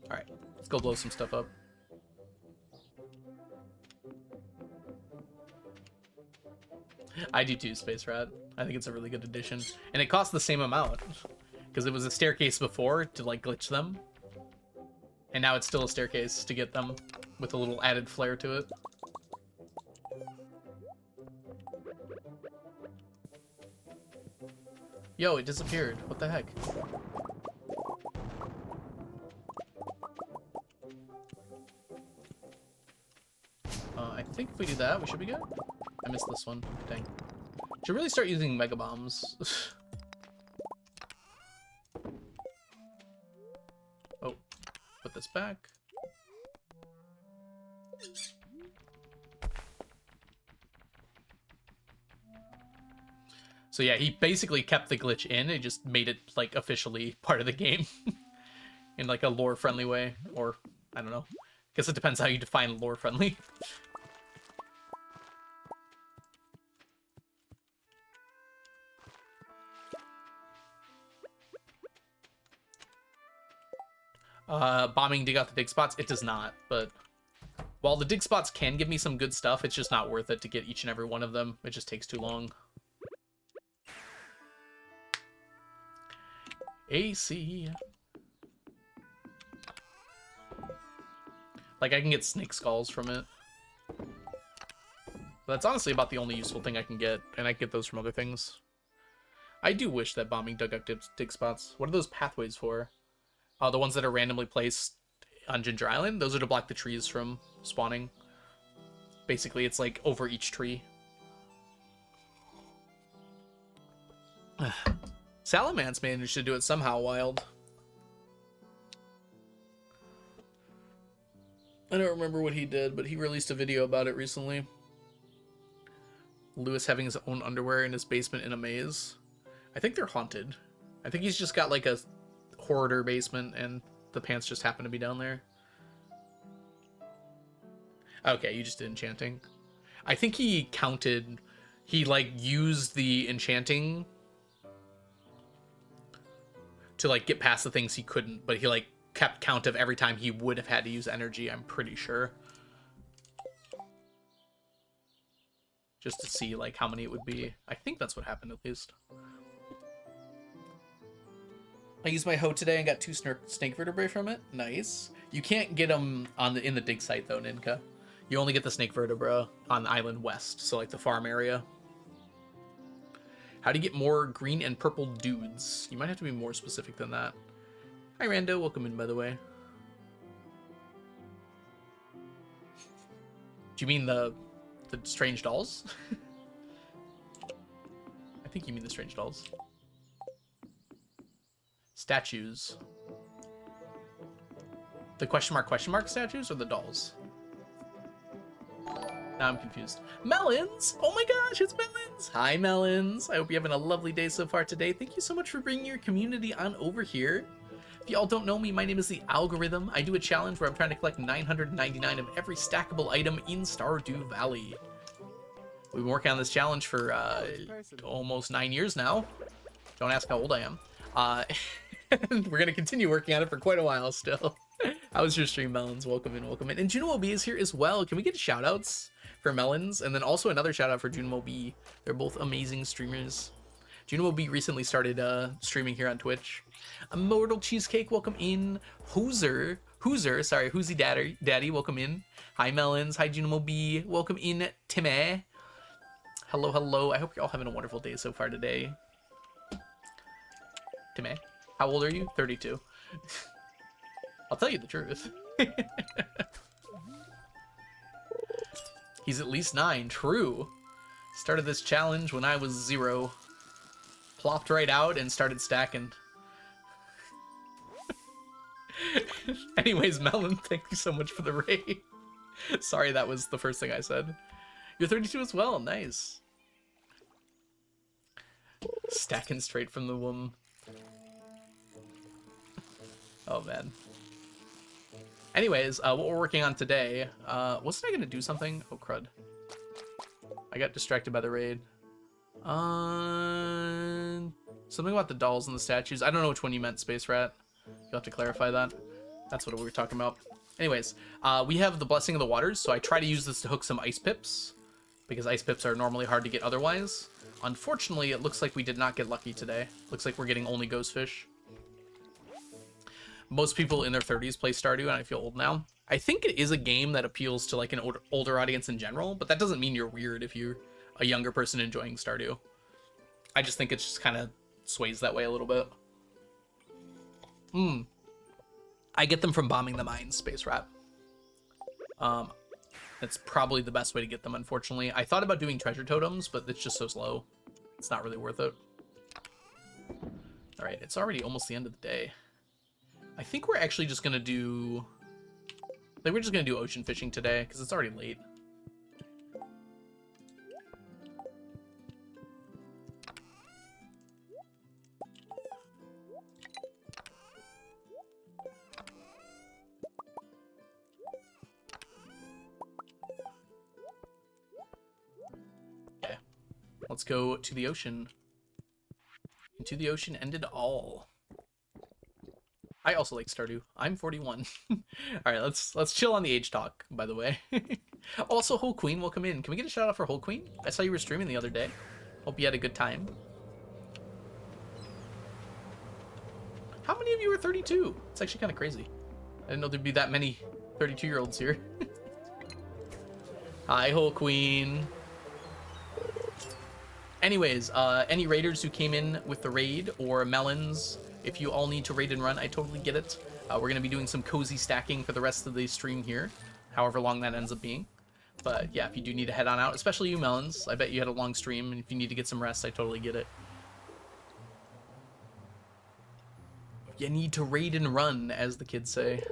Speaker 2: Alright, let's go blow some stuff up. I do too, Space Rat. I think it's a really good addition. And it costs the same amount. Because it was a staircase before to, like, glitch them. And now it's still a staircase to get them with a little added flair to it. Yo, it disappeared. What the heck? I think if we do that, we should be good. I missed this one. Dang. Should really start using Mega Bombs. Oh, put this back. So yeah, he basically kept the glitch in. It just made it like officially part of the game in like a lore-friendly way, or I don't know. Guess it depends how you define lore-friendly. Bombing dig out the dig spots, it does not, but while the dig spots can give me some good stuff, it's just not worth it to get each and every one of them. It just takes too long. AC. Like, I can get snake skulls from it. But that's honestly about the only useful thing I can get, and I get those from other things. I do wish that bombing dug up dig spots. What are those pathways for? The ones that are randomly placed on Ginger Island? Those are to block the trees from spawning. Basically, it's like over each tree. Salamance managed to do it somehow, Wild. I don't remember what he did, but he released a video about it recently. Lewis having his own underwear in his basement in a maze. I think they're haunted. I think he's just got like a hoarder basement and the pants just happen to be down there. Okay, you just did enchanting. I think he counted... He, like, used the enchanting to, like, get past the things he couldn't, but he, like, kept count of every time he would have had to use energy, I'm pretty sure. Just to see, like, how many it would be. I think that's what happened, at least. I used my hoe today and got 2 snake vertebrae from it. Nice. You can't get them in the dig site, though, Ninka. You only get the snake vertebra on the island west, so, like, the farm area. How do you get more green and purple dudes? You might have to be more specific than that. Hi, Rando. Welcome in, by the way. Do you mean the strange dolls? I think you mean the strange dolls. Statues. The question mark statues or the dolls? Now I'm confused. Melons! Oh my gosh, it's Melons! Hi, Melons. I hope you're having a lovely day so far today. Thank you so much for bringing your community on over here. If y'all don't know me, my name is The Algorithm. I do a challenge where I'm trying to collect 999 of every stackable item in Stardew Valley. We've been working on this challenge for almost 9 years now. Don't ask how old I am. And we're going to continue working on it for quite a while still. How was your stream, Melons? Welcome in, welcome in. And Juno B is here as well. Can we get shout outs for Melons? And then also another shout out for Juno B. They're both amazing streamers. Juno B recently started streaming here on Twitch. Immortal Cheesecake, welcome in. Hoozy Daddy, welcome in. Hi, Melons. Hi, Juno B. Welcome in, Timmy. Hello, hello. I hope you're all having a wonderful day so far today. Timmy, how old are you? 32. I'll tell you the truth. He's at least 9. True. Started this challenge when I was 0. Plopped right out and started stacking. Anyways, Melon, thank you so much for the raid. Sorry, that was the first thing I said. You're 32 as well. Nice. Stacking straight from the womb. Oh, man. Anyways, what we're working on today, wasn't I going to do something? Oh, crud. I got distracted by the raid. Something about the dolls and the statues. I don't know which one you meant, Space Rat. You'll have to clarify that. That's what we were talking about. Anyways, we have the Blessing of the Waters, so I try to use this to hook some ice pips, because ice pips are normally hard to get otherwise. Unfortunately, it looks like we did not get lucky today. Looks like we're getting only ghost fish. Most people in their 30s play Stardew, and I feel old now. I think it is a game that appeals to like an older audience in general, but that doesn't mean you're weird if you're a younger person enjoying Stardew. I just think it just kind of sways that way a little bit. I get them from bombing the mines, Space Rat. That's probably the best way to get them, unfortunately. I thought about doing treasure totems, but it's just so slow. It's not really worth it. Alright, it's already almost the end of the day. I think we're actually just gonna do... we're just gonna do ocean fishing today, because it's already late. Okay. Let's go to the ocean. Into the ocean ended all. I also like Stardew. I'm 41. All right, let's chill on the age talk, by the way. Also, Whole Queen, welcome in. Can we get a shout out for Whole Queen? I saw you were streaming the other day. Hope you had a good time. How many of you are 32? It's actually kind of crazy. I didn't know there'd be that many 32-year-olds here. Hi, Whole Queen. Anyways, any raiders who came in with the raid or Melons, if you all need to raid and run, I totally get it. We're going to be doing some cozy stacking for the rest of the stream here, however long that ends up being. But yeah, if you do need to head on out, especially you Melons, I bet you had a long stream, and if you need to get some rest, I totally get it. You need to raid and run, as the kids say.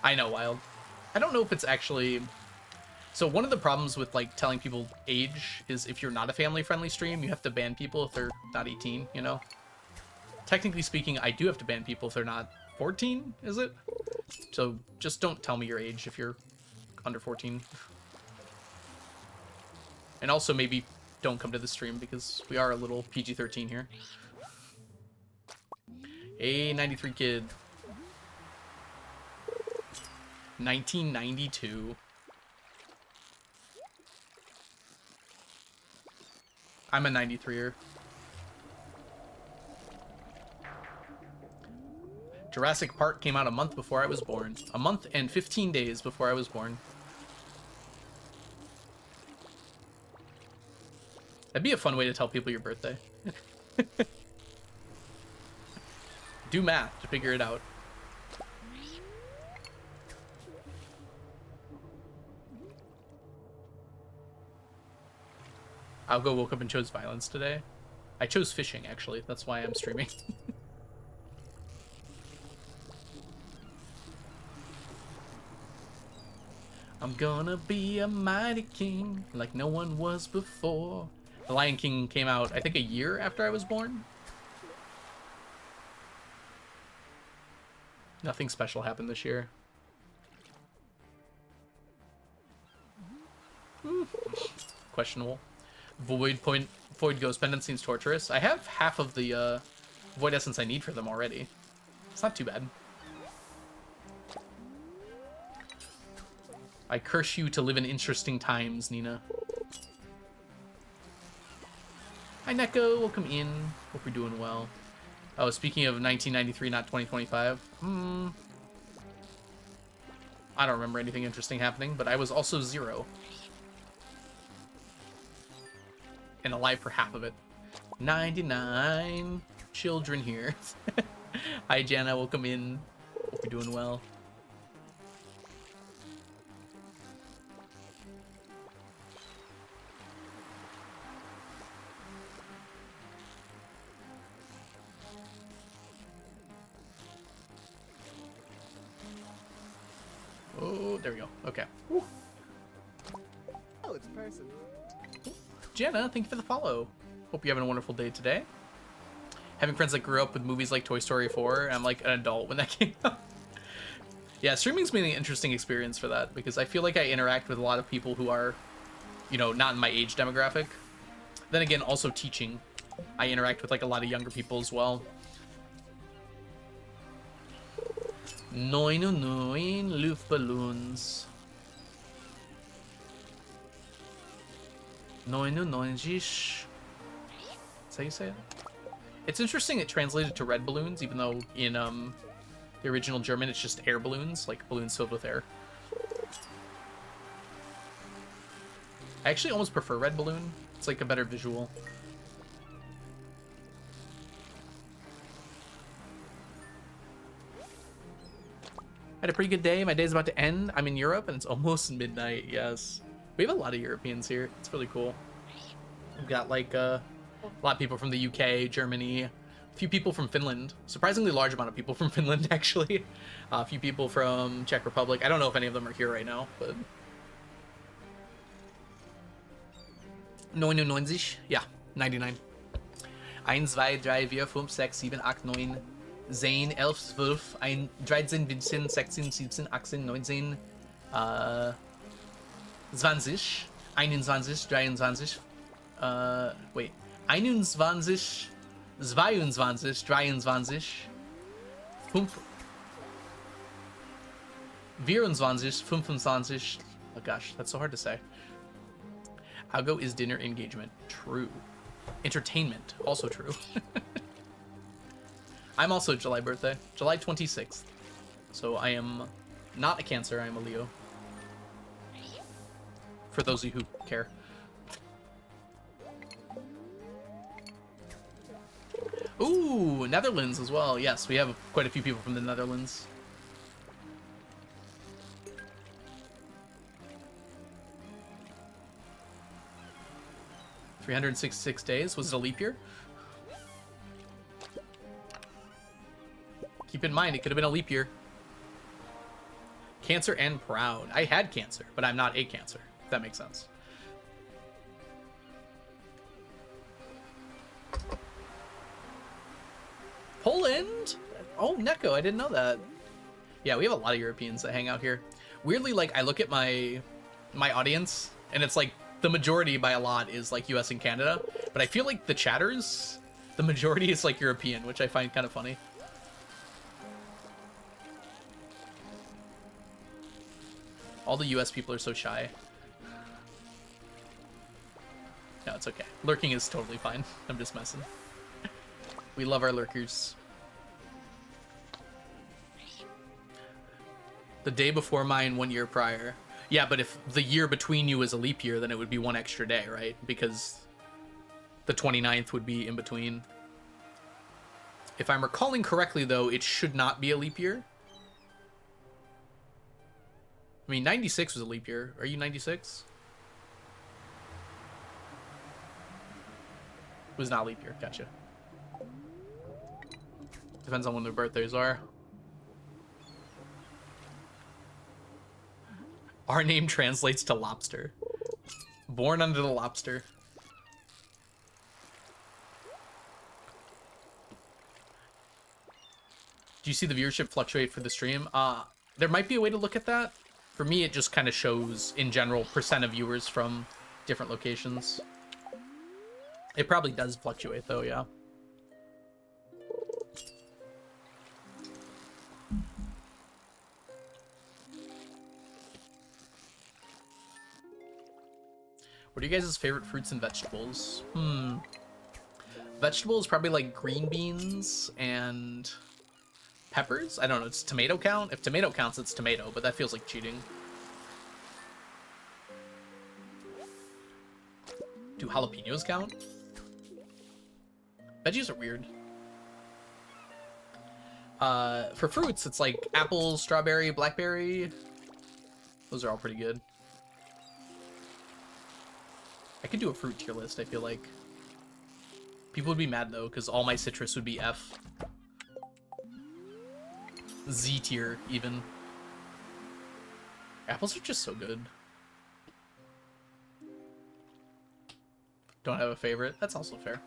Speaker 2: I know, Wild. I don't know if it's actually... So one of the problems with like telling people age is if you're not a family-friendly stream, you have to ban people if they're not 18, you know? Technically speaking, I do have to ban people if they're not 14, is it? So just don't tell me your age if you're under 14. And also maybe don't come to the stream because we are a little PG-13 here. Hey, 93 kid. 1992. I'm a 93er. Jurassic Park came out a month before I was born. A month and 15 days before I was born. That'd be a fun way to tell people your birthday. Do math to figure it out. Algo woke up and chose violence today. I chose fishing, actually. That's why I'm streaming. I'm gonna be a mighty king like no one was before. The Lion King came out, I think, a year after I was born. Nothing special happened this year. Questionable. Void Ghost Pendant seems torturous. I have half of the Void Essence I need for them already. It's not too bad. I curse you to live in interesting times, Nina. Hi, Neko. Welcome in. Hope you're doing well. Oh, speaking of 1993, not 2025. I don't remember anything interesting happening, but I was also 0. And alive for half of it. 99 children here. Hi, Jana. Welcome in. Hope you're doing well. Oh, there we go. Okay. Woo.
Speaker 1: Oh, it's a person.
Speaker 2: Jenna, thank you for the follow. Hope you're having a wonderful day today. Having friends that grew up with movies like Toy Story 4, I'm like an adult when that came out. Yeah, streaming's been an interesting experience for that, because I feel like I interact with a lot of people who are, you know, not in my age demographic. Then again, also teaching. I interact with like a lot of younger people as well. 99 luftballons. 99. Is that how you say it? It's interesting it translated to red balloons, even though in the original German it's just air balloons, like balloons filled with air. I actually almost prefer red balloon. It's like a better visual. Had a pretty good day. My day's about to end. I'm in Europe and it's almost midnight. Yes. We have a lot of Europeans here. It's really cool. We've got like a lot of people from the UK, Germany, a few people from Finland. Surprisingly large amount of people from Finland, actually. A few people from Czech Republic. I don't know if any of them are here right now, but... 99. Yeah, 99. 1, 2, 3, 4, 5, 6, 7, 8, 9... 10, 11, 12, 13, 15, 16, 17, 18, 19, 20, 21, 23, wait, 21, 22, 23, 5, 24, 25, oh gosh, that's so hard to say. Algo is dinner engagement. True. Entertainment. Also true. I'm also July birthday. July 26th. So I am not a Cancer, I am a Leo. For those of you who care. Ooh, Netherlands as well. Yes, we have quite a few people from the Netherlands. "366 days." Was it a leap year? Keep in mind, it could have been a leap year. Cancer and proud. I had Cancer, but I'm not a Cancer, if that makes sense. Poland? Oh, Neko, I didn't know that. Yeah, we have a lot of Europeans that hang out here. Weirdly, like, I look at my audience, and it's like, the majority by a lot is like US and Canada, but I feel like the chatters, the majority is like European, which I find kind of funny. All the US people are so shy. No, it's okay. Lurking is totally fine. I'm just messing. We love our lurkers. The day before mine, 1 year prior. Yeah, but if the year between you is a leap year, then it would be one extra day, right? Because the 29th would be in between. If I'm recalling correctly, though, it should not be a leap year. I mean, 96 was a leap year. Are you 96? It was not a leap year. Gotcha. Depends on when their birthdays are. Our name translates to lobster. Born under the lobster. Do you see the viewership fluctuate for the stream? There might be a way to look at that. For me, it just kind of shows, in general, percent of viewers from different locations. It probably does fluctuate, though, yeah. What are you guys' favorite fruits and vegetables? Vegetables, probably like green beans and peppers? I don't know, does tomato count? If tomato counts, it's tomato, but that feels like cheating. Do jalapenos count? Veggies are weird. For fruits, it's like apple, strawberry, blackberry. Those are all pretty good. I could do a fruit tier list, I feel like. People would be mad, though, because all my citrus would be F. Z tier, even. Apples are just so good. Don't have a favorite. That's also fair.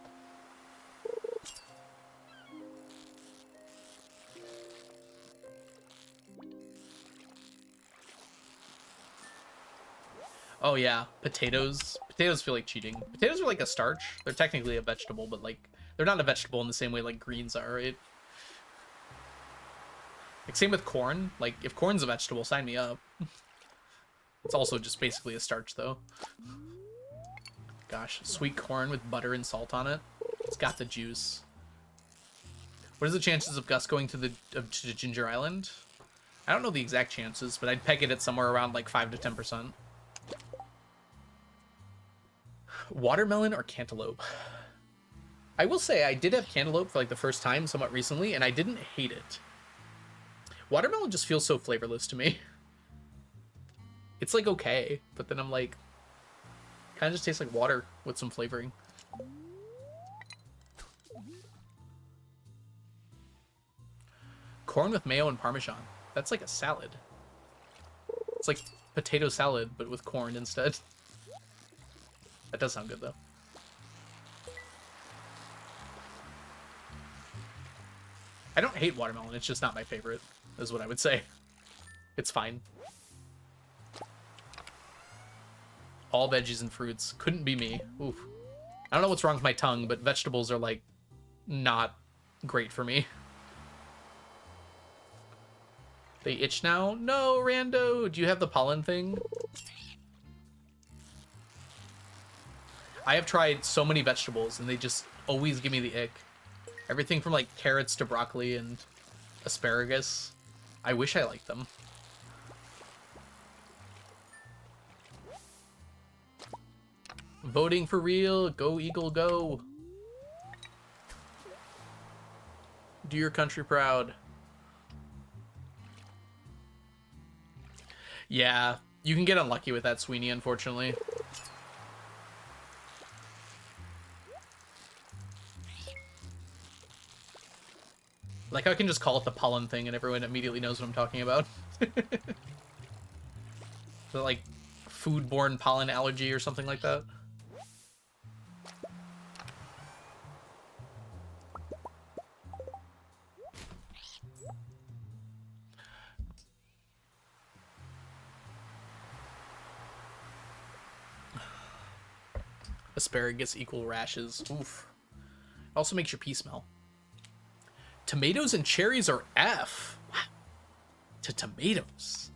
Speaker 2: Oh yeah, potatoes. Potatoes feel like cheating. Potatoes are like a starch. They're technically a vegetable, but like they're not a vegetable in the same way like greens are, right? Like same with corn. Like if corn's a vegetable, sign me up. It's also just basically a starch though. Gosh, sweet corn with butter and salt on it. It's got the juice. What are the chances of Gus going to Ginger Island? I don't know the exact chances, but I'd peg it at somewhere around like 5 to 10%. Watermelon or cantaloupe? I will say I did have cantaloupe for like the first time somewhat recently, and I didn't hate it. Watermelon just feels so flavorless to me. It's like okay, but then I'm like, kind of just tastes like water with some flavoring. Corn with mayo and Parmesan. That's like a salad. It's like potato salad, but with corn instead. That does sound good, though. I don't hate watermelon. It's just not my favorite, is what I would say. It's fine. All veggies and fruits. Couldn't be me. Oof. I don't know what's wrong with my tongue, but vegetables are, like, not great for me. They itch now? No, Rando! Do you have the pollen thing? I have tried so many vegetables, and they just always give me the ick. Everything from, like, carrots to broccoli and asparagus. I wish I liked them. Voting for real. Go, Eagle, go. Do your country proud. Yeah, you can get unlucky with that, Sweeney, unfortunately. Like, I can just call it the pollen thing and everyone immediately knows what I'm talking about. So, like, foodborne pollen allergy or something like that. Asparagus equal rashes. Oof. It also makes your pee smell. Tomatoes and cherries are F. Wow. To tomatoes.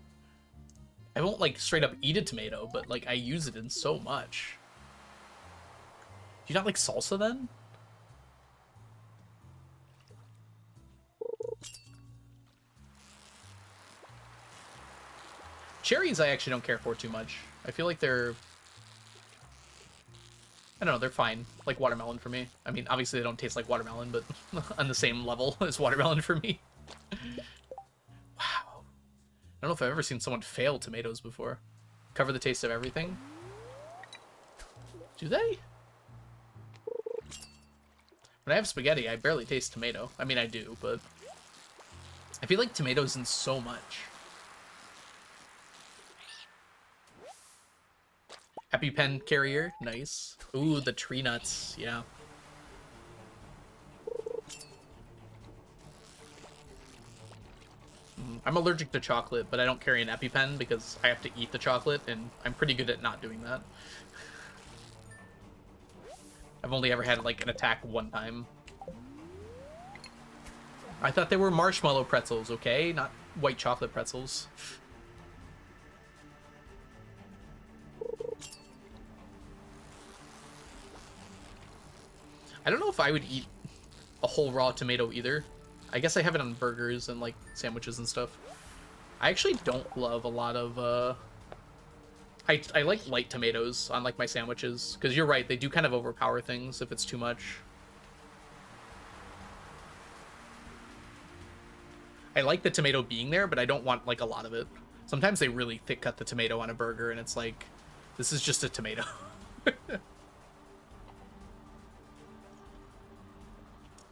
Speaker 2: I won't like straight up eat a tomato, but like I use it in so much. Do you not like salsa then? Cherries I actually don't care for too much. I feel like they're... I don't know, they're fine. Like watermelon for me. I mean, obviously they don't taste like watermelon, but on the same level as watermelon for me. Wow. I don't know if I've ever seen someone fail tomatoes before. Cover the taste of everything. Do they? When I have spaghetti, I barely taste tomato. I mean, I do, but I feel like tomatoes in so much. EpiPen carrier, nice. Ooh, the tree nuts, yeah. I'm allergic to chocolate, but I don't carry an EpiPen because I have to eat the chocolate, and I'm pretty good at not doing that. I've only ever had, like, an attack one time. I thought they were marshmallow pretzels, okay? Not white chocolate pretzels. I don't know if I would eat a whole raw tomato either. I guess I have it on burgers and, like, sandwiches and stuff. I actually don't love a lot of, I like light tomatoes on, like, my sandwiches. Because you're right, they do kind of overpower things if it's too much. I like the tomato being there, but I don't want, like, a lot of it. Sometimes they really thick cut the tomato on a burger, and it's like, this is just a tomato.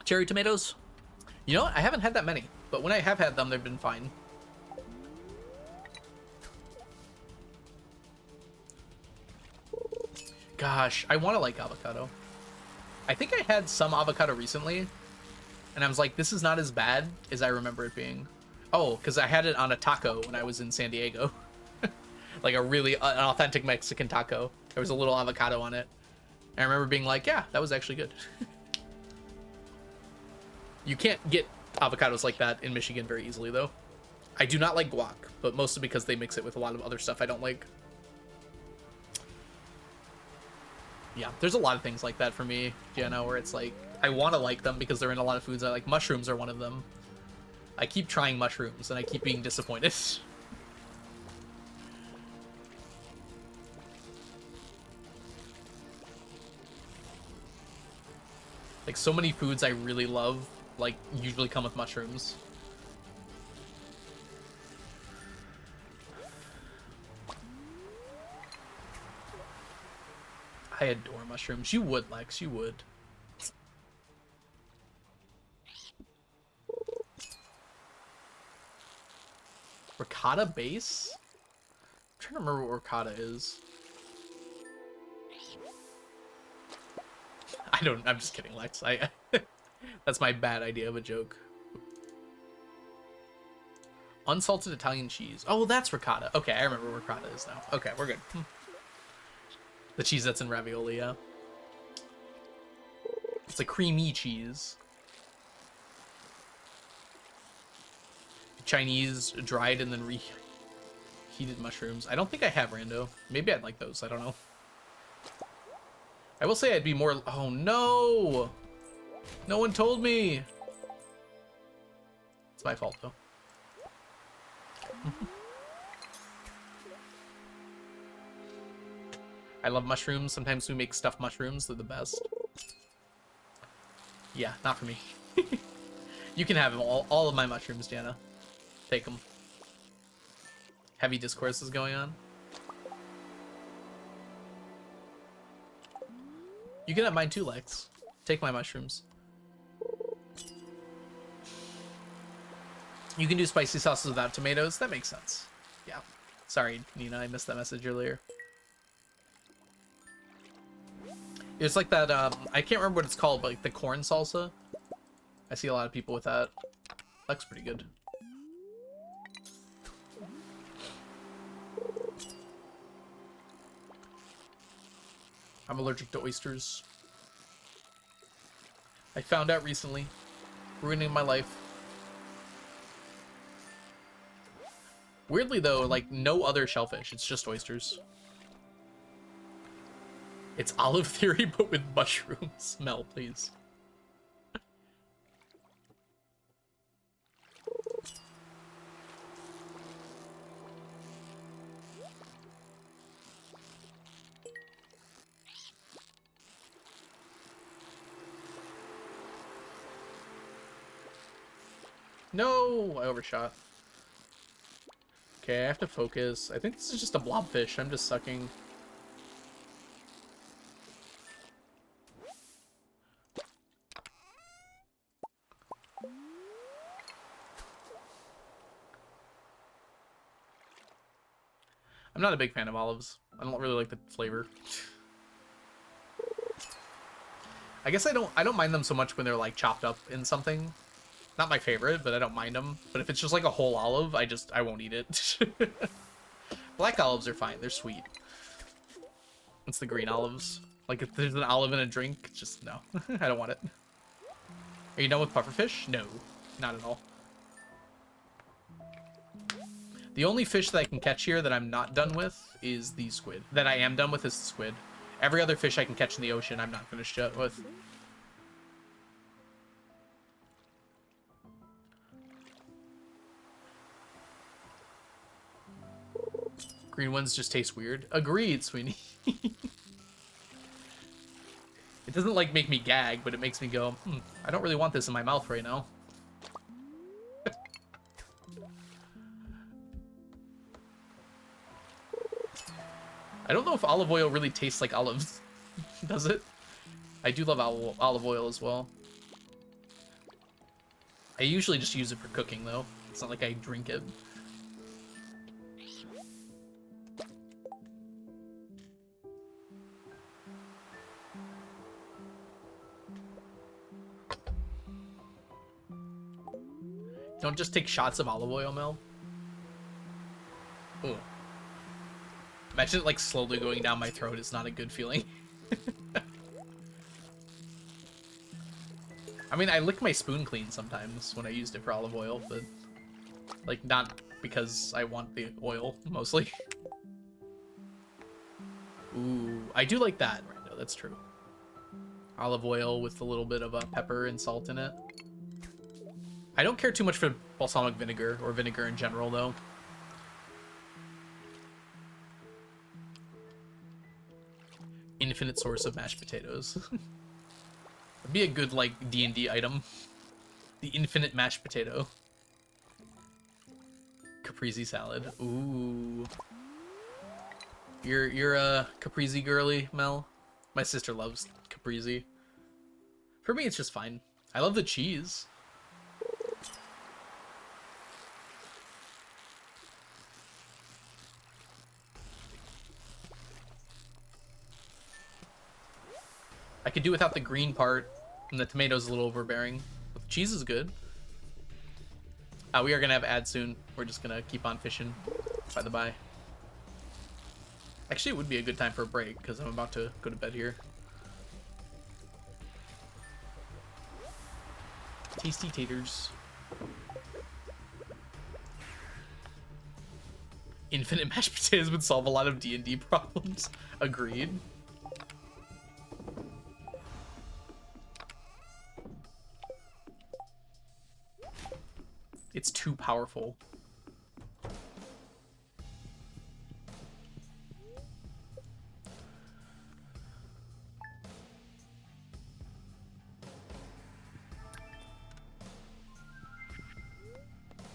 Speaker 2: Cherry tomatoes? You know what? I haven't had that many, but when I have had them, they've been fine. Gosh, I want to like avocado. I think I had some avocado recently, and I was like, this is not as bad as I remember it being. Oh, because I had it on a taco when I was in San Diego. Like a really an authentic Mexican taco. There was a little avocado on it. And I remember being like, yeah, that was actually good. You can't get avocados like that in Michigan very easily, though. I do not like guac, but mostly because they mix it with a lot of other stuff I don't like. Yeah, there's a lot of things like that for me, Gianna, where it's like, I want to like them because they're in a lot of foods I like. Mushrooms are one of them. I keep trying mushrooms, and I keep being disappointed. Like, so many foods I really love, like, usually come with mushrooms. I adore mushrooms. You would, Lex, you would. Ricotta base? I'm trying to remember what ricotta is. I'm just kidding, Lex. That's my bad idea of a joke. Unsalted Italian cheese. Oh, that's ricotta. Okay, I remember what ricotta is now. Okay, we're good. The cheese that's in ravioli, yeah. It's a creamy cheese. Chinese dried and then reheated mushrooms. I don't think I have rando. Maybe I'd like those. I don't know. I will say I'd be more... Oh, no! No one told me! It's my fault, though. I love mushrooms. Sometimes we make stuffed mushrooms. They're the best. Yeah, not for me. You can have them all of my mushrooms, Jana. Take them. Heavy discourse is going on. You can have mine too, Lex. Take my mushrooms. You can do spicy sauces without tomatoes. That makes sense. Yeah. Sorry, Nina, I missed that message earlier. It's like that, I can't remember what it's called, but like the corn salsa. I see a lot of people with that. Looks pretty good. I'm allergic to oysters. I found out recently. Ruining my life. Weirdly though, like no other shellfish. It's just oysters. It's olive theory, but with mushrooms. Mel, please. No, I overshot. Okay, I have to focus. I think this is just a blobfish. I'm just sucking. I'm not a big fan of olives. I don't really like the flavor. I guess I don't mind them so much when they're like chopped up in something. Not my favorite, but I don't mind them. But if it's just like a whole olive, I won't eat it. Black olives are fine. They're sweet. It's the green olives. Like if there's an olive in a drink, just no. I don't want it. Are you done with pufferfish? No, not at all. The only fish that I can catch here that I'm not done with is the squid. That I am done with is the squid. Every other fish I can catch in the ocean, I'm not finished yet with. Green ones just taste weird. Agreed, Sweeney. It doesn't like make me gag, but it makes me go, I don't really want this in my mouth right now. I don't know if olive oil really tastes like olives. Does it? I do love olive oil as well. I usually just use it for cooking, though. It's not like I drink it. Don't just take shots of olive oil, Mel. Ooh. Imagine it like slowly going down my throat is not a good feeling. I mean, I lick my spoon clean sometimes when I used it for olive oil, but like not because I want the oil, mostly. Ooh, I do like that. Right, no, that's true. Olive oil with a little bit of pepper and salt in it. I don't care too much for balsamic vinegar or vinegar in general, though. Infinite source of mashed potatoes. It'd be a good, like, D&D item. The infinite mashed potato. Caprese salad. Ooh. You're a caprese girly, Mel? My sister loves caprese. For me, it's just fine. I love the cheese. I could do without the green part, and the tomato's a little overbearing. But the cheese is good. We are gonna have ads soon. We're just gonna keep on fishing, by the by. Actually, it would be a good time for a break, because I'm about to go to bed here. Tasty taters. Infinite mashed potatoes would solve a lot of D&D problems. Agreed. It's too powerful.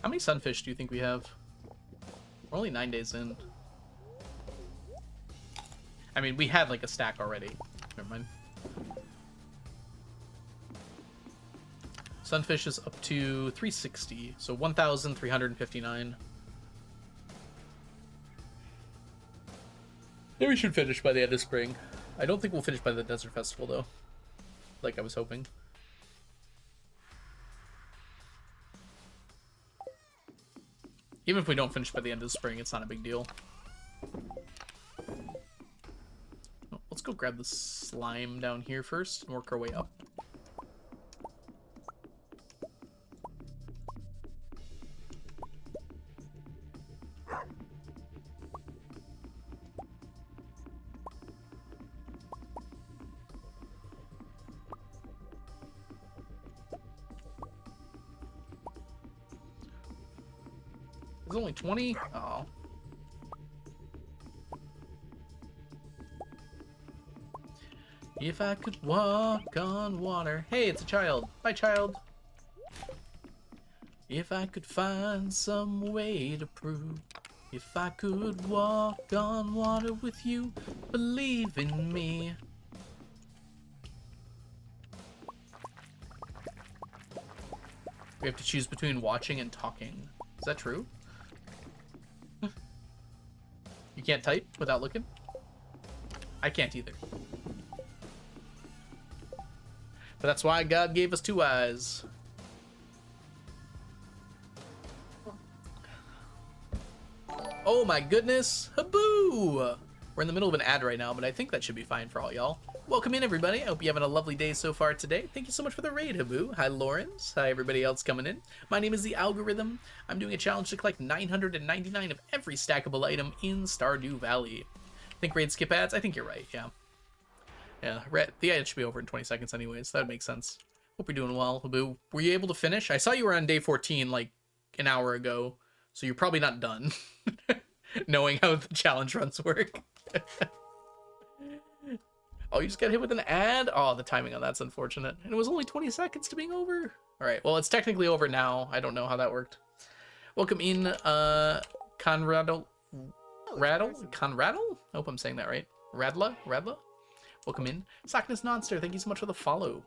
Speaker 2: How many sunfish do you think we have? We're only 9 days in. I mean, we had like a stack already. Never mind. Sunfish is up to 360, so 1,359. Maybe we should finish by the end of spring. I don't think we'll finish by the Desert Festival, though. Like I was hoping. Even if we don't finish by the end of spring, it's not a big deal. Oh, let's go grab the slime down here first and work our way up. eggs, only 20? Oh. If I could walk on water. Hey, it's a child. Bye, child. If I could find some way to prove. If I could walk on water with you, believe in me. We have to choose between watching and talking. Is that true? You can't type without looking? I can't either. But that's why God gave us 2 eyes. Oh my goodness! Haboo! We're in the middle of an ad right now, but I think that should be fine for all y'all. Welcome in, everybody. I hope you're having a lovely day so far today. Thank you so much for the raid, Haboo. Hi, Lawrence. Hi, everybody else coming in. My name is The Algorithm. I'm doing a challenge to collect 999 of every stackable item in Stardew Valley. Think raid skip ads? I think you're right, yeah. Yeah, the ad should be over in 20 seconds anyways. That would make sense. Hope you're doing well, Haboo. Were you able to finish? I saw you were on day 14 like an hour ago, so you're probably not done. Knowing how the challenge runs work. Oh, you just got hit with an ad? Oh, the timing on that's unfortunate. And it was only 20 seconds to being over. All right, well, it's technically over now. I don't know how that worked. Welcome in, Conradle. Conradle? I hope I'm saying that right. Radla? Welcome in. Sockness Nonster, thank you so much for the follow.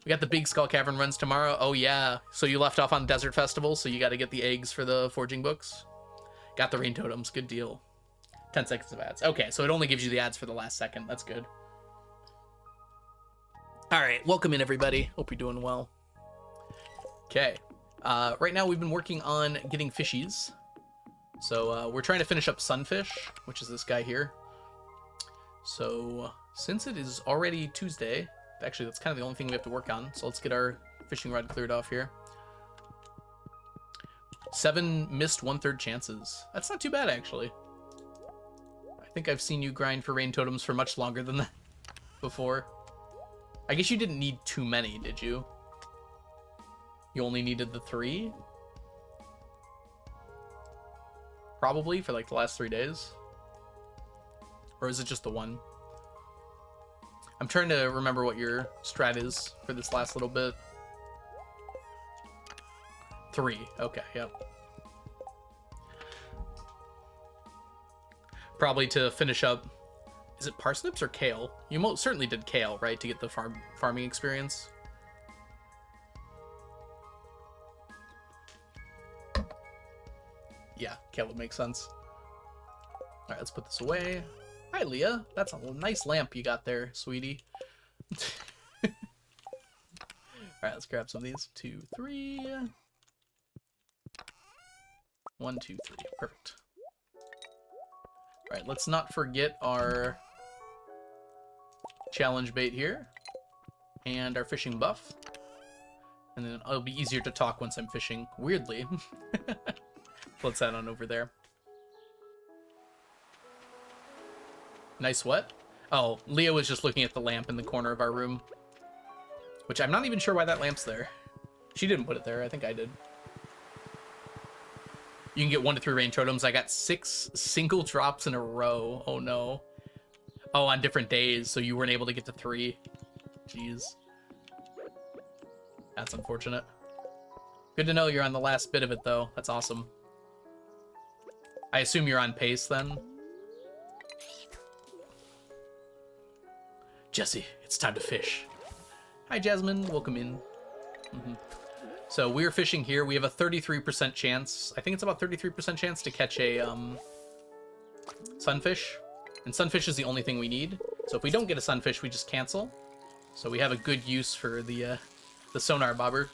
Speaker 2: We got the Big Skull Cavern runs tomorrow. Oh, yeah. So you left off on Desert Festival, so you got to get the eggs for the forging books. Got the rain totems. Good deal. 10 seconds of ads. Okay, so it only gives you the ads for the last second. That's good. All right, welcome in, everybody. Hope you're doing well. Okay. Right now, we've been working on getting fishies. So we're trying to finish up Sunfish, which is this guy here. So since it is already Tuesday, actually, that's kind of the only thing we have to work on. So let's get our fishing rod cleared off here. 7 missed 1/3 chances. That's not too bad, actually. I think I've seen you grind for rain totems for much longer than that before. I guess you didn't need too many, did you? You only needed the 3? Probably for like the last 3 days. Or is it just the 1? I'm trying to remember what your strat is for this last little bit. 3. Okay, yep. Probably to finish up. Is it parsnips or kale? You most certainly did kale, right, to get the farming experience. Yeah, kale would make sense. All right, let's put this away. Hi, Leah. That's a nice lamp you got there, sweetie. All right, let's grab some of these. 2, 3. 1, 2, 3. Perfect. All right, let's not forget our challenge bait here and our fishing buff. And then it'll be easier to talk once I'm fishing, weirdly. Let's head on over there. Nice what? Oh, Leah was just looking at the lamp in the corner of our room. Which I'm not even sure why that lamp's there. She didn't put it there, I think I did. You can get 1 to 3 rain totems. I got 6 single drops in a row. Oh no. Oh, on different days, so you weren't able to get to 3. Jeez. That's unfortunate. Good to know you're on the last bit of it, though. That's awesome. I assume you're on pace, then? Jesse, it's time to fish. Hi, Jasmine. Welcome in. So we're fishing here. We have a 33% chance. I think it's about 33% chance to catch a sunfish. And sunfish is the only thing we need. So if we don't get a sunfish, we just cancel. So we have a good use for the sonar bobber.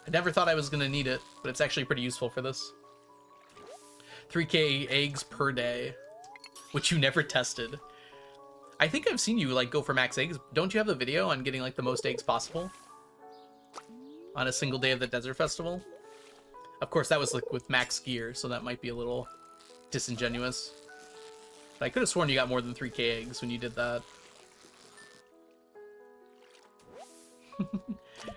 Speaker 2: I never thought I was going to need it, but it's actually pretty useful for this. 3k eggs per day, which you never tested. I think I've seen you like go for max eggs. Don't you have the video on getting like the most eggs possible on a single day of the Desert Festival? Of course, that was like with max gear, so that might be a little disingenuous. But I could have sworn you got more than 3k eggs when you did that.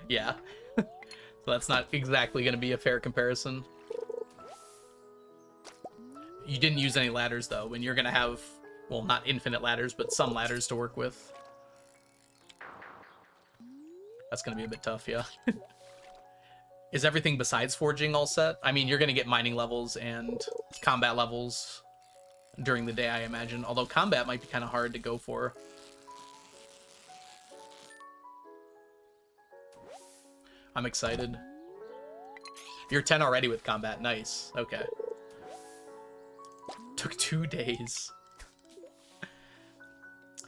Speaker 2: Yeah. So that's not exactly going to be a fair comparison. You didn't use any ladders, though, and you're going to have, well, not infinite ladders, but some ladders to work with. That's going to be a bit tough, yeah. Is everything besides forging all set? I mean, you're going to get mining levels and combat levels during the day, I imagine. Although combat might be kind of hard to go for. I'm excited. You're 10 already with combat. Nice. Okay. Took 2 days.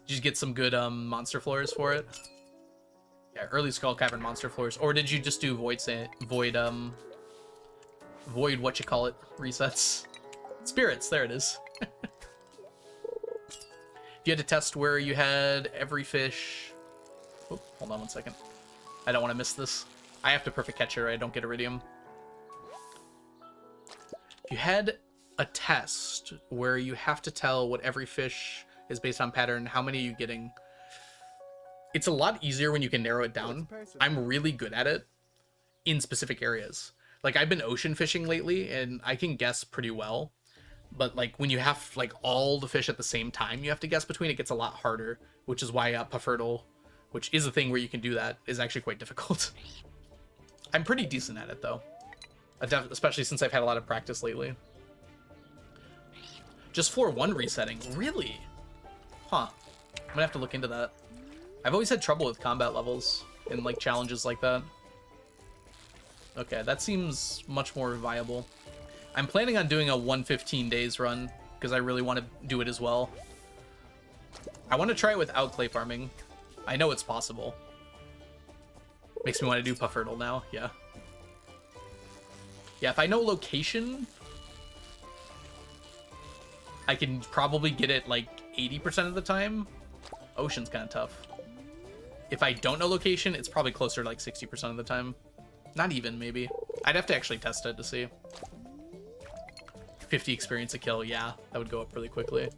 Speaker 2: Did you get some good monster floors for it? Yeah, early Skull Cavern monster floors. Or did you just do void what you call it resets? Spirits, there it is. If you had to test where you had every fish... Oh, hold on one second. I don't want to miss this. I have to perfect catch it or I don't get Iridium. If you had a test where you have to tell what every fish is based on pattern, how many are you getting? It's a lot easier when you can narrow it down. I'm really good at it in specific areas. Like, I've been ocean fishing lately, and I can guess pretty well. But, like, when you have, like, all the fish at the same time you have to guess between, it gets a lot harder, which is why Puffertle, which is a thing where you can do that, is actually quite difficult. I'm pretty decent at it, though. Especially since I've had a lot of practice lately. Just floor 1 resetting? Really? Huh. I'm gonna have to look into that. I've always had trouble with combat levels in, like, challenges like that. Okay, that seems much more viable. I'm planning on doing a 115 days run, because I really want to do it as well. I want to try it without clay farming. I know it's possible. Makes me want to do Puffertle now, yeah. Yeah, if I know location, I can probably get it, like, 80% of the time. Ocean's kind of tough. If I don't know location, it's probably closer to like 60% of the time. Not even, maybe. I'd have to actually test it to see. 50 experience a kill, yeah, that would go up really quickly.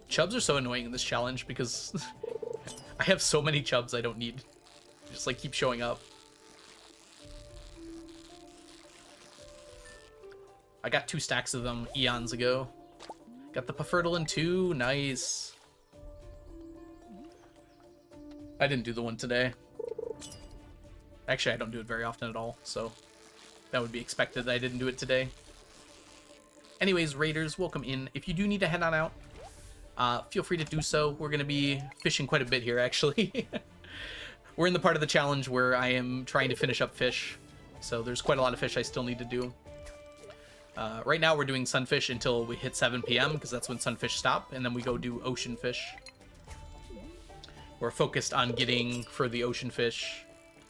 Speaker 2: Chubs are so annoying in this challenge because I have so many chubs I don't need. They just, like, keep showing up. I got 2 stacks of them eons ago. Got the Puffertle in 2, nice. I didn't do the one today. Actually, I don't do it very often at all, so that would be expected that I didn't do it today. Anyways, raiders, welcome in. If you do need to head on out, feel free to do so. We're going to be fishing quite a bit here, actually. We're in the part of the challenge where I am trying to finish up fish, so there's quite a lot of fish I still need to do. Right now we're doing Sunfish until we hit 7 p.m. because that's when Sunfish stop, and then we go do Ocean Fish. We're focused on getting, for the Ocean Fish,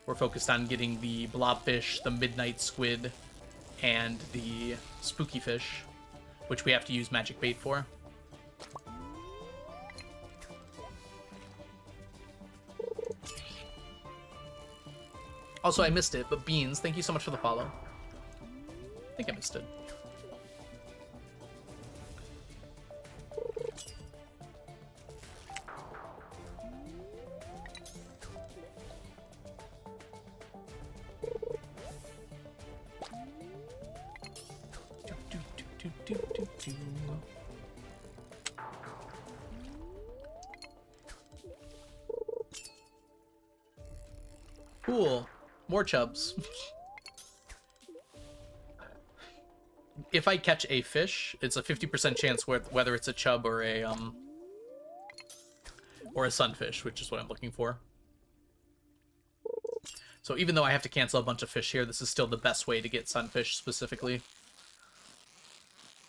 Speaker 2: we're focused on getting the Blobfish, the Midnight Squid, and the Spooky Fish, which we have to use magic bait for. Also, I missed it, but Beans, thank you so much for the follow. I think I missed it. Cool. More chubs. If I catch a fish, it's a 50% chance whether it's a chub or a sunfish, which is what I'm looking for. So even though I have to cancel a bunch of fish here, this is still the best way to get sunfish specifically.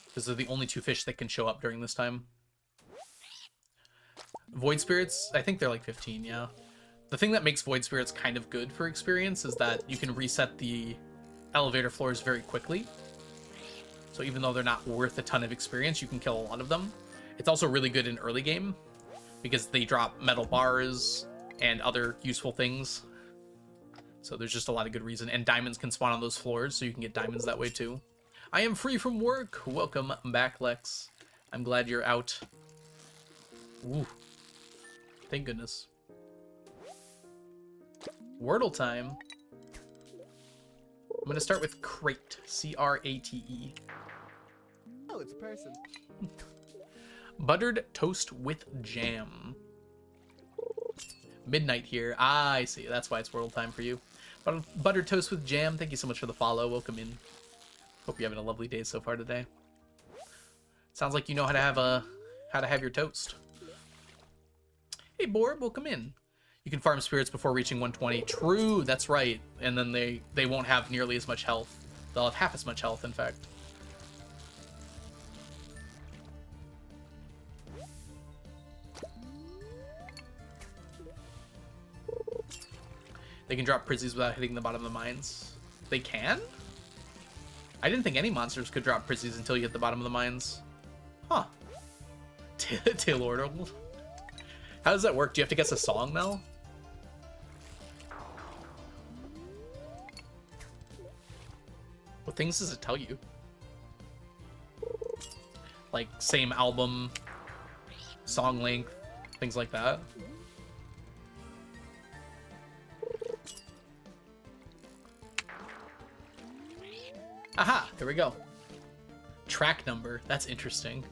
Speaker 2: Because they're the only 2 fish that can show up during this time. Void Spirits, I think they're like 15, yeah. The thing that makes Void Spirits kind of good for experience is that you can reset the elevator floors very quickly. So even though they're not worth a ton of experience, you can kill a lot of them. It's also really good in early game because they drop metal bars and other useful things. So there's just a lot of good reason. And diamonds can spawn on those floors, so you can get diamonds that way too. I am free from work. Welcome back, Lex. I'm glad you're out. Ooh. Thank goodness. Wordle time. going to start with crate. C-R-A-T-E.
Speaker 1: Oh, it's a person.
Speaker 2: Buttered toast with jam. Midnight here. Ah, I see. That's why it's world time for you. Buttered toast with jam. Thank you so much for the follow. Welcome in. Hope you're having a lovely day so far today. Sounds like you know how to have your toast. Hey, Borb, welcome in. You can farm spirits before reaching 120. True, that's right. And then they won't have nearly as much health. They'll have half as much health, in fact. They can drop prizzies without hitting the bottom of the mines. They can? I didn't think any monsters could drop prizzies until you hit the bottom of the mines. Huh. Taylor. How does that work? Do you have to guess a song, Mel? What things does it tell you? Like, same album, song length, things like that? Aha! There we go. Track number. That's interesting.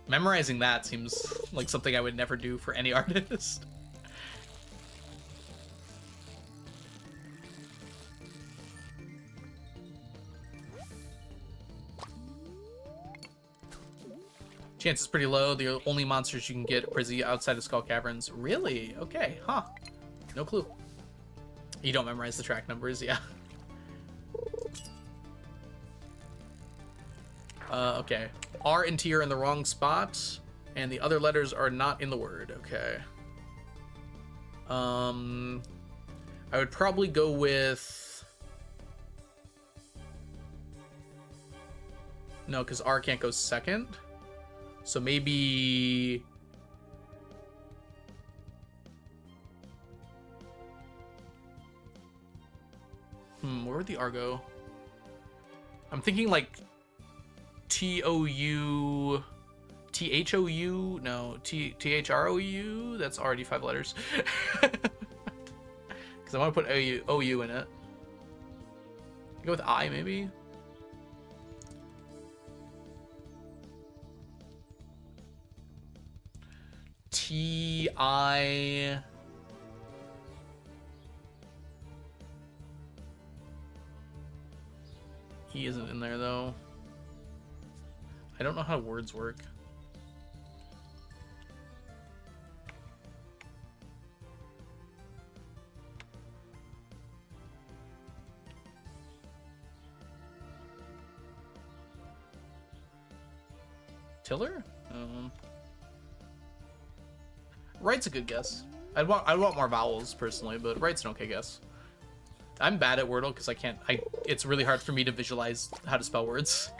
Speaker 2: Memorizing that seems like something I would never do for any artist. Chance is pretty low. The only monsters you can get Prizzy outside of Skull Caverns. Really? Okay, huh. No clue. You don't memorize the track numbers, yeah. Okay. R and T are in the wrong spot, and the other letters are not in the word. Okay. I would probably go with... No, because R can't go second. So maybe... Where would the R go? I'm thinking like T-O-U... T-H-O-U? No, T-H-R-O-U? That's already 5 letters. Because I want to put O-U in it. Go with I, maybe? T-I... E isn't in there, though. I don't know how words work. Tiller? Right's a good guess. I'd want more vowels personally, but right's an okay guess. I'm bad at Wordle because it's really hard for me to visualize how to spell words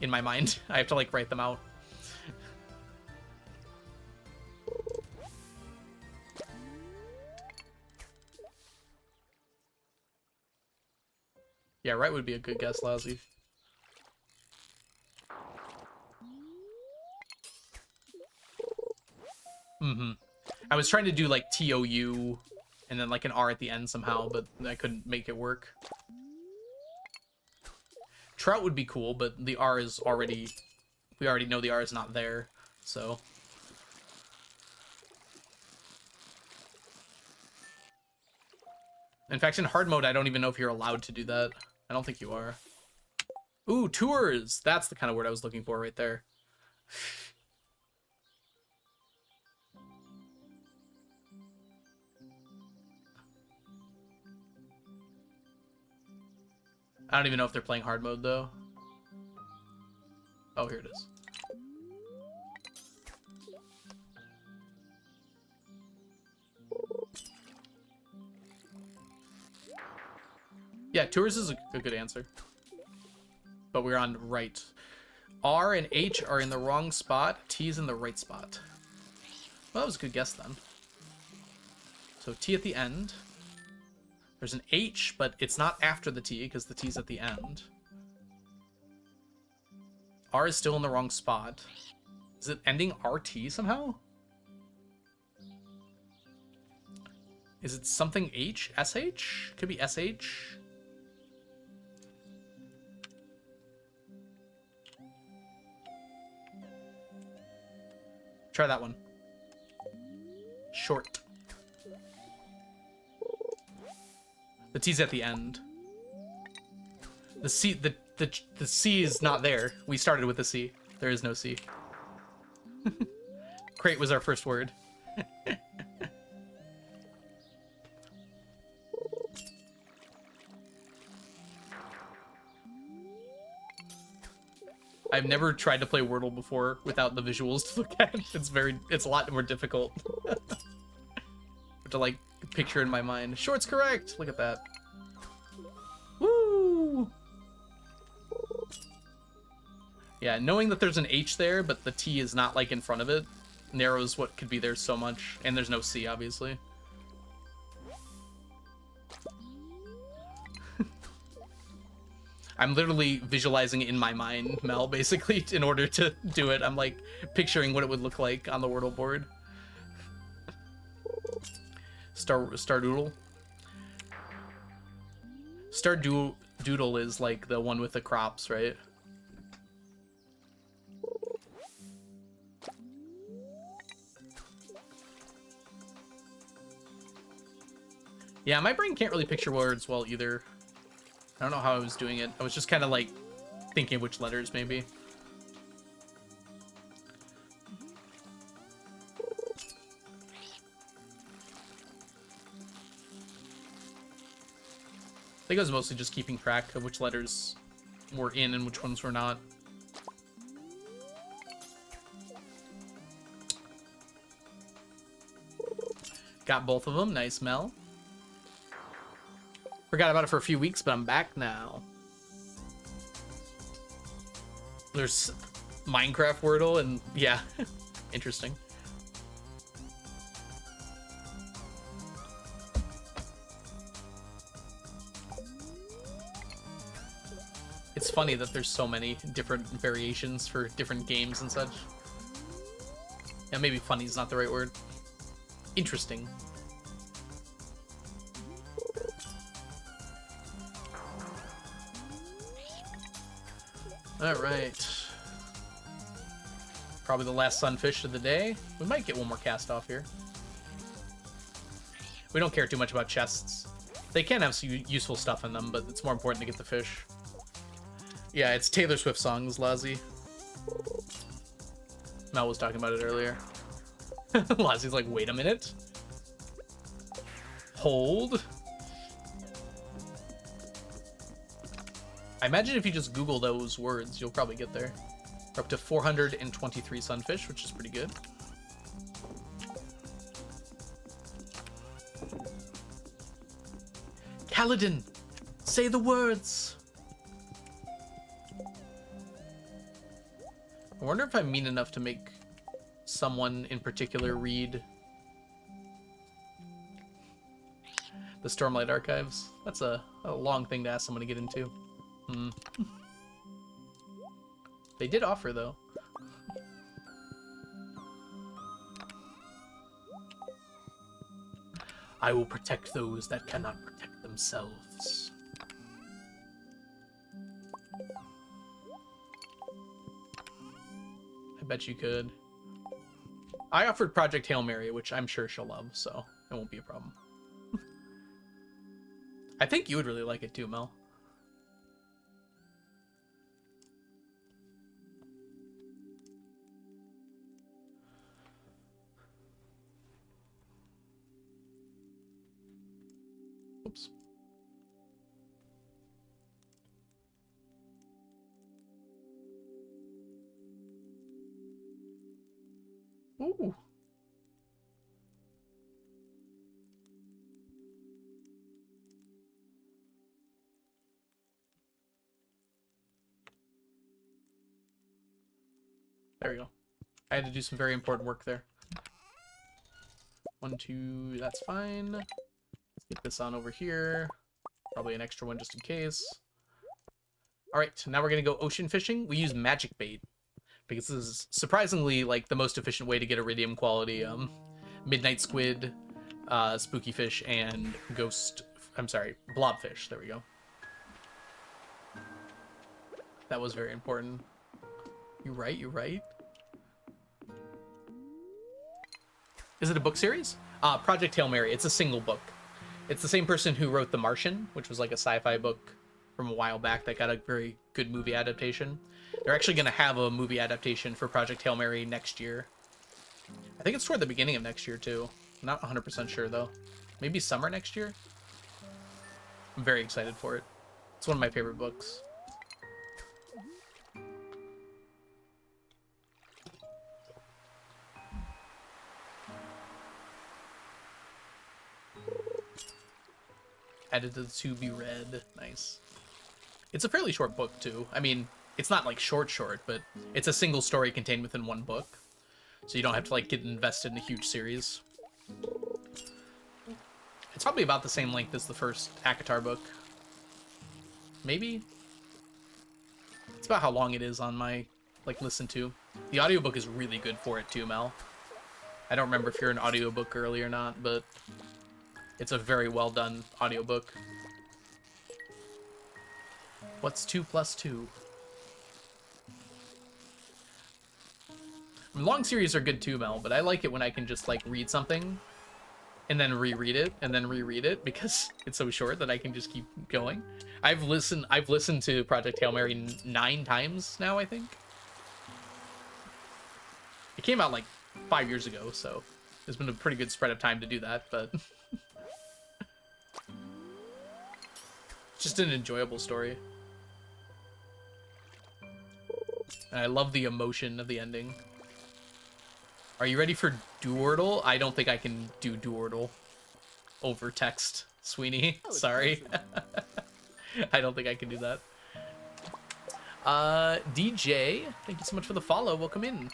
Speaker 2: in my mind. I have to like write them out. Yeah, right would be a good guess, Lousy. I was trying to do like T-O-U and then like an R at the end somehow, but I couldn't make it work. Trout would be cool, but the R is already... We already know the R is not there, so... In fact, in hard mode, I don't even know if you're allowed to do that. I don't think you are. Ooh, tours! That's the kind of word I was looking for right there. I don't even know if they're playing hard mode, though. Oh, here it is. Yeah, tours is a good answer. But we're on right. R and H are in the wrong spot. T is in the right spot. Well, that was a good guess, then. So T at the end. There's an H, but it's not after the T, because the T's at the end. R is still in the wrong spot. Is it ending RT somehow? Is it something H? SH? Could be SH? Try that one. Short. The T's at the end. The C, the C is not there. We started with the C. There is no C. Crate was our first word. I've never tried to play Wordle before without the visuals to look at. It's a lot more difficult. To like picture in my mind. Short's correct. Look at that. Woo! Yeah, knowing that there's an H there, but the T is not like in front of it, narrows what could be there so much. And there's no C, obviously. I'm literally visualizing it in my mind, Mel, basically, in order to do it. I'm like picturing what it would look like on the Wordle board. Stardoodle. Stardoodle is like the one with the crops, right? Yeah, my brain can't really picture words well either. I don't know how I was doing it. I was just kind of like thinking which letters maybe. I think I was mostly just keeping track of which letters were in and which ones were not. Got both of them. Nice, Mel. Forgot about it for a few weeks, but I'm back now. There's Minecraft Wordle, and yeah, interesting. It's funny that there's so many different variations for different games and such. Yeah, maybe funny is not the right word. Interesting. All right. Probably the last Sunfish of the day. We might get one more cast off here. We don't care too much about chests. They can have some useful stuff in them, but it's more important to get the fish. Yeah, it's Taylor Swift songs, Lazzy. Mel was talking about it earlier. Lazzy's like, wait a minute. Hold. I imagine if you just Google those words, you'll probably get there. We're up to 423 sunfish, which is pretty good. Kaladin, say the words. I wonder if I'm mean enough to make someone in particular read the Stormlight Archives. That's a long thing to ask someone to get into. They did offer, though. I will protect those that cannot protect themselves. I bet you could. I offered Project Hail Mary, which I'm sure she'll love, so it won't be a problem. I think you would really like it too, Mel. Oops. Ooh. There we go. I had to do some very important work there. 1, 2, that's fine. Let's get this on over here. Probably an extra one just in case. Alright, now we're gonna go ocean fishing. We use magic bait, because this is surprisingly like the most efficient way to get iridium quality midnight squid, spooky fish, and blobfish. There we go. That was very important. You're right, you're right. Is it a book series? Project Hail Mary. It's a single book. It's the same person who wrote The Martian, which was like a sci-fi book from a while back that got a very good movie adaptation. They're actually going to have a movie adaptation for Project Hail Mary next year. I think it's toward the beginning of next year, too. I'm not 100% sure, though. Maybe summer next year? I'm very excited for it. It's one of my favorite books. Added to be read. Nice. It's a fairly short book, too. I mean, it's not, like, short, but it's a single story contained within one book. So you don't have to, like, get invested in a huge series. It's probably about the same length as the first ACOTAR book. Maybe? It's about how long it is on my, like, listen to. The audiobook is really good for it, too, Mel. I don't remember if you're an audiobook girly or not, but it's a very well done audiobook. What's 2 plus 2? I mean, long series are good too, Mel, but I like it when I can just, like, read something and then reread it and then reread it because it's so short that I can just keep going. I've listened to Project Hail Mary 9 times now, I think. It came out like 5 years ago, so there's been a pretty good spread of time to do that, but just an enjoyable story. And I love the emotion of the ending. Are you ready for Duordle? I don't think I can do Duordle over text, Sweeney.
Speaker 1: Oh,
Speaker 2: sorry. I don't think I can do that. DJ, thank you so much for the follow. Welcome in.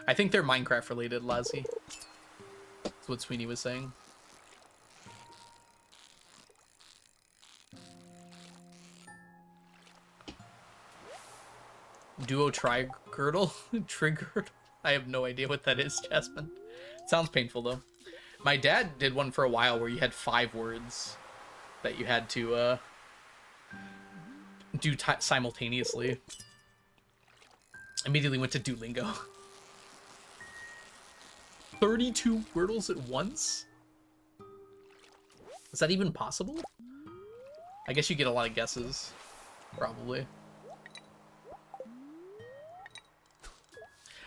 Speaker 2: I think they're Minecraft related, Lazzy. That's what Sweeney was saying. Duo Trigirdle? Triggered? I have no idea what that is, Jasmine. It sounds painful, though. My dad did one for a while where you had 5 words that you had to do simultaneously. Immediately went to Duolingo. 32 Wordles at once? Is that even possible? I guess you get a lot of guesses, probably.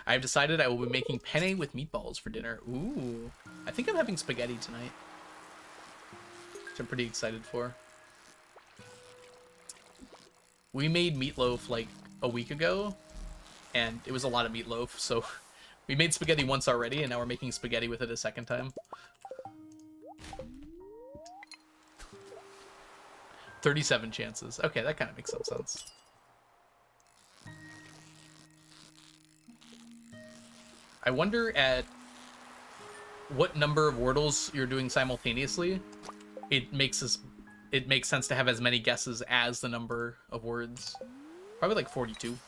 Speaker 2: I've decided I will be making penne with meatballs for dinner. Ooh. I think I'm having spaghetti tonight, which I'm pretty excited for. We made meatloaf like a week ago, and it was a lot of meatloaf, so we made spaghetti once already, and now we're making spaghetti with it a second time. 37 chances. Okay, that kind of makes some sense. I wonder at what number of Wordles you're doing simultaneously. It makes sense to have as many guesses as the number of words. Probably like 42.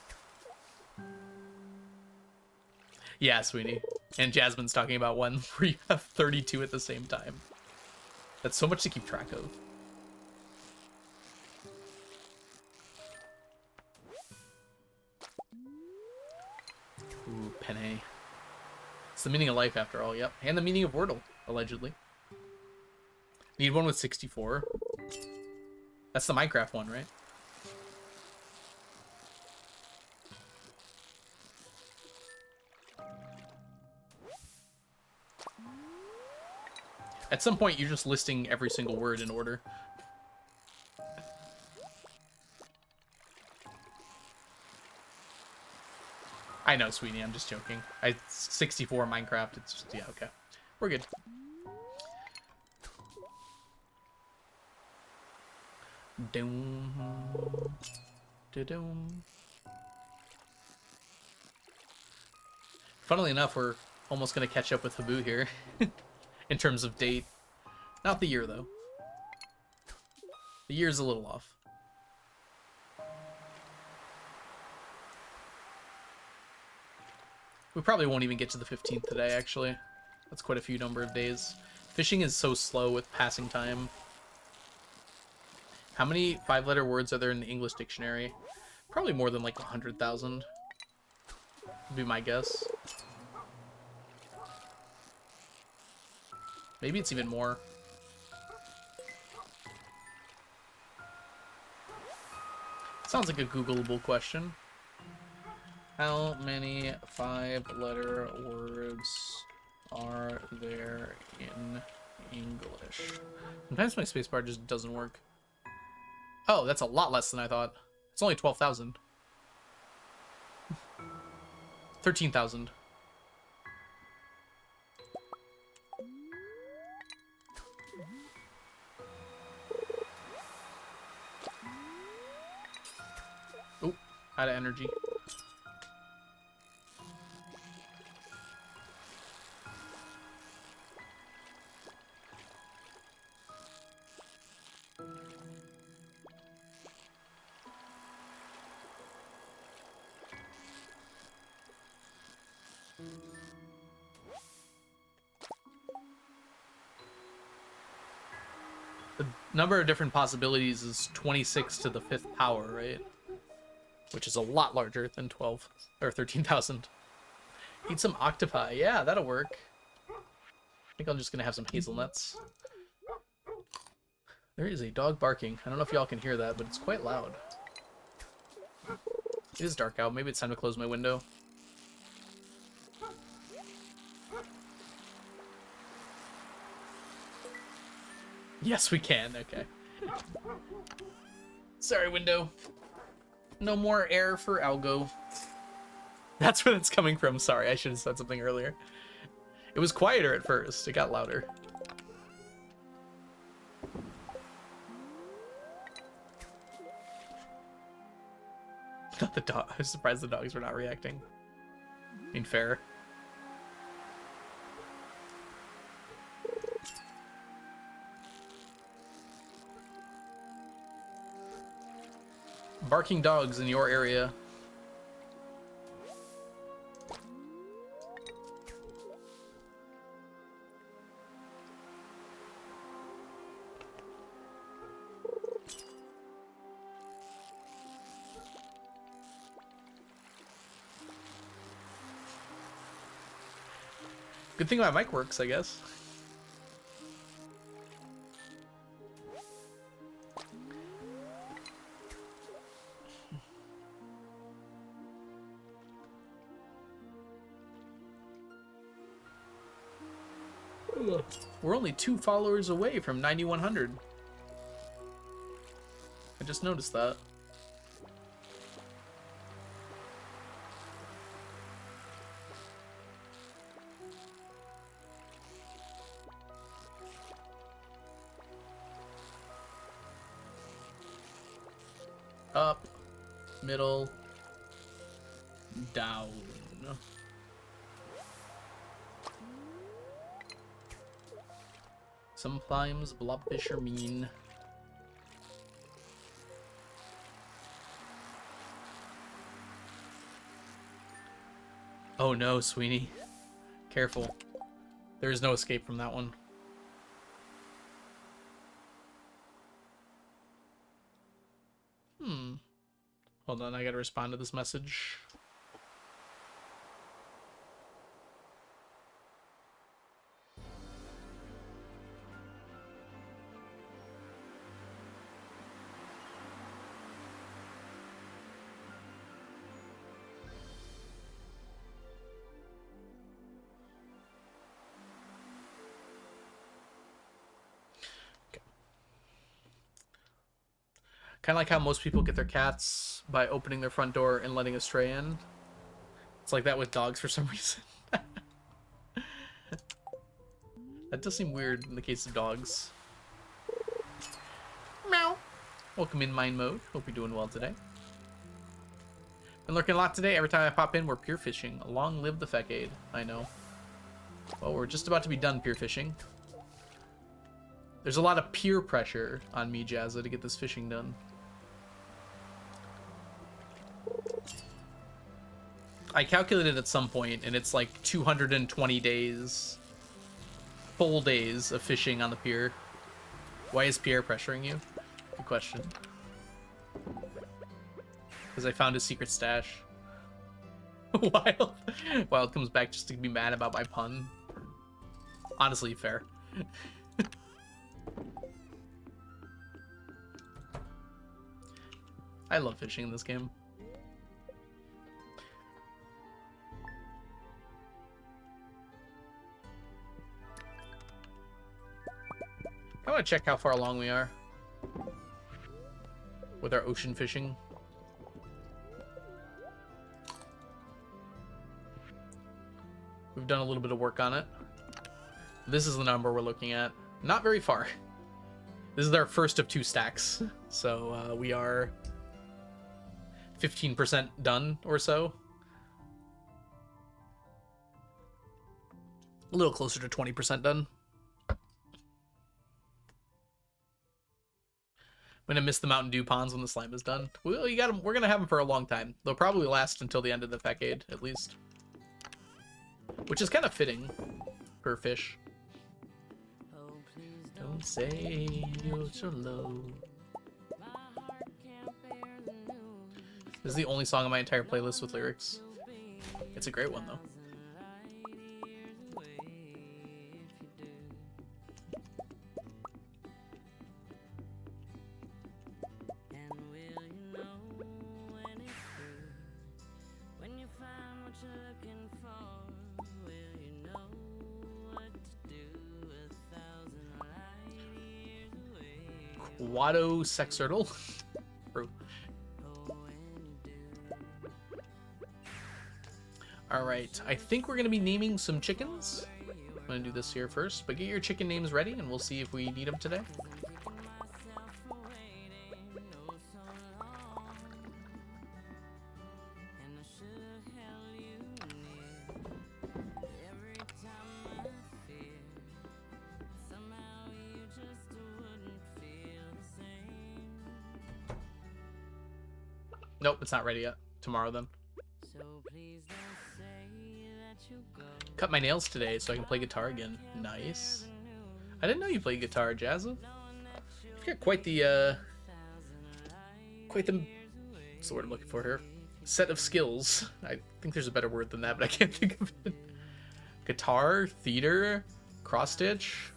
Speaker 2: Yeah, Sweeney. And Jasmine's talking about one where you have 32 at the same time. That's so much to keep track of. Ooh, penne. It's the meaning of life, after all, yep. And the meaning of Wordle, allegedly. Need one with 64. That's the Minecraft one, right? At some point, you're just listing every single word in order. I know, Sweetie, I'm just joking. 64 Minecraft, it's just, yeah, okay. We're good. Doom. Da-doom. Funnily enough, we're almost going to catch up with Habu here. In terms of date. Not the year, though. The year's a little off. We probably won't even get to the 15th today, actually. That's quite a few number of days. Fishing is so slow with passing time. How many 5-letter words are there in the English dictionary? Probably more than like 100,000. Would be my guess. Maybe it's even more. Sounds like a Googleable question. How many 5-letter words are there in English? Sometimes my spacebar just doesn't work. Oh, that's a lot less than I thought. It's only 12,000. 13,000. Oh, out of energy. The number of different possibilities is 26 to the 5th power, right? Which is a lot larger than 12 or 13,000. Eat some octopi. Yeah, that'll work. I think I'm just gonna have some hazelnuts. There is a dog barking. I don't know if y'all can hear that, but it's quite loud. It is dark out. Maybe it's time to close my window. Yes, we can. Okay. Sorry, window. No more air for Algo. That's where it's coming from. Sorry, I should have said something earlier. It was quieter at first. It got louder. Not the dog. I was surprised the dogs were not reacting. I mean, fair. Barking dogs in your area. Good thing my mic works, I guess. We're only 2 followers away from 9,100. I just noticed that. Up, middle, down. Sometimes blobfish are mean. Oh no, Sweeney. Careful. There is no escape from that one. Hold on, I gotta respond to this message. Kind of like how most people get their cats by opening their front door and letting a stray in. It's like that with dogs for some reason. That does seem weird in the case of dogs. Meow. Welcome in Mind Mode. Hope you're doing well today. Been lurking a lot today. Every time I pop in, we're pier fishing. Long live the Fecade. I know. Well, we're just about to be done pier fishing. There's a lot of peer pressure on me, Jazza, to get this fishing done. I calculated at some point, and it's like 220 days, full days of fishing on the pier. Why is Pierre pressuring you? Good question. Because I found his secret stash. Wild comes back just to be mad about my pun. Honestly, fair. I love fishing in this game. I want to check how far along we are with our ocean fishing. We've done a little bit of work on it. This is the number we're looking at. Not very far. This is our first of 2 stacks. So we are 15% done or so. A little closer to 20% done. I'm gonna miss the Mountain Dew ponds when the slime is done. Well, you got them. We're gonna have them for a long time. They'll probably last until the end of the decade, at least. Which is kind of fitting for fish. Don't say you're so low. This is the only song on my entire playlist with lyrics. It's a great one, though. Watto Sexertle. True. Alright, I think we're going to be naming some chickens. I'm going to do this here first, but get your chicken names ready and we'll see if we need them today. Nope, it's not ready yet. Tomorrow, then. Cut my nails today so I can play guitar again. Nice. I didn't know you played guitar, Jazza. You've got quite the what's the word I'm looking for here? Set of skills. I think there's a better word than that, but I can't think of it. Guitar, theater, cross stitch.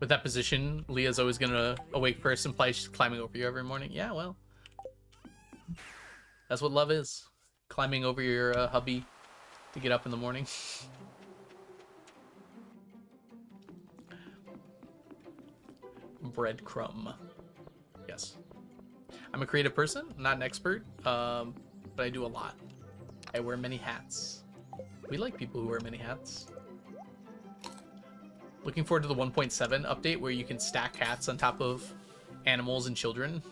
Speaker 2: With that position, Leah's always gonna awake first and play. She's climbing over you every morning. Yeah, well, that's what love is. Climbing over your hubby to get up in the morning. Breadcrumb. Yes. I'm a creative person, not an expert, but I do a lot. I wear many hats. We like people who wear many hats. Looking forward to the 1.7 update where you can stack hats on top of animals and children.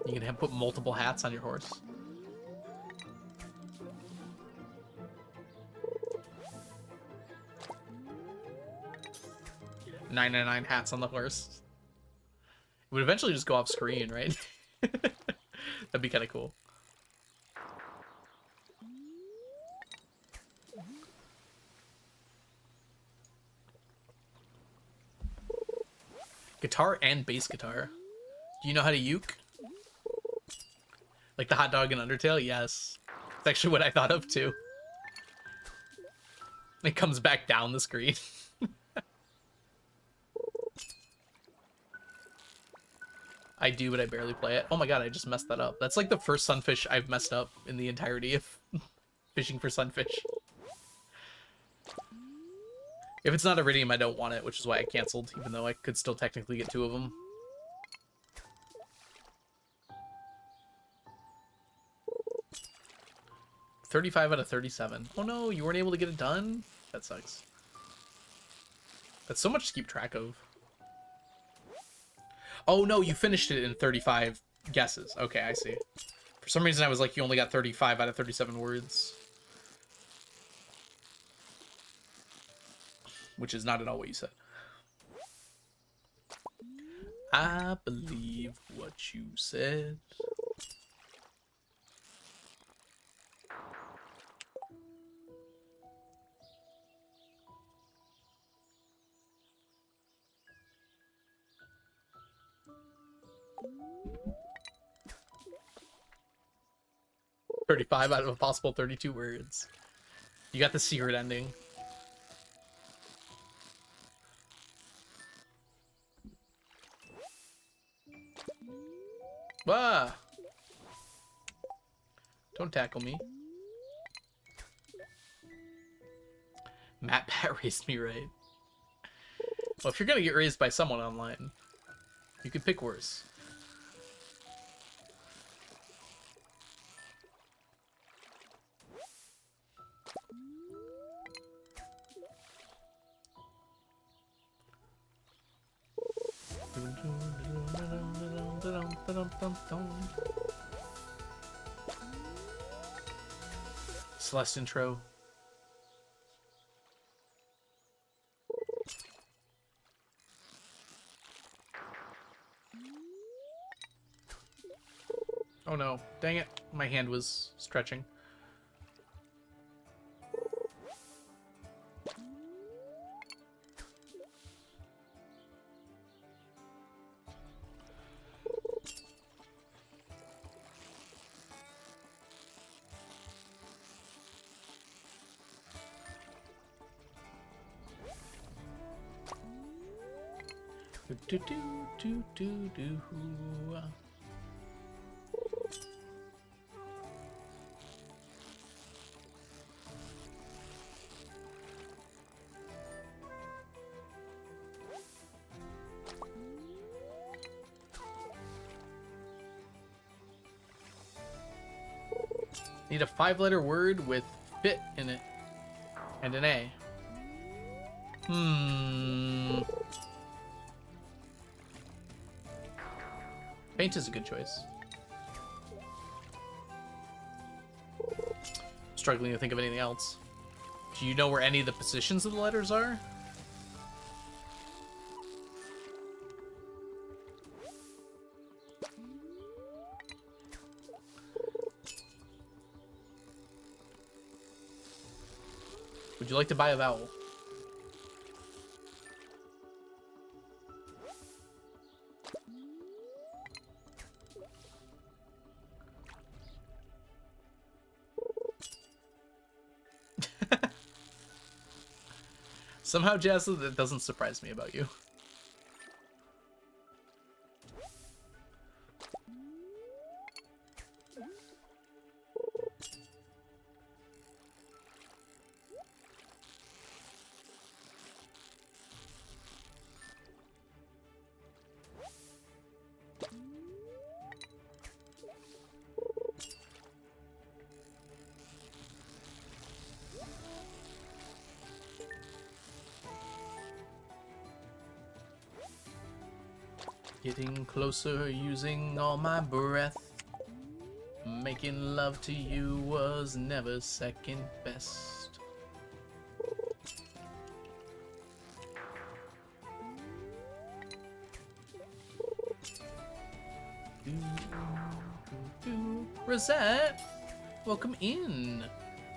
Speaker 2: You can put multiple hats on your horse. $9.99 hats on the horse. It would eventually just go off screen, right? That'd be kind of cool. Guitar and bass guitar. Do you know how to uke? Like the hot dog in Undertale? Yes. It's actually what I thought of too. It comes back down the screen. I do, but I barely play it. Oh my god, I just messed that up. That's like the first Sunfish I've messed up in the entirety of fishing for Sunfish. If it's not Iridium, I don't want it, which is why I canceled, even though I could still technically get 2 of them. $35 out of 37. Oh no, you weren't able to get it done? That sucks. That's so much to keep track of. Oh no, you finished it in 35 Guesses. Okay, I see. For some reason, I was like, you only got 35 out of 37 words. Which is not at all what you said. I believe what you said. "35 out of a possible 32 words. You got the secret ending. Ah! Don't tackle me. Matt Pat raised me right. Well, if you're gonna get raised by someone online, you could pick worse. Celeste intro. Oh no, dang it. My hand was stretching. Do do do do do. Need a 5-letter word with fit in it and an A. Paint is a good choice. Struggling to think of anything else. Do you know where any of the positions of the letters are? Would you like to buy a vowel? Somehow, Jazz, that doesn't surprise me about you. Getting closer using all my breath. Making love to you was never second best. Rosette, welcome in.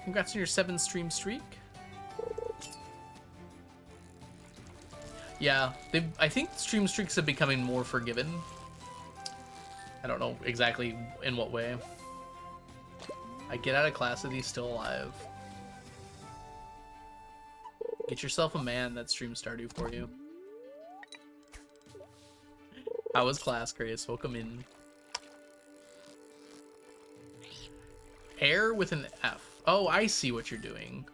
Speaker 2: Congrats on your 7-stream streak. Yeah, I think stream streaks are becoming more forgiven. I don't know exactly in what way. I get out of class and he's still alive. Get yourself a man that streams Stardew for you. How was class, Grace? Welcome in. Air with an F. Oh, I see what you're doing.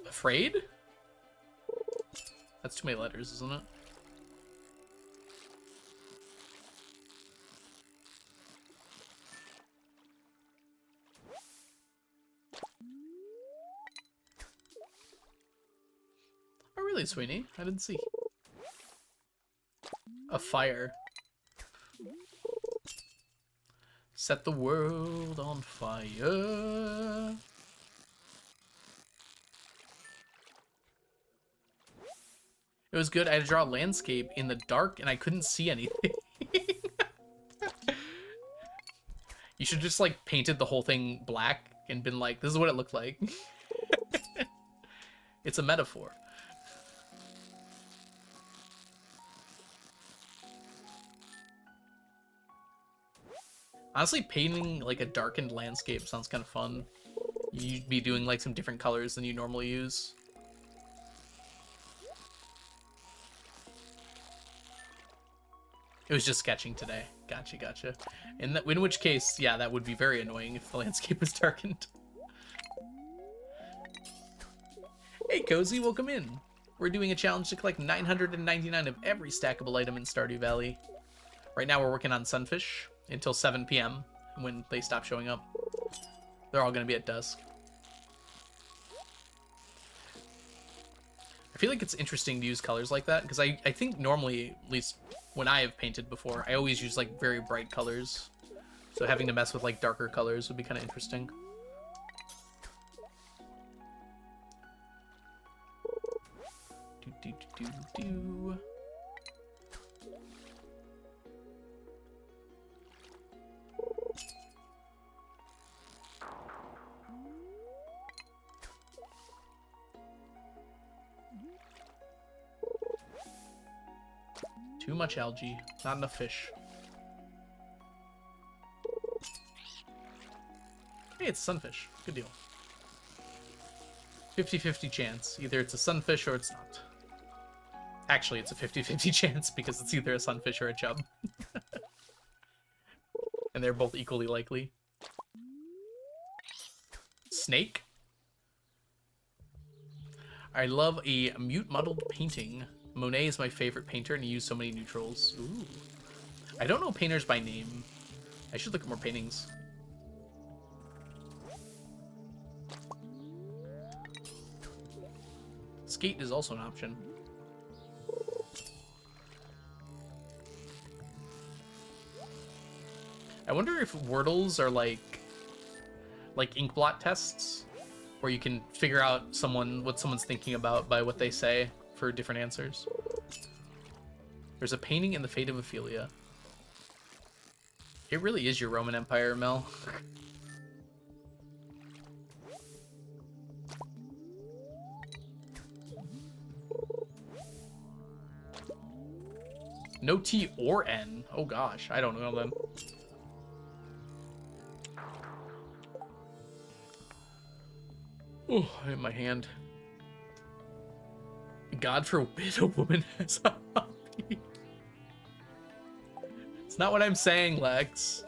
Speaker 2: Afraid? That's too many letters, isn't it? Oh, really, Sweeney? I didn't see. A fire. Set the world on fire. It was good. I had to draw a landscape in the dark and I couldn't see anything. You should just like painted the whole thing black and been like, this is what it looked like. It's a metaphor. Honestly, painting like a darkened landscape sounds kind of fun. You'd be doing like some different colors than you normally use. It was just sketching today. Gotcha, gotcha. In which case, yeah, that would be very annoying if the landscape was darkened. Hey, Cozy, welcome in. We're doing a challenge to collect 999 of every stackable item in Stardew Valley. Right now we're working on Sunfish until 7 p.m. when they stop showing up. They're all going to be at dusk. I feel like it's interesting to use colors like that, because I think normally, at least when I have painted before, I always use like very bright colors. So having to mess with like darker colors would be kind of interesting. Do. Too much algae, not enough fish. Hey, it's a sunfish. Good deal. 50-50 chance. Either it's a sunfish or it's not. Actually, it's a 50-50 chance because it's either a sunfish or a chub. And they're both equally likely. Snake? I love a mute muddled painting. Monet is my favorite painter and he used so many neutrals. Ooh. I don't know painters by name. I should look at more paintings. Skate is also an option. I wonder if Wordles are like ink blot tests, where you can figure out what someone's thinking about by what they say for different answers. There's a painting in the Fate of Ophelia. It really is your Roman Empire, Mel. No T or N. Oh gosh, I don't know them. Oh, I hit my hand. God forbid a woman has a hobby. It's not what I'm saying, Lex.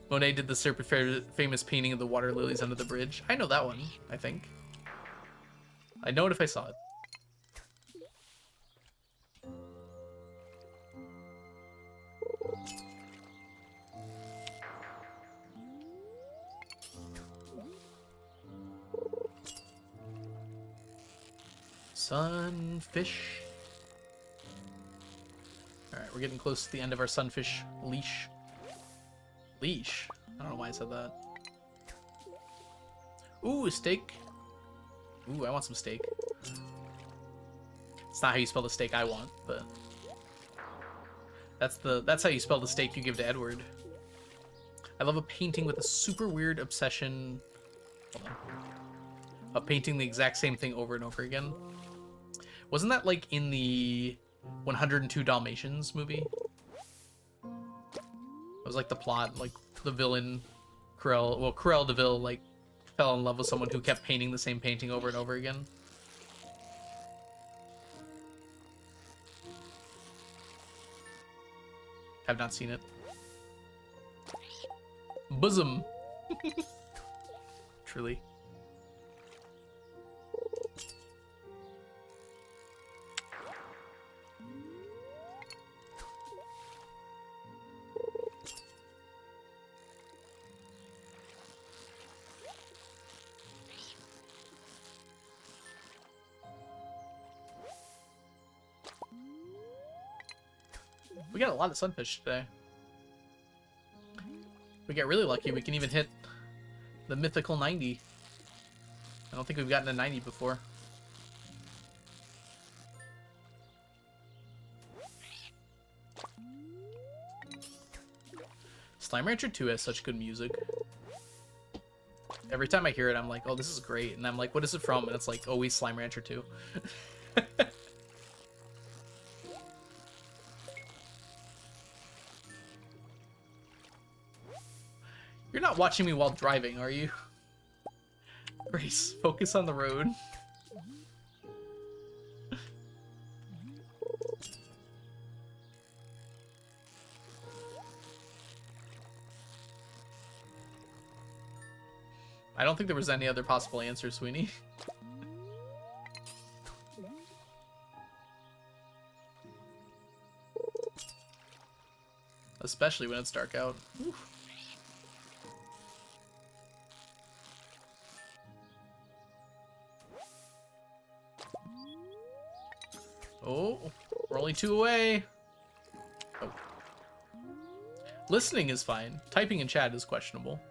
Speaker 2: Monet did the super famous painting of the water lilies under the bridge. I know that one, I think. I know it if I saw it. Sunfish. Alright, we're getting close to the end of our sunfish leash. Leash? I don't know why I said that. Ooh, steak. Ooh, I want some steak. It's not how you spell the steak I want, but that's how you spell the steak you give to Edward. I love a painting with a super weird obsession. Hold on. Of painting the exact same thing over and over again. Wasn't that like in the 102 Dalmatians movie? It was like the plot, like the villain, Cruella de Vil, like fell in love with someone who kept painting the same painting over and over again. Have not seen it. Bosom. Truly. We got a lot of sunfish today. If we get really lucky, we can even hit the mythical 90. I don't think we've gotten a 90 before. Slime Rancher 2 has such good music. Every time I hear it, I'm like, oh, this is great. And I'm like, what is it from? And it's like, always Slime Rancher 2. You're not watching me while driving, are you? Grace, focus on the road. I don't think there was any other possible answer, Sweeney. Especially when it's dark out. Oof. Oh, we're only 2 away. Oh. Listening is fine. Typing in chat is questionable.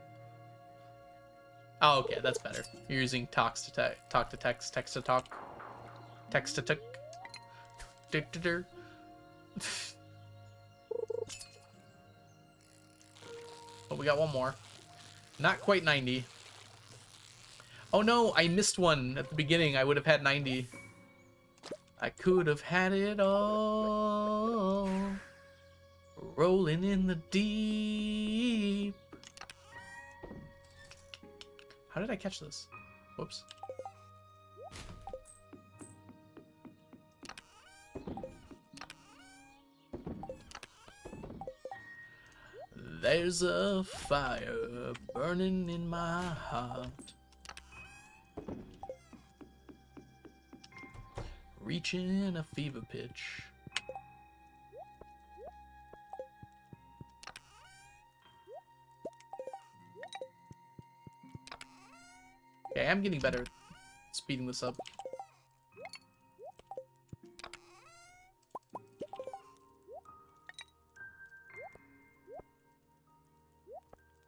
Speaker 2: Oh, okay, that's better. You're using talk to text, text to talk, text to tick. Oh, we got one more. Not quite 90. Oh no, I missed one at the beginning. I would have had 90. I could have had it all. Rolling in the deep. How did I catch this? Whoops. There's a fire burning in my heart. Reaching a fever pitch. Okay, I'm getting better at speeding this up.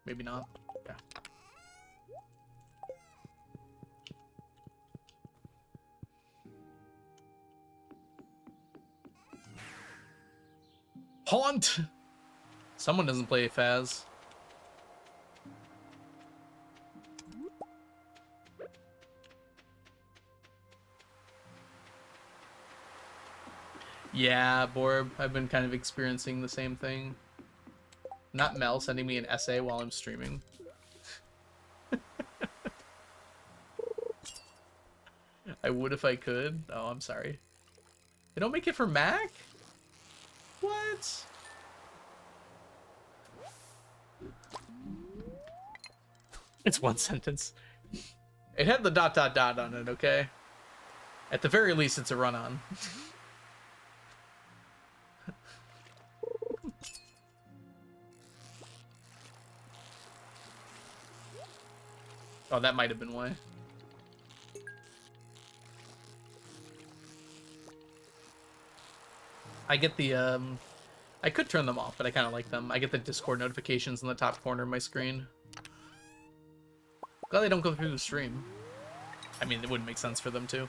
Speaker 2: Maybe not. Yeah. Haunt! Someone doesn't play Faz. Yeah, Borb, I've been kind of experiencing the same thing. Not Mel sending me an essay while I'm streaming. I would if I could. Oh, I'm sorry. They don't make it for Mac? What? It's one sentence. It had the ... on it, okay? At the very least, it's a run-on. Oh, that might have been why. I get the, I could turn them off, but I kind of like them. I get the Discord notifications in the top corner of my screen. Glad they don't go through the stream. I mean, it wouldn't make sense for them to.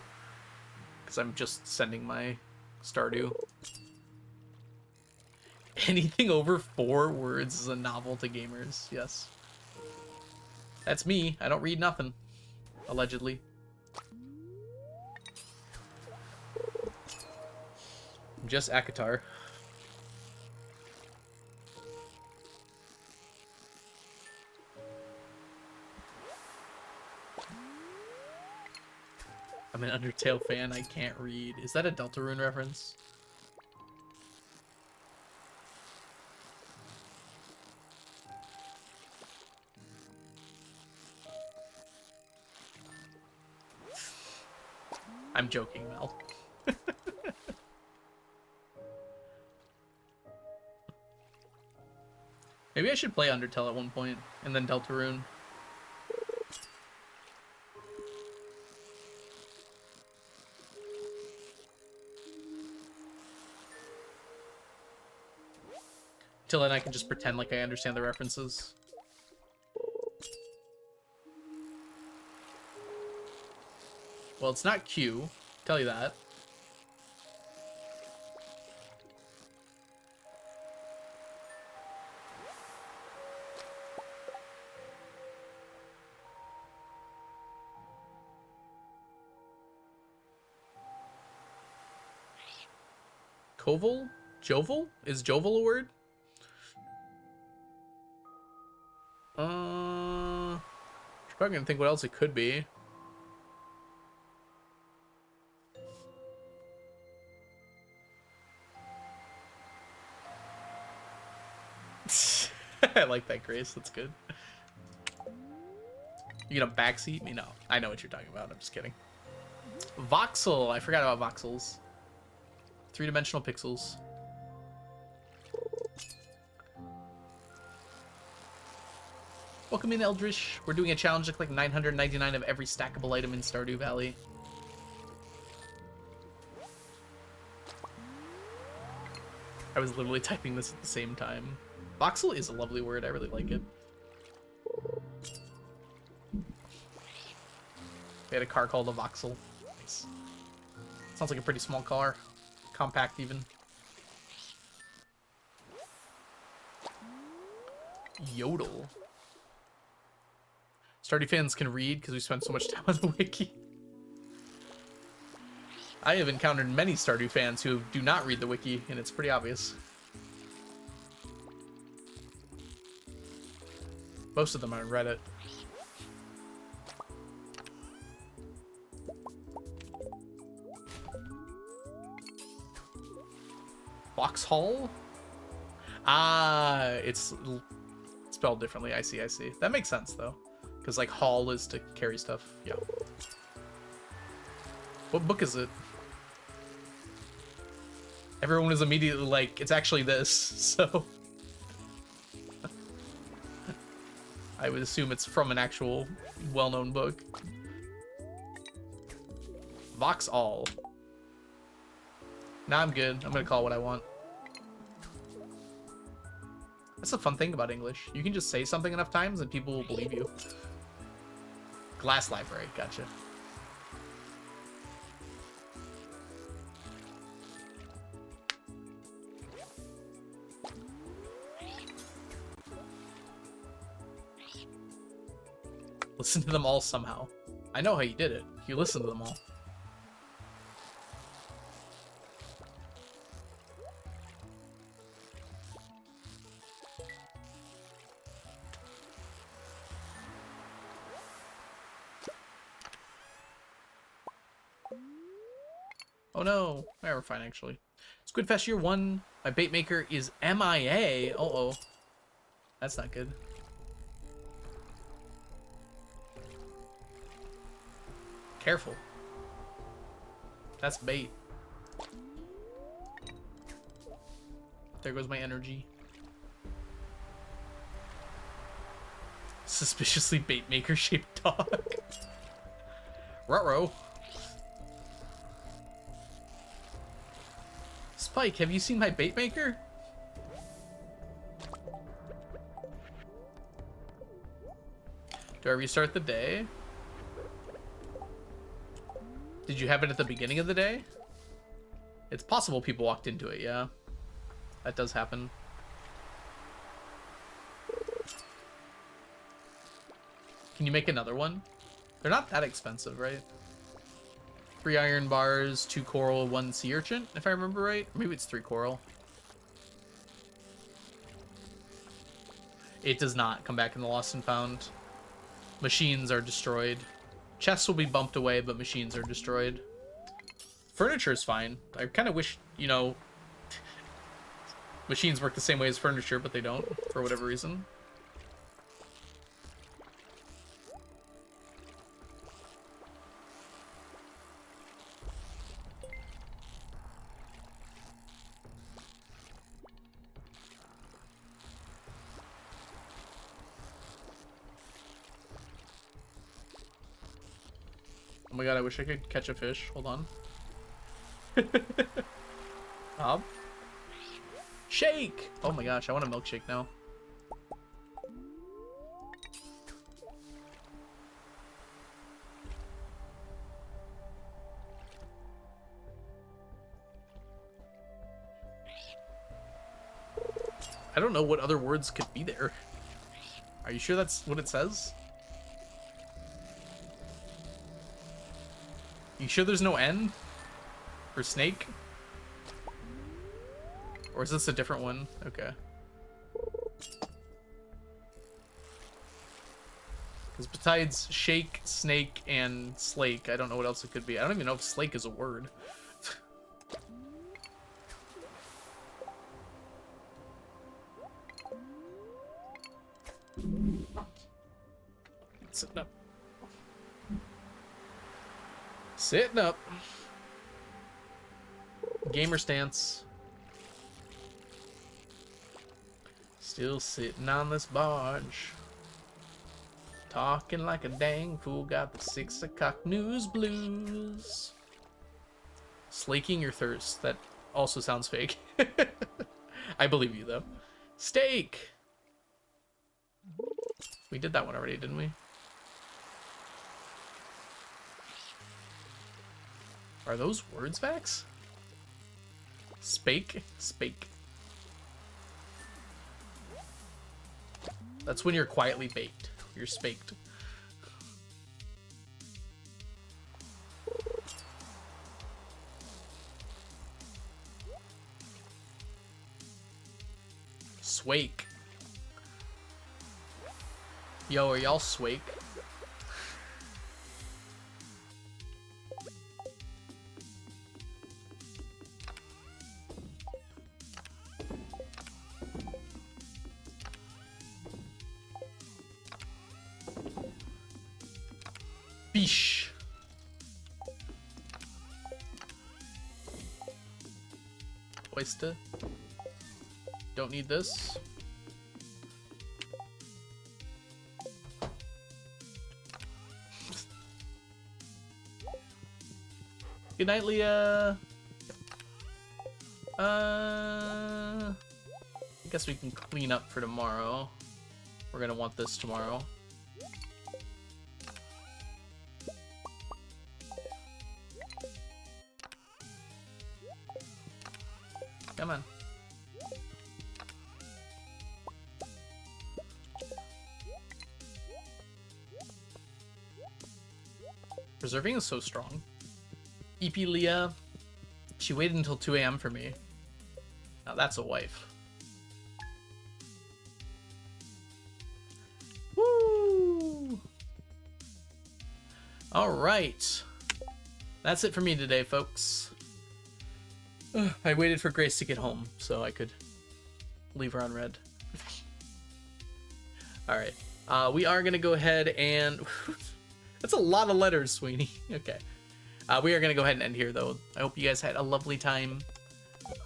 Speaker 2: Because I'm just sending my Stardew. Anything over 4 words is a novel to gamers, yes. That's me. I don't read nothing. Allegedly. I'm just Akatar. I'm an Undertale fan. I can't read. Is that a Deltarune reference? I'm joking, Mel. Maybe I should play Undertale at one point, and then Deltarune. Till then I can just pretend like I understand the references. Well, it's not Q. Tell you that. Koval? Joval? Is Joval a word? I'm probably gonna think what else it could be. I like that, Grace. That's good. You gonna backseat me? No. I know what you're talking about. I'm just kidding. Voxel. I forgot about voxels. 3-dimensional pixels. Welcome in, Eldritch. We're doing a challenge to collect 999 of every stackable item in Stardew Valley. I was literally typing this at the same time. Voxel is a lovely word. I really like it. We had a car called a Voxel. Nice. Sounds like a pretty small car. Compact, even. Yodel. Stardew fans can read because we spent so much time on the wiki. I have encountered many Stardew fans who do not read the wiki, and it's pretty obvious. Most of them on Reddit. Vauxhall? Ah, it's spelled differently. I see, I see. That makes sense, though. Because, like, haul is to carry stuff. Yeah. What book is it? Everyone is immediately like, it's actually this, so... I would assume it's from an actual well-known book. Vauxhall. Nah, I'm good. I'm gonna call it what I want. That's the fun thing about English. You can just say something enough times and people will believe you. Glass library, gotcha. Listen to them all somehow. I know how you did it. You listened to them all. Oh no, we're fine actually. Squidfest Year 1. My bait maker is MIA. Uh-oh. That's not good. Careful. That's bait. There goes my energy. Suspiciously bait maker shaped dog. Ruh-roh. Spike, have you seen my bait maker? Do I restart the day? Did you have it at the beginning of the day? It's possible people walked into it, yeah. That does happen. Can you make another one? They're not that expensive, right? 3 iron bars, 2 coral, 1 sea urchin, if I remember right. Maybe it's 3 coral. It does not come back in the Lost and Found. Machines are destroyed. Chests will be bumped away, but machines are destroyed. Furniture is fine. I kind of wish, you know, machines work the same way as furniture, but they don't, for whatever reason. Oh my god, I wish I could catch a fish. Hold on. Bob? Shake! Oh my gosh, I want a milkshake now. I don't know what other words could be there. Are you sure that's what it says? You sure there's no N? For snake? Or is this a different one? Okay. Because besides shake, snake, and slake, I don't know what else it could be. I don't even know if slake is a word. Sitting up. Sitting up. Gamer stance. Still sitting on this barge. Talking like a dang fool, got the 6 o'clock news blues. Slaking your thirst. That also sounds fake. I believe you, though. Steak! We did that one already, didn't we? Are those words, Vax? Spake? Spake. That's when you're quietly baked. You're spaked. Swake. Yo, are y'all swake? Bish. Oyster. Don't need this. Good night, Leah. I guess we can clean up for tomorrow. We're gonna want this tomorrow. Come on. Preserving is so strong. EP Leah, she waited until 2 a.m. for me. Now that's a wife. Woo! All right. That's it for me today, folks. I waited for Grace to get home so I could leave her on red. All right. We are going to go ahead and... That's a lot of letters, Sweeney. Okay. We are going to go ahead and end here, though. I hope you guys had a lovely time.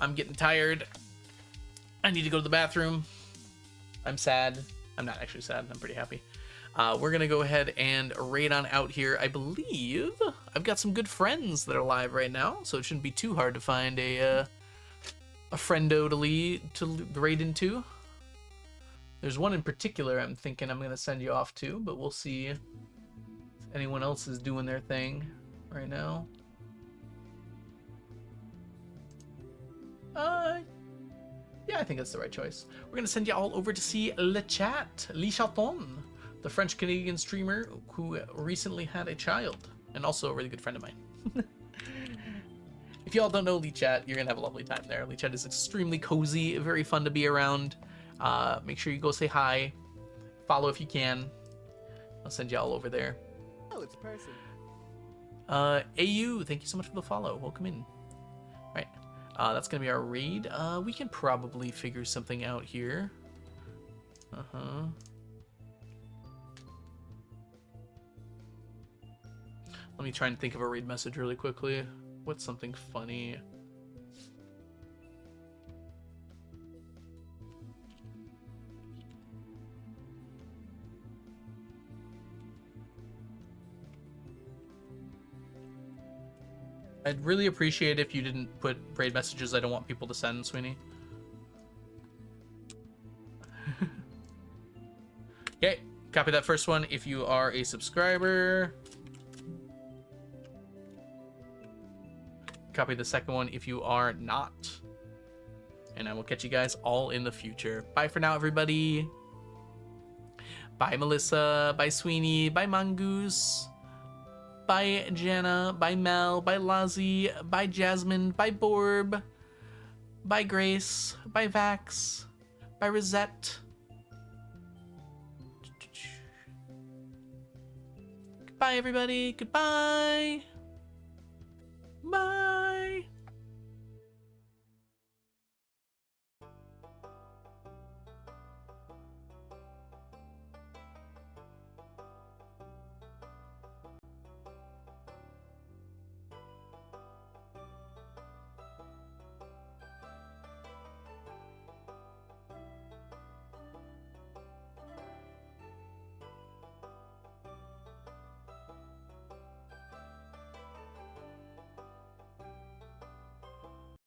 Speaker 2: I'm getting tired. I need to go to the bathroom. I'm sad. I'm not actually sad. I'm pretty happy. We're going to go ahead and raid on out here. I believe I've got some good friends that are live right now, so it shouldn't be too hard to find a friendo to raid into. There's one in particular I'm thinking I'm going to send you off to, but we'll see if anyone else is doing their thing right now. Yeah, I think that's the right choice. We're going to send you all over to see Le Chat, Le Chaton, the French-Canadian streamer who recently had a child, and also a really good friend of mine. If y'all don't know Le Chat, you're going to have a lovely time there. Le Chat is extremely cozy, very fun to be around. Make sure you go say hi. Follow if you can. I'll send you all over there.
Speaker 1: Oh, it's a person.
Speaker 2: AU, thank you so much for the follow. Welcome in. All right. That's going to be our raid. We can probably figure something out here. Uh-huh. Let me try and think of a raid message really quickly. What's something funny? I'd really appreciate if you didn't put raid messages I don't want people to send, Sweeney. Copy that first one if you are a subscriber. Copy the second one if you are not. And I will catch you guys all in the future. Bye for now, everybody. Bye, Melissa. Bye, Sweeney. Bye, Mongoose. Bye, Jana. Bye, Mel. Bye, Lazi. Bye, Jasmine. Bye, Borb. Bye, Grace. Bye, Vax. Bye, Rosette. Goodbye, everybody. Goodbye. Bye.